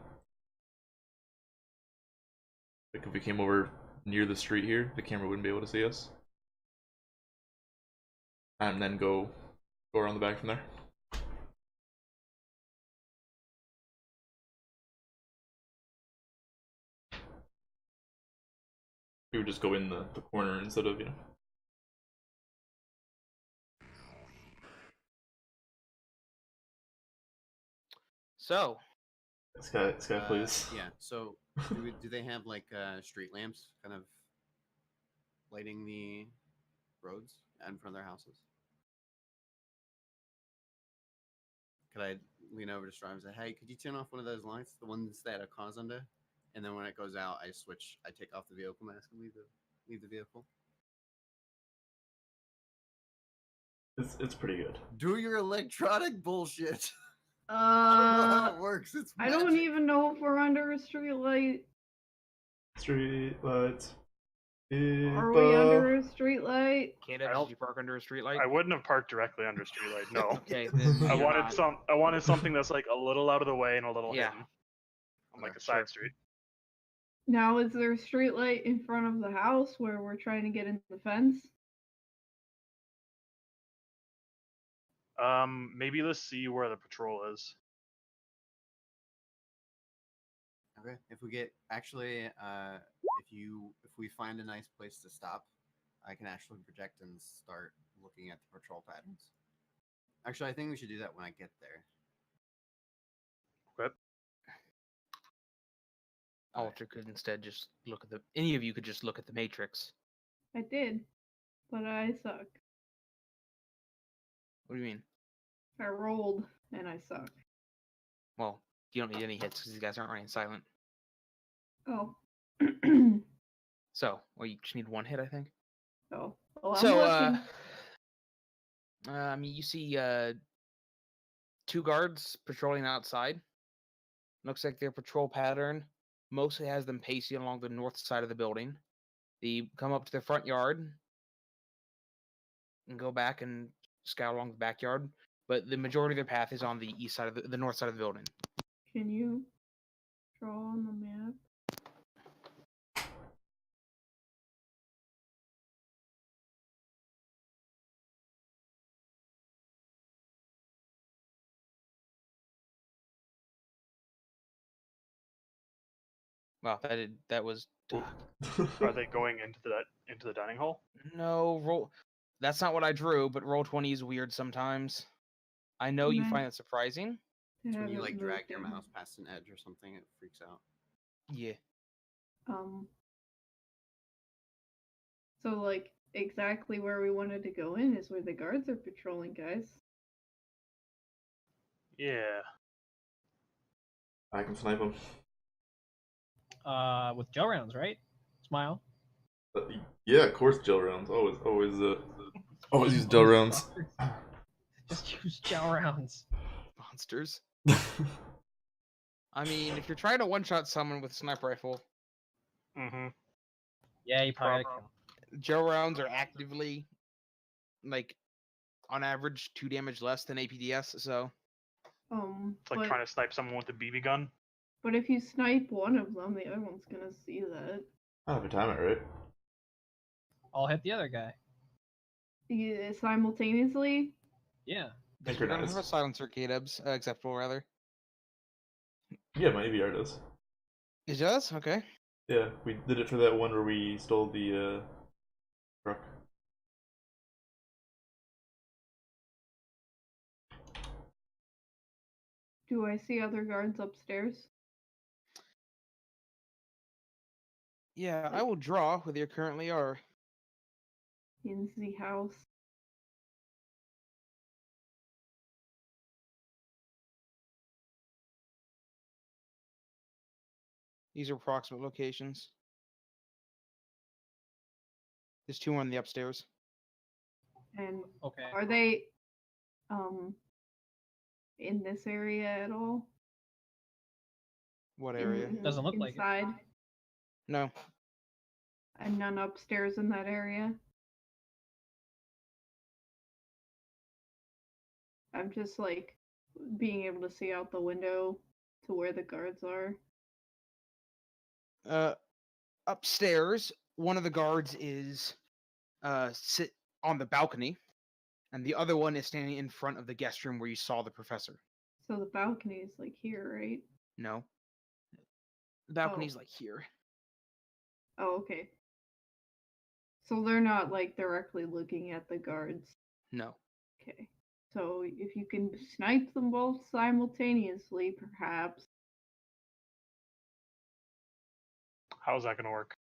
Like if we came over near the street here, the camera wouldn't be able to see us. And then go around the back from there. We would just go in the corner instead of, So, Sky, please. Yeah. So, do they have like street lamps, kind of lighting the roads in front of their houses? Could I lean over to Stryfe and say, "Hey, could you turn off one of those lights, the ones that are cars under?" And then when it goes out, I take off the vehicle mask and leave the vehicle. It's pretty good. Do your electronic bullshit. I don't know how it works. It's I don't magic. even know if we're under a street light. Street lights. Are we under a street light? can't I did don't- you park under a streetlight? I wouldn't have parked directly under streetlight. No. Okay, then I you're wanted not. I wanted something that's like a little out of the way and a little Yeah. hidden, on like a Sure. side street. Now, is there a street light in front of the house where we're trying to get into the fence? Maybe let's see where the patrol is. Okay. If we find a nice place to stop, I can actually project and start looking at the patrol patterns. Actually, I think we should do that when I get there. Okay. Alter could instead just look at the. Any of you could just look at the matrix. I did, but I suck. What do you mean? I rolled and I suck. Well, you don't need any hits because these guys aren't running silent. Oh. So, well, you just need one hit, I think. Oh. Well, I'm So, looking. you see 2 guards patrolling outside. Looks like their patrol pattern mostly has them pacing along the north side of the building. They come up to the front yard and go back and scout along the backyard, but the majority of their path is on the east side of the north side of the building. Can you draw on the map? Wow, that was Are they going into the dining hall? no roll. That's not what I drew, but roll 20 is weird sometimes. I know you Nice. find it surprising. I It's when you haven't like moved drag your in. mouse past an edge or something, it freaks out. Yeah. So like exactly where we wanted to go in is where the guards are patrolling, guys. Yeah. I can snipe him. With Joe rounds, right? Smile. Yeah, of course, gel rounds. Always use gel rounds. Just use Joe rounds. Monsters. I mean, if you're trying to one-shot someone with a sniper rifle, Mm-hmm. Yeah, you probably gotta kill. gel rounds are actively, like, on average, 2 damage less than APDS, so... It's like trying to snipe someone with a BB gun. But if you snipe one of them, the other one's gonna see that. I have a time it, right? I'll hit the other guy. Yeah, simultaneously. Yeah. You don't have a Synchronized. silencer, K-dubs, acceptable, rather. Yeah, my AVR does. It does? Okay. Yeah, we did it for that one where we stole the truck. Do I see other guards upstairs? Yeah, I will draw where you currently are. In the house. These are approximate locations. There's 2 on the upstairs. And Okay. are they in this area at all? What area? Doesn't look like it. inside? No. And none upstairs in that area? I'm just like being able to see out the window to where the guards are. Upstairs, one of the guards is sit on the balcony, and the other one is standing in front of the guest room where you saw the professor. So the balcony is like here, right? No. The balcony's like here. Oh, okay. So they're not like directly looking at the guards. No. Okay. So if you can snipe them both simultaneously, perhaps. How's that gonna work?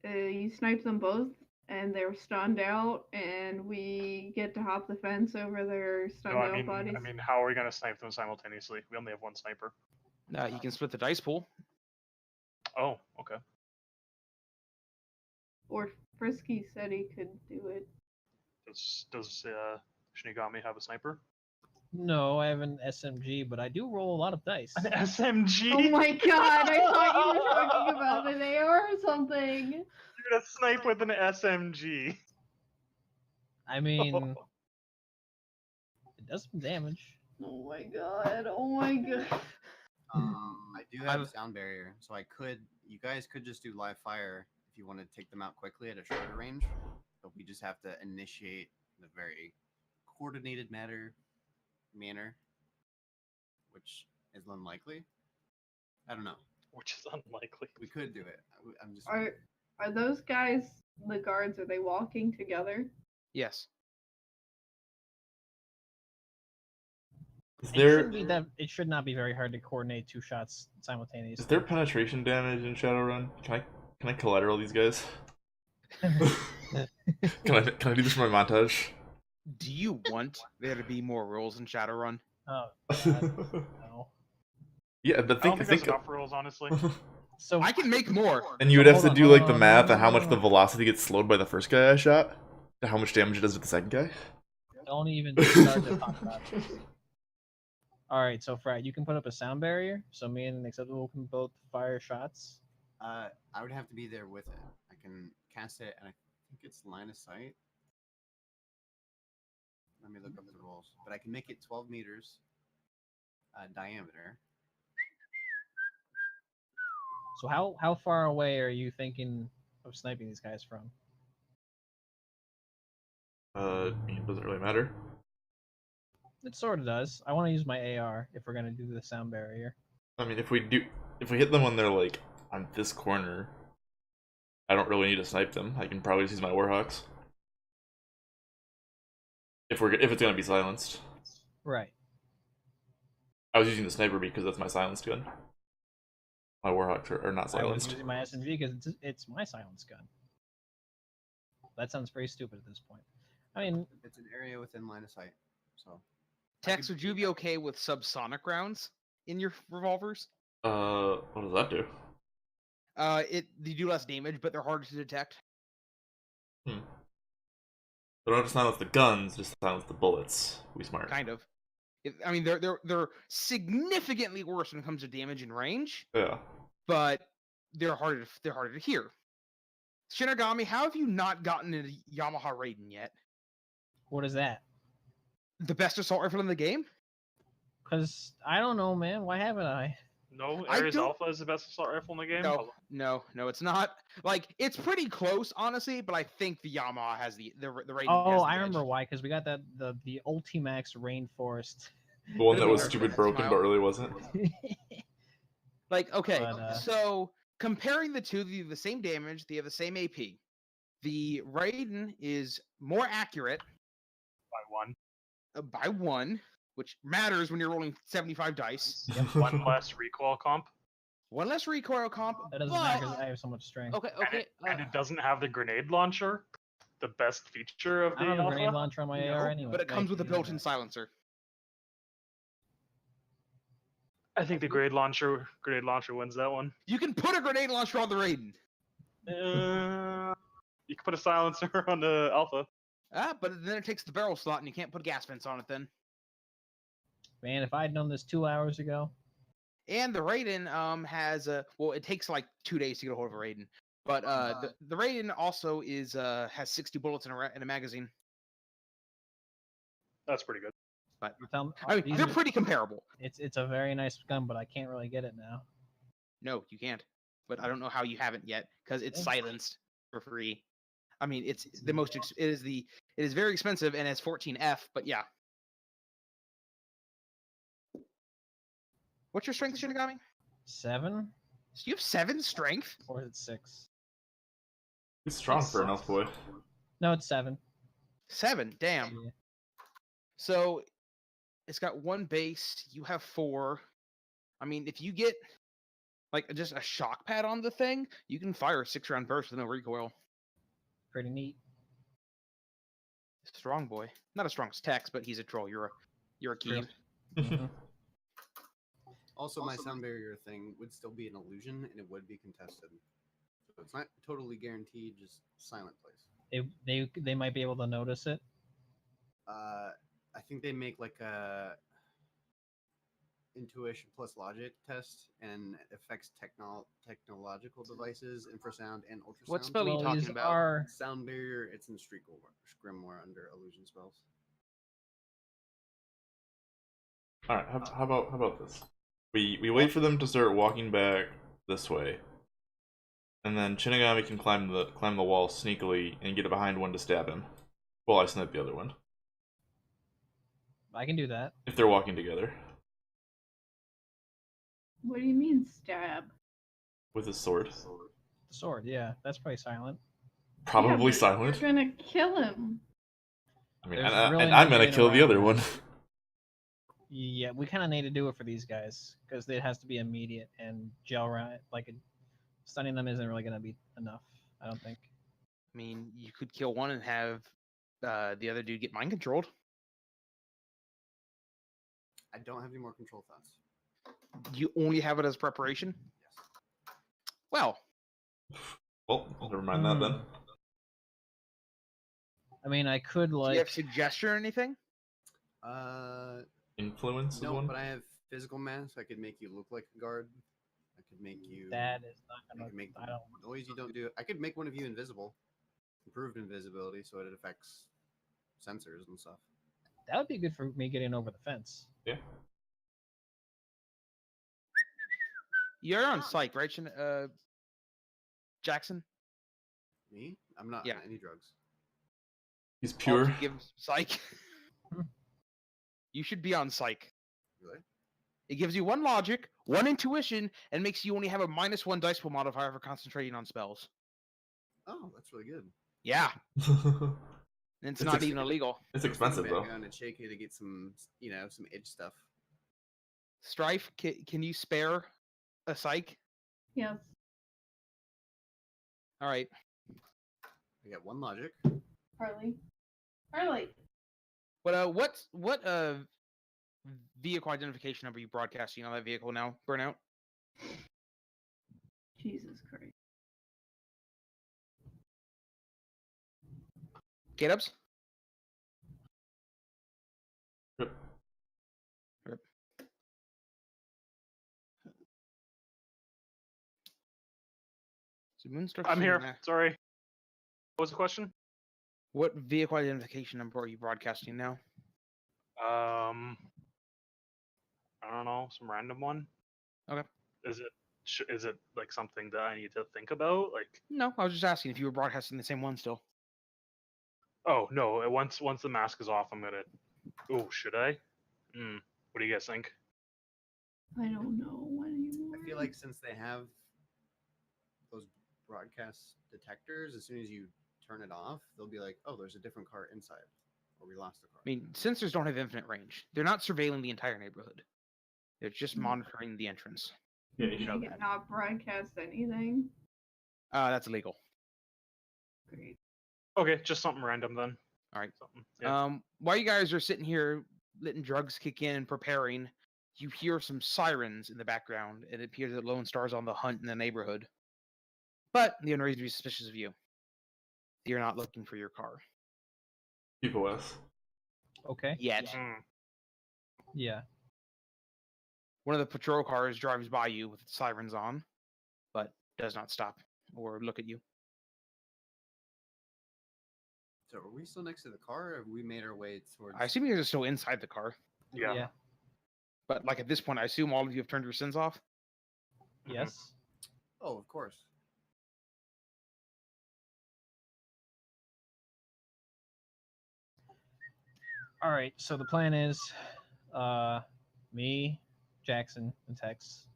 You snipe them both, and they're stunned out, and we get to hop the fence over their stunned No, out bodies. I mean, how are we gonna snipe them simultaneously? We only have one sniper. You can split the dice pool. Oh, okay. Or Frisky said he could do it. Does Shinagami have a sniper? No, I have an SMG, but I do roll a lot of dice. An SMG? Oh my god, I thought you were talking about an AR or something. You're gonna snipe with an SMG. I mean, it does some damage. Oh my god, oh my god. I do have a sound barrier, so you guys could just do live fire if you want to take them out quickly at a shorter range, but we just have to initiate in a very coordinated manner, which is unlikely. I don't know. Which is unlikely. We could do it. I'm just. Are those guys, the guards, are they walking together? Yes. Is It there shouldn't be that. It should not be very hard to coordinate 2 shots simultaneously. is there penetration damage in Shadowrun? Can I collateral these guys? Can I do this for my montage? Do you want there to be more rules in Shadowrun? Oh God, no. Yeah, but I don't think there's think enough rules, honestly. So I can make more. and you would So have to hold do on, like hold the on, math no, on how no, much no, the no. velocity gets slowed by the first guy I shot, to how much damage it does with the second guy. don't even start to talk about this. All right, so Frat, you can put up a sound barrier, so me and Acceptable can both fire shots. I would have to be there with it. I can cast it, and I think it's line of sight. Let me look up the rules. But I can make it 12 meters diameter. So how far away are you thinking of sniping these guys from? It doesn't really matter. It sort of does. I want to use my AR if we're gonna do the sound barrier. I mean, if we hit them when they're like on this corner, I don't really need to snipe them. I can probably just use my Warhawks. If it's gonna be silenced. Right. I was using the sniper because that's my silenced gun. My Warhawks are not I was silenced. using my SMG because it's my silence gun. That sounds very stupid at this point. I mean, It's an area within line of sight. So Tex, would you be okay with subsonic rounds in your revolvers? What does that do? They do less damage, but they're harder to detect. They don't have to silence the guns, just silence the bullets. We smart. Kind of. I mean, they're significantly worse when it comes to damage and range, Yeah. but they're harder to hear. Shinagami, how have you not gotten a Yamaha Raiden yet? what is that? The best assault rifle in the game? Because I don't know, man. Why haven't I? No, I Ares don't- Alpha is the best assault rifle in the game. No, it's not. Like, it's pretty close, honestly, but I think the Yamaha has the Raiden. Oh, has the I edge. remember why. Because we got the Ultimax Rainforest. The one that was Smile. stupid broken but really wasn't. Like, okay, But, so comparing the two, they have the same damage, they have the same AP. The Raiden is more accurate By one. by 1, which matters when you're rolling 75 dice. One less recoil comp. 1 less recoil comp, that doesn't but... matter because I have so much strength. Okay, And okay. it, and it doesn't have the grenade launcher, the best feature of I the don't have a Alpha. grenade launcher on my AR anyway. but it comes with a built-in silencer. I think the grenade launcher wins that one. You can put a grenade launcher on the Raiden. You can put a silencer on the Alpha. But then it takes the barrel slot and you can't put a gas vents on it then. Man, if I'd known this 2 hours ago. And the Raiden has well, it takes like 2 days to get a hold of a Raiden. But the Raiden also has 60 bullets in a magazine. That's pretty good. But I I mean, they're pretty comparable. It's a very nice gun, but I can't really get it now. No, you can't. But I don't know how you haven't yet because it's Yeah. silenced for free. I mean, it's the most. It is very expensive and has 14F. But yeah. What's your strength, Shinagami? 7 So you have 7 strength. or is it 6? He's strong for an elf boy. No, it's 7. 7. Damn. Yeah. So it's got 1 base. You have 4. I mean, if you get like just a shock pad on the thing, you can fire a 6-round burst with no recoil. Pretty neat. Strong boy. Not as strong as Tex, but he's a troll. You're a key. Mhm. also my sound barrier thing would still be an illusion, and it would be contested. So it's not totally guaranteed. Just silent place. They might be able to notice it. I think they make like a intuition plus logic test and affects technological devices, infrasound, and ultrasound. What spell are you Well, talking these about? are Sound barrier. It's in Grimoire under illusion spells. All right. How about this? We wait for them to start walking back this way, and then Shinagami can climb the wall sneakily and get behind one to stab him, while I snipe the other one. I can do that. If they're walking together What do you mean stab? with his sword, The sword, yeah, that's probably silent. probably We're silent. gonna kill him. I mean, There's and really I'm no gonna getting kill the around other that. one. Yeah, we kind of need to do it for these guys because it has to be immediate, and gel stunning them isn't really going to be enough. I don't think. I mean, you could kill one and have the other dude get mind controlled. I don't have any more control thoughts. You only have it as preparation. Yes. Well, Well, never mind that then. I mean, I could do you like. have suggestion or anything? Influence is No, one. but I have physical mask. I could make you look like a guard. I could make you. That is not I gonna. could make I don't. noise you don't do. I could make one of you invisible, improved invisibility, so it affects sensors and stuff. That would be good for me getting over the fence. Yeah. You're on psych, right, Jackson? Me? I'm not Yeah. on any drugs. He's I'll pure. give him psych. You should be on psych. Really? It gives you 1 logic, 1 intuition, and makes you only have a -1 dice pool modifier for concentrating on spells. Oh, that's really good. Yeah, and it's It's not even illegal. It's expensive though. Going to Cheeky to get some, some edge stuff. Stryfe, can you spare a psych? Yes. All right. I got 1 logic. Harley. Harley. What vehicle identification number are you broadcasting on that vehicle now, Burnout? Jesus Christ. K-Dubs? Yep. Yep. So Moonstruck I'm here. Shooting, Sorry. What was the question? What vehicle identification number are you broadcasting now? I don't know, some random one. Okay. Is it like something that I need to think about? Like, No, I was just asking if you were broadcasting the same one still. oh no, once the mask is off, I'm gonna. Oh, should I? What do you guys think? I don't know anymore. I feel like since they have those broadcast detectors, as soon as you turn it off, they'll be like, "Oh, there's a different car inside," or "We lost a car." I mean, sensors don't have infinite range. They're not surveilling the entire neighborhood. They're just monitoring the entrance. Yeah, You can not broadcast anything. That's illegal. Great. Okay, just something random then. All right. Something. Yeah. While you guys are sitting here letting drugs kick in and preparing, you hear some sirens in the background. It appears that Lone Star's on the hunt in the neighborhood. But the only reason to be suspicious of you. You're not looking for your car. Keep OS. Okay. Yet. Yeah. One of the patrol cars drives by you with its sirens on, but does not stop or look at you. So are we still next to the car, or have we made our way towards? I assume you guys are still inside the car. Yeah. But like at this point, I assume all of you have turned your sins off. Yes. Oh, of course. All right. So the plan is, me, Jackson, and Tex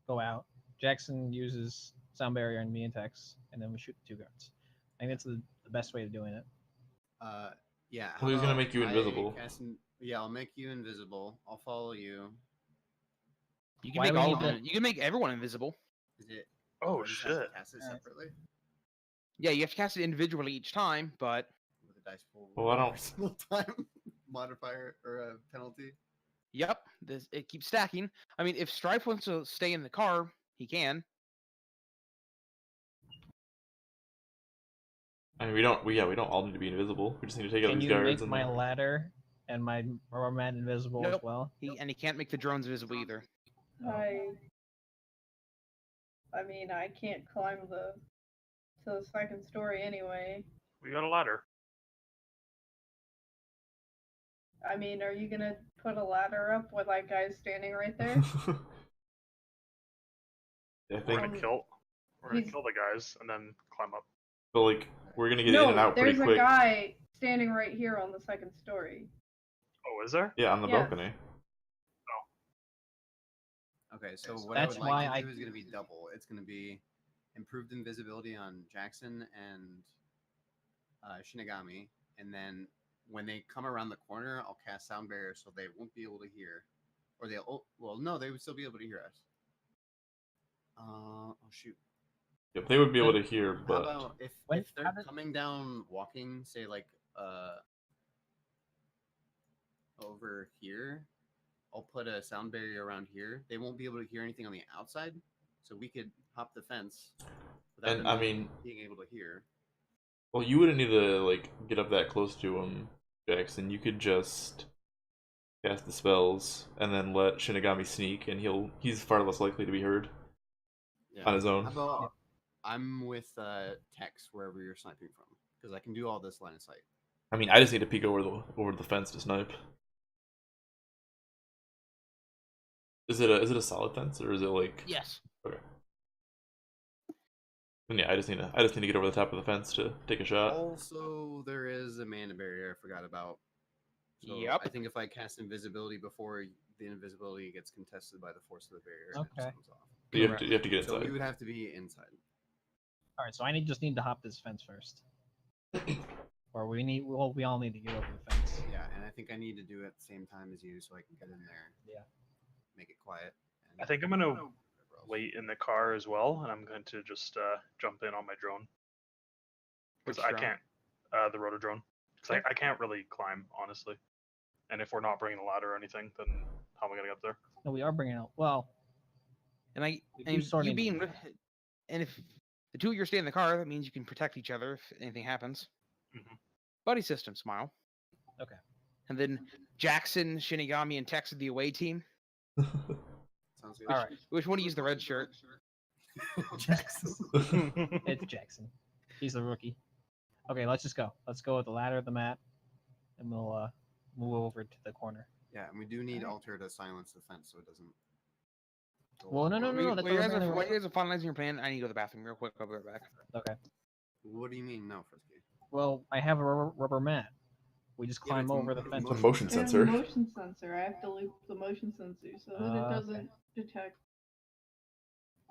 go out. Jackson uses sound barrier on me and Tex, and then we shoot the 2 guards. I think that's the best way of doing it. Yeah. Well, he's gonna how make you about invisible. Yeah, I'll make you invisible. I'll follow you. You can Why make do we all need of them. You can make everyone invisible. Is it? Oh or just have to shit. Cast it Alright. separately Yeah, you have to cast it individually each time, but with a dice pool. Well, I don't- every single time modifier or a penalty. yep, it keeps stacking. I mean, if Stryfe wants to stay in the car, he can. I mean, we don't all need to be invisible. We just need to take out Can these you guards make and my ladder and my mat invisible as Nope. well? And he can't make the drones visible either. I mean, I can't climb to the 2nd story anyway. We got a ladder. I mean, are you gonna put a ladder up with like guys standing right there? I We're think, gonna kill he's- the guys and then climb up. but like, we're gonna get no, in and out pretty there's a quick. guy standing right here on the 2nd story. Oh, is there? Yeah, on the Yes. balcony. Okay, so what That's I would why like to I- do is going to be double. It's going to be improved invisibility on Jackson and Shinagami, and then when they come around the corner, I'll cast sound barrier so they won't be able to hear. Or they'll. Well, no, they would still be able to hear us. Oh shoot. Yep, they would be able to hear, How but about if When- they're how did- coming down walking, say like over here, I'll put a sound barrier around here. They won't be able to hear anything on the outside, so we could hop the fence without And, them I mean- being able to hear. well, you wouldn't need to like get up that close to him, Jackson. You could just cast the spells and then let Shinagami sneak, and he's far less likely to be heard Yeah. on his own. How about I'm with Tex wherever you're sniping from, because I can do all this line of sight. I mean, I just need to peek over the fence to snipe. Is it a solid fence, or is it like? Yes. Okay. And yeah, I just need to get over the top of the fence to take a shot. Also, there is a mana barrier I forgot about. So Yep. I think if I cast invisibility before the invisibility gets contested by the force of the barrier, it Okay. just comes off. So you have to get So we inside. would have to be inside. All right, so I just need to hop this fence first, or we all need to get over the fence. Yeah, and I think I need to do it at the same time as you so I can get in there. Yeah. I think I'm whatever gonna else. wait in the car as well, and I'm going to just jump in on my drone because Which I drone? can't the rotor drone because I can't really climb honestly. And if we're not bringing a ladder or anything, then how am I gonna get up there? No, we are bringing out. Well, And We do and sort you of being, need and if the two of you stay in the car, that means you can protect each other if anything happens. Mhm. Buddy system, smile. Okay. And then Jackson, Shinigami, and Tex are the away team. Sounds good. all right, Which one use the red shirt? Jackson. it's Jackson. He's the rookie. Okay, let's just go. Let's go with the ladder, the mat, and we'll move over to the corner. Yeah, and we do need Alright. Alter to silence the fence so it doesn't. go Well, off. no, While that's you what guys I'm saying. while you guys are finalizing your plan, I need to go to the bathroom real quick. I'll be right back. Okay. What do you mean, no, Frisky? Well, I have a rubber mat. We just Yeah, but climb it's over the mo- fence. It's a motion I have a sensor. motion sensor. I have to loop the motion sensor so that it Okay. doesn't detect.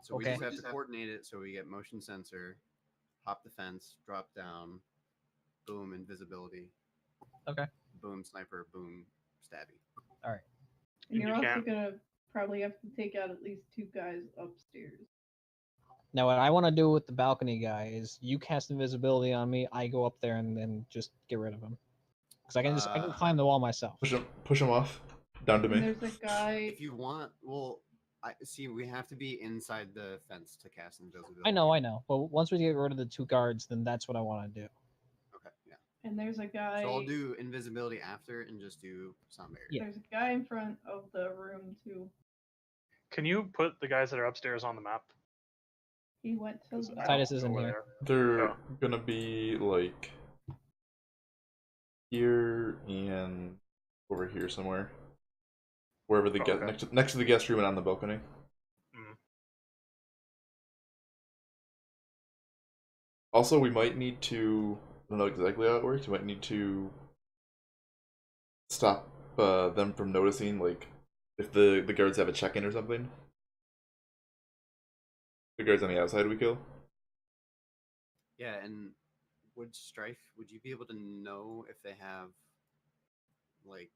So we Okay. just have to coordinate it so we get motion sensor, hop the fence, drop down, boom, invisibility. Okay. Boom, sniper, boom, stabby. And You you're also can't- gonna probably have to take out at least 2 guys upstairs. Now, what I want to do with the balcony guy is you cast invisibility on me. I go up there and then just get rid of him because I can climb the wall myself. Push him off. Down to And me. there's a guy. If you want, well, I see. We have to be inside the fence to cast invisibility. I know. But once we get rid of the 2 guards, then that's what I want to do. Okay, yeah. And there's a guy. So I'll do invisibility after and just do sound barrier. Yeah. There's a guy in front of the room too. Can you put the guys that are upstairs on the map? He went to 'Cause the I don't Titus know isn't where here. they are. They're Oh. gonna be like here and over here somewhere. Wherever the Okay. next to the guest room and on the balcony. Mhm. Also, we might need to. I don't know exactly how it works. We might need to stop them from noticing, like, if the guards have a check-in or something. The guards on the outside we kill. Yeah, and would you be able to know if they have like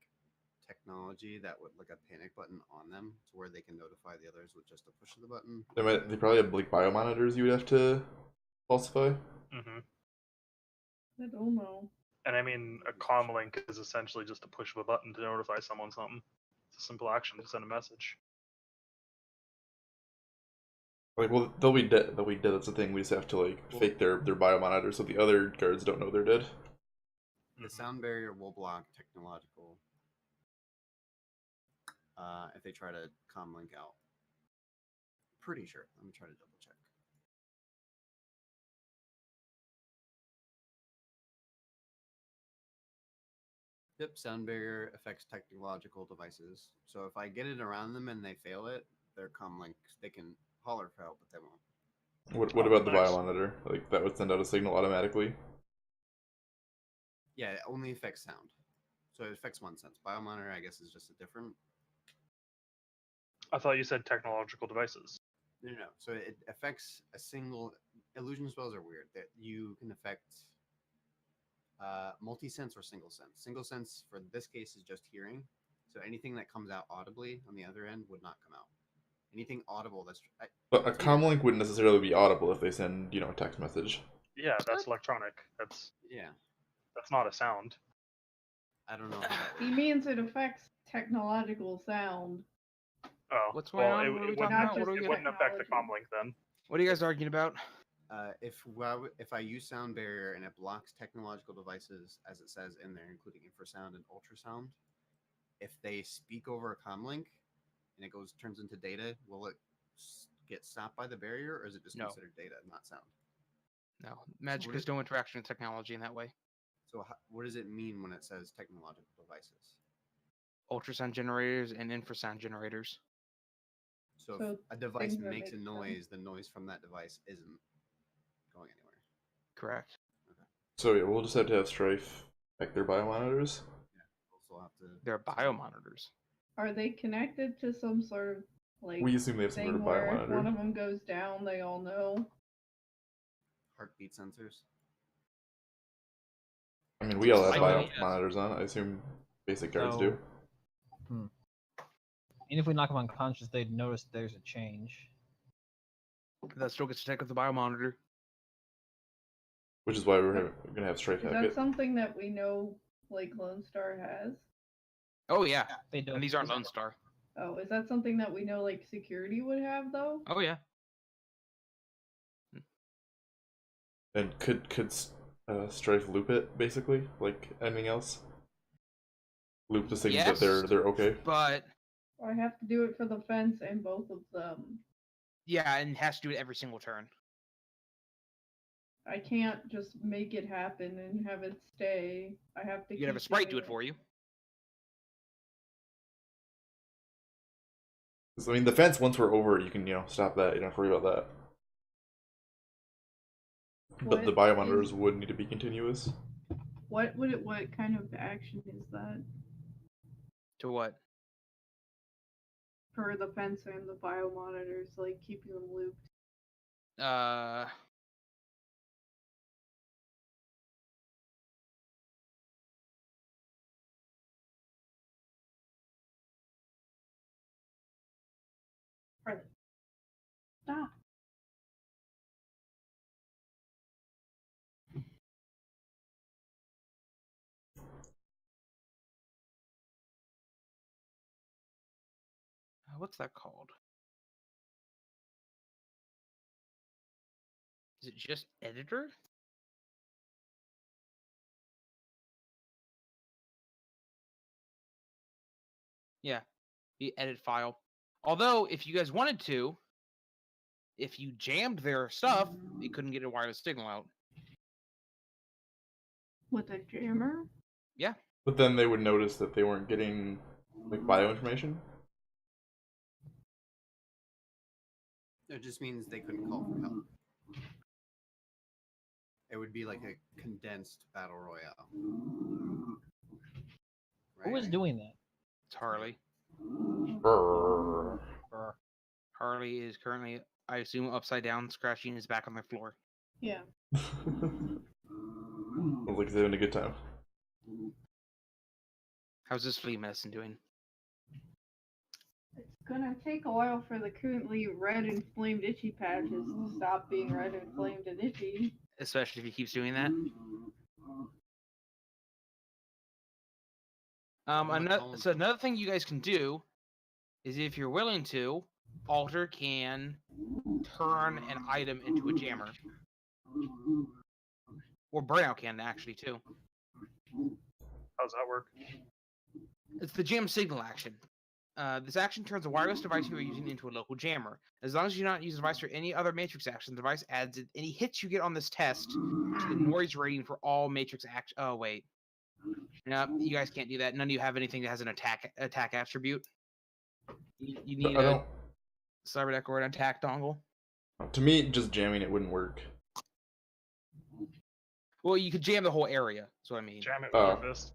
technology that would like a panic button on them to where they can notify the others with just a push of the button? They probably have like biomonitors you would have to falsify. Mm-hmm. I don't know. And I mean, a comm link is essentially just a push of a button to notify someone something. It's a simple action to send a message. Like, well, they'll be dead. They'll be dead. That's the thing. We just have to like fake their biomonitor so the other guards don't know they're dead. The Mhm. sound barrier will block technological if they try to comm link out. Pretty sure. Let me try to double check. Yep, sound barrier affects technological devices. So if I get it around them and they fail it, their comm link, they can holler for help, but they won't. What Oh, about the nice. biomonitor? Like, that would send out a signal automatically. Yeah, it only affects sound. So it affects one sense. Biomonitor, I guess, is just a different. I thought you said technological devices. No. So it affects a single. Illusion spells are weird. That you can affect multi-sense or single sense. Single sense for this case is just hearing. So anything that comes out audibly on the other end would not come out. Anything audible that's But a it's either- comlink wouldn't necessarily be audible if they send, a text message. Yeah, that's electronic. That's yeah. not a sound. I don't know. How that He works. means it affects technological sound. Oh, What's going well, on? it, What are it we talking wouldn't, about? What are we it gonna- wouldn't affect the Technology. comlink then. What are you guys arguing about? If I use sound barrier and it blocks technological devices, as it says in there, including infrasound and ultrasound, if they speak over a comlink and it turns into data, will it get stopped by the barrier, or is it just No. considered data, not sound? No, magic what has is- no interaction with technology in that way. So what does it mean when it says technological devices? Ultrasound generators and infrasound generators. So, So if a device things that makes a make noise, the noise from that device isn't going anywhere. Correct. So yeah, we'll just have to have Stryfe check their biomonitors. Also have to. They're biomonitors. Are they connected to some sort of like We assume they have some sort thing of where if one biomonitor. of them goes down, they all know? Heartbeat sensors. I mean, we all have So- biomonitors on. I assume basic guards do. And if we knock them unconscious, they'd notice there's a change. That still gets checked with the biomonitor. Which is why we're gonna have Stryfe Is hack that it. something that we know like Lone Star has? Oh yeah, They don't. and these aren't Lone Star. Oh, is that something that we know like security would have though? Oh yeah. And could Stryfe loop it basically, like anything else? Loop the things that they're Yes. okay. But I have to do it for the fence and both of them. yeah, and has to do it every single turn. I can't just make it happen and have it stay. I have to. You can have a keep sprite do doing it for you. I mean, the fence once we're over, you can stop that. You don't have to worry about that. But the What biomonitors is- would need to be continuous. What kind of action is that To what? for the fence and the biomonitors, like keeping them looped? Are stop. What's that called? Is it just editor? Yeah, the edit file. Although, if you guys wanted to, if you jammed their stuff, you couldn't get a wireless signal out. With a jammer? But then they would notice that they weren't getting like bio information. It just means they couldn't call for help. It would be like a condensed battle royale. Who was doing that? It's Harley. Brrr. Brr. Harley is currently, I assume, upside down, scratching his back on the floor. Yeah. Sounds like he's having a good time. How's this flea medicine doing? It's gonna take a while for the currently red inflamed itchy patches to stop being red inflamed and itchy. Especially if he keeps doing that. Another thing you guys can do is, if you're willing to, Alter can turn an item into a jammer. Or Burnout can, actually, too. How's that work? It's the jam signal action. This action turns a wireless device you are using into a local jammer. As long as you do not use the device for any other matrix action, the device adds any hits you get on this test to the noise rating for all matrix action. Oh, wait. No, you guys can't do that. None of you have anything that has an attack attribute. You need I a don't. cyberdeck or an attack dongle. To me, just jamming it wouldn't work. Well, you could jam the whole area. That's what I mean. Jam it with your fist.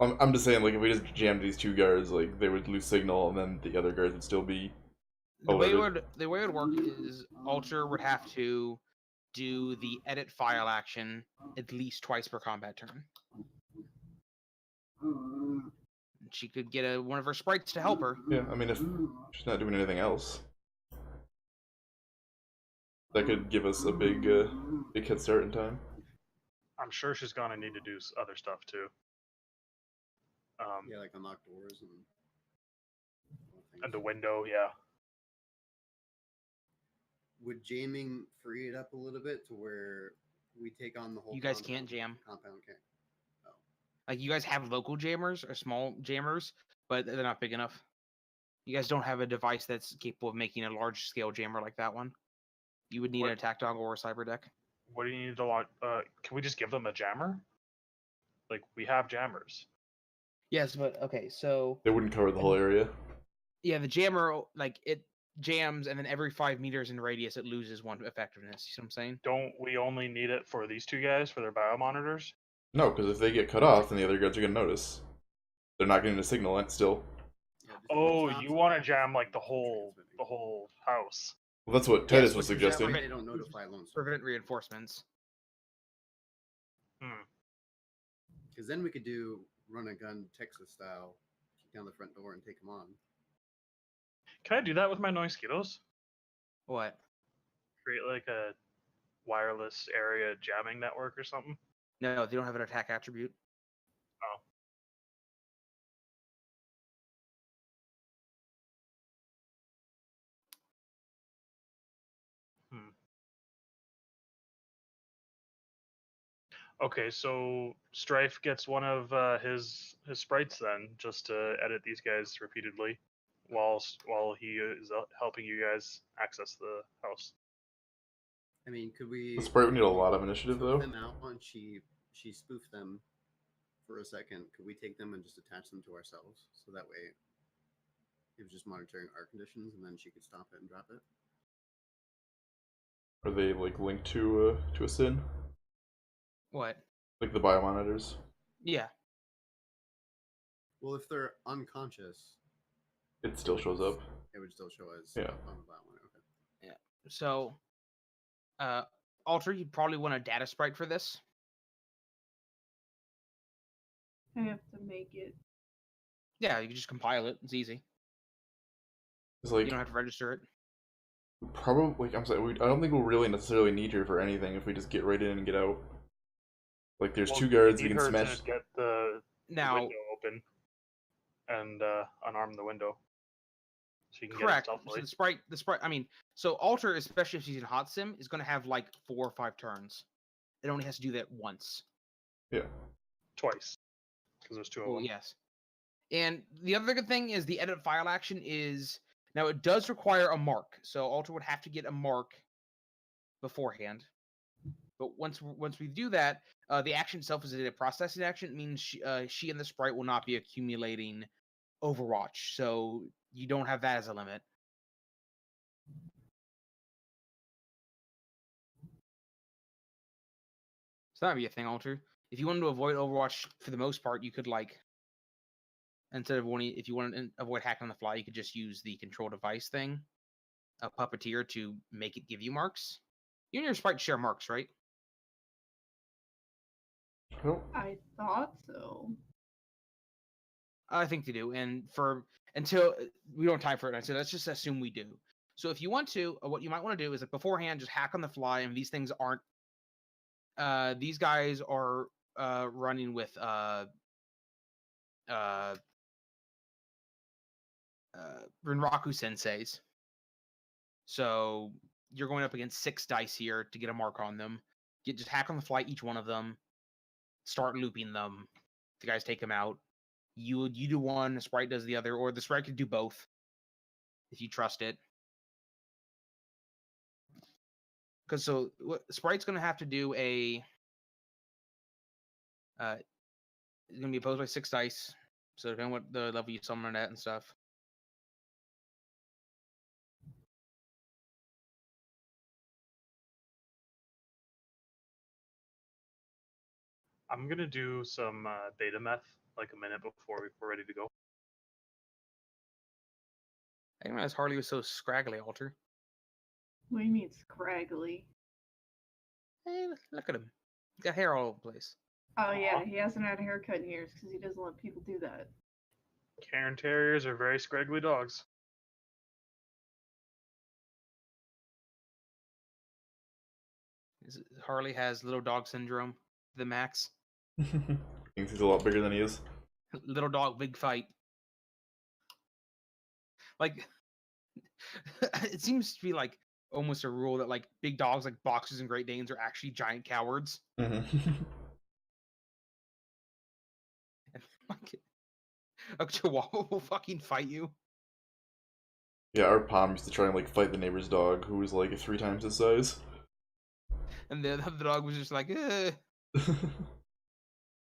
I'm just saying, like, if we just jammed these two guards, like, they would lose signal, and then the other guards would still be The way alerted. it would work is Alter would have to do the edit file action at least twice per combat turn. she could get one of her sprites to help her. Yeah, I mean, if she's not doing anything else, that could give us a big head start in time. I'm sure she's gonna need to do other stuff too. Yeah, like unlock doors and And the window, yeah. Would jamming free it up a little bit to where we take on the whole? You guys can't jam. Compound can't. Like, you guys have local jammers or small jammers, but they're not big enough. You guys don't have a device that's capable of making a large-scale jammer like that one. You would need an attack dog or a cyber deck. What do you need to launch? Can we just give them a jammer? Like, we have jammers. Yes, but okay, so They wouldn't cover the whole area. yeah, the jammer, like, it jams, and then every 5 meters in radius, it loses 1 effectiveness. You see what I'm saying? Don't we only need it for these two guys for their biomonitors? No, because if they get cut off, then the other guards are gonna notice. They're not getting a signal and still. Yeah, just Oh, stop you want to the jam like the whole transmitting. house? Well, that's what Yes, Titus was which is suggesting. that They don't notify lone star. Prevent reinforcements. Because then we could do run a gun Texas style, kick down the front door and take them on. Can I do that with my Noisquitos? What? Create like a wireless area jamming network or something? No, they don't have an attack attribute. Oh. Okay, so Stryfe gets one of his sprites then, just to edit these guys repeatedly, while he is helping you guys access the house. I mean, could we? The sprite would need a lot of initiative, took though. them out and she spoofed them for a second. Could we take them and just attach them to ourselves so that way it was just monitoring our conditions and then she could stop it and drop it? Are they like linked to a sin? What? Like the biomonitors? Yeah. Well, if they're unconscious, It still shows up. it would still show as Yeah. on the bottom one. Okay. So, Alter, you'd probably want a data sprite for this. I have to make it. Yeah, you can just compile it. It's easy. It's like You don't have to register it. probably. Like, I'm sorry. I don't think we'll really necessarily need her for anything if we just get right in and get out. Like, there's Well, 2 guards you we need can her to smash. just get the Now, window open and unarm the window, so you can correct. get it So stealthily. the sprite. I mean, so Alter, especially if she's in hot sim, is going to have like 4 or 5 turns. It only has to do that once. Yeah. Twice, because there's 2 of Oh them. yes. And the other good thing is the edit file action is now it does require a mark, so Alter would have to get a mark beforehand. But once we do that, the action itself is a data processing action. It means she and the sprite will not be accumulating Overwatch, so you don't have that as a limit. So that would be a thing, Alter. If you wanted to avoid Overwatch for the most part, you could like instead of if you want to avoid hacking on the fly, you could just use the control device thing, a puppeteer, to make it give you marks. You and your sprite share marks, right? Nope. I thought so. I think they do. And until we don't have time for it, so let's just assume we do. So if you want to, what you might want to do is like beforehand, just hack on the fly. And these things aren't. These guys are running with Rinraku senseis. So you're going up against 6 dice here to get a mark on them. Just hack on the fly each one of them. Start looping them. The guys take them out. You do one, the sprite does the other, or the sprite could do both if you trust it. Because so what sprite's going to have to do it's going to be opposed by 6 dice. So depending on what the level you summon at and stuff. I'm gonna do some beta meth like a minute before we're ready to go. I didn't realize Harley was so scraggly, Alter. What do you mean scraggly? Hey, look at him. He's got hair all over the place. Oh yeah, he hasn't had a haircut in years because he doesn't let people do that. Cairn Terriers are very scraggly dogs. Harley has little dog syndrome, to the max. Thinks he's a lot bigger than he is. Little dog, big fight. Like, it seems to be like almost a rule that like big dogs like boxers and Great Danes are actually giant cowards. Mhm. And like, a Chihuahua will fucking fight you. Yeah, our Pom used to try and like fight the neighbor's dog, who was like 3 times his size. And the dog was just like, eh.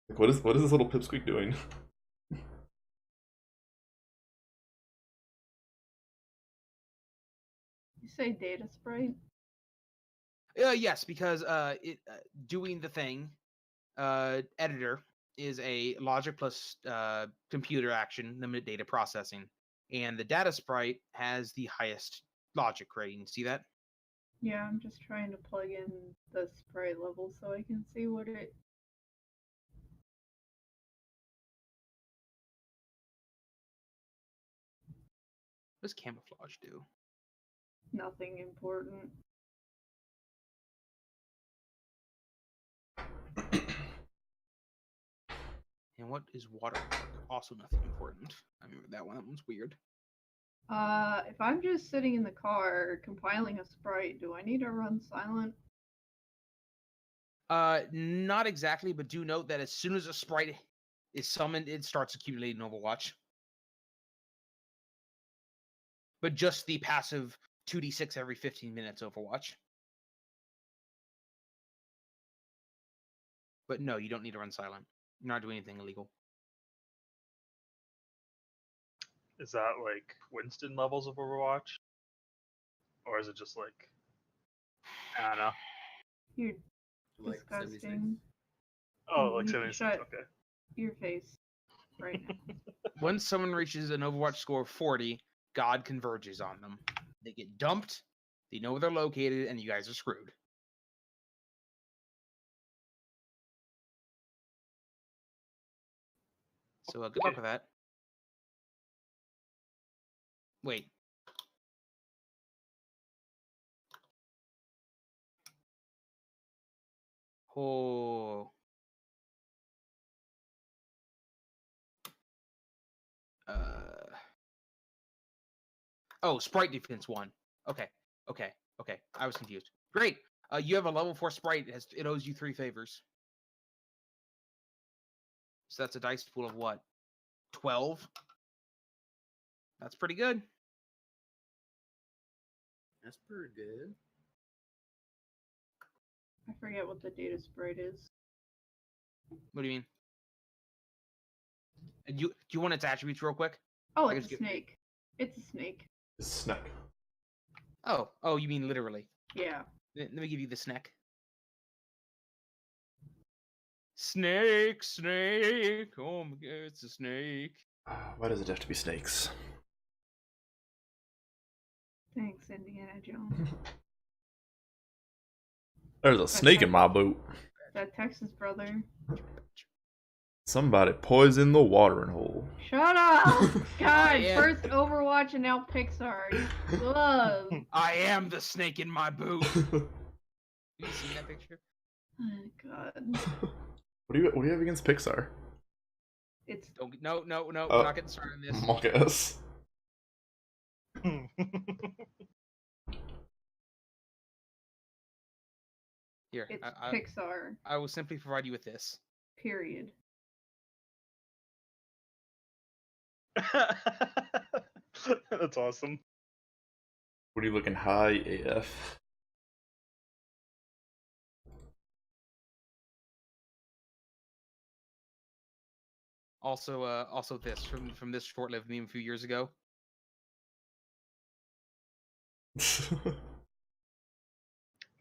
Like, what is this little pipsqueak doing? You say data sprite? Yes, because it doing the thing editor is a logic plus computer action, limited data processing, and the data sprite has the highest logic rating. See that? Yeah, I'm just trying to plug in the sprite level so I can see what it. What does camouflage do? Nothing important. And what is watermark? Also nothing important. I remember that one. That one's weird. If I'm just sitting in the car compiling a sprite, do I need to run silent? Not exactly, but do note that as soon as a sprite is summoned, it starts accumulating Overwatch. But just the passive 2d6 every 15 minutes Overwatch. But no, you don't need to run silent. You're not doing anything illegal. Is that like Winston levels of Overwatch? Or is it just like, I don't know. You're Like 76. disgusting. Oh, like You 76, shut- okay. Your face right now. Once someone reaches an Overwatch score of 40, God converges on them. They get dumped, they know where they're located, and you guys are screwed. So good luck with that. Wait. Oh. Oh, sprite defense 1. Okay. I was confused. Great. You have a level 4 sprite. It owes you 3 favors. So that's a dice pool of what? 12? That's pretty good. That's pretty good. I forget what the data sprite is. What do you mean? Do you want its attributes real quick? Oh, I it's a guess snake. It's a snake. Snack. Oh, you mean literally. Yeah. Let me give you the snack. Snake. Oh my god, it's a snake. Why does it have to be snakes? Thanks, Indiana Jones. There's a snake in my boot. That Texas brother. Somebody poisoned the watering hole. Shut up! God, Yeah. first Overwatch and now Pixar. Love. I am the snake in my boot. Have you seen that picture? Oh, God. What do you have against Pixar? It's No, we're not getting started on this. I guess. Here, it's I Pixar. I will simply provide you with this. Period. That's awesome. What are you looking high AF? Also this from this short-lived meme a few years ago. I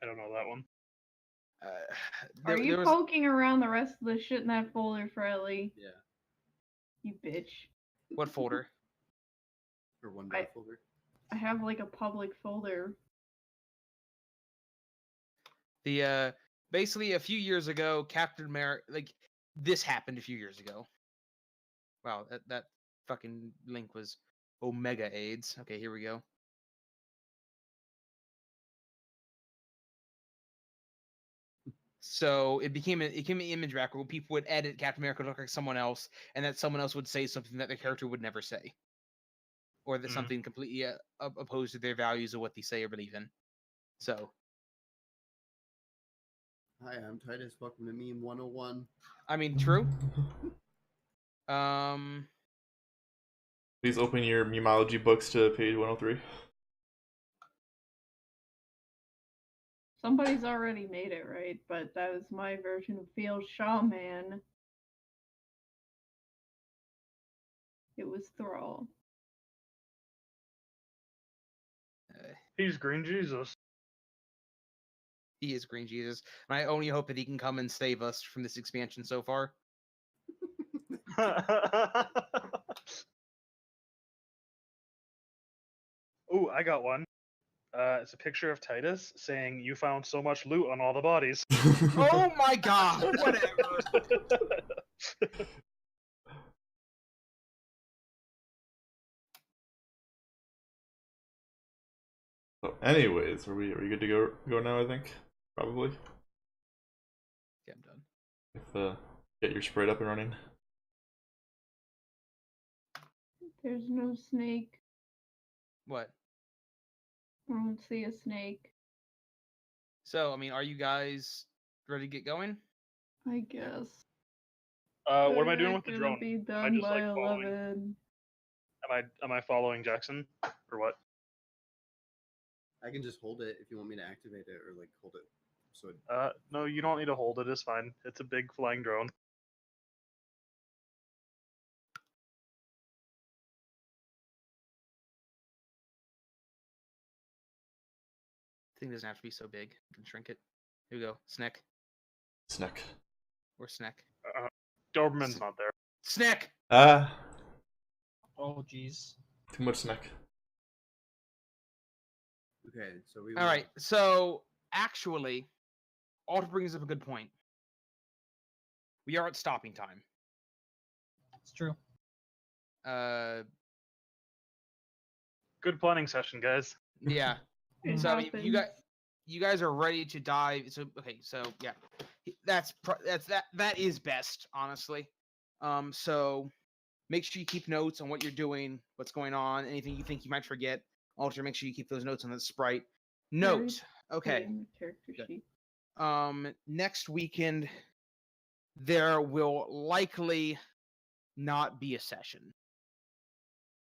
don't know that one. Are you there was, poking around the rest of the shit in that folder, Fratly? Yeah. You bitch. what folder? Or one I- folder. I have like a public folder. The basically a few years ago, Captain America, like this happened a few years ago. Wow, that fucking link was Omega AIDS. Okay, here we go. So it became an image rack where people would edit Captain America to look like someone else, and that someone else would say something that the character would never say, or that something completely opposed to their values of what they say or believe in. So, Hi, I'm Titus. Welcome to Meme 101. I mean, true. Please open your memology books to page 103. Somebody's already made it, right? But that was my version of Field Shaman. It was Thrall. He's Green Jesus. He is Green Jesus, and I only hope that he can come and save us from this expansion so far. Ooh, I got one. It's a picture of Titus saying, "You found so much loot on all the bodies." Oh my god! Whatever. So anyways, are we good to go now? I think probably. Yeah, I'm done. If get your sprite up and running. There's no snake. What? I don't see a snake. So, I mean, are you guys ready to get going? I guess. What am I doing with the Gonna drone? be Am I done just by like following? 11. Am I following Jackson or what? I can just hold it if you want me to activate it, or like hold it. So No, you don't need to hold it. It's fine. It's a big flying drone. Thing doesn't have to be so big. You can shrink it. Here we go. Snack. Snack. Or snack. Doberman's not there. Snack! Ah, Oh, jeez. too much snack. okay, so we. Alright, so actually, Alter brings up a good point. We are at stopping time. It's true. Good planning session, guys. Yeah. It So I mean, happens. you guys are ready to dive. So okay, so yeah, that is best, honestly. So make sure you keep notes on what you're doing, what's going on, anything you think you might forget. Alter, make sure you keep those notes on the sprite. Note. Put Okay. it in the character Good. sheet. Next weekend there will likely not be a session.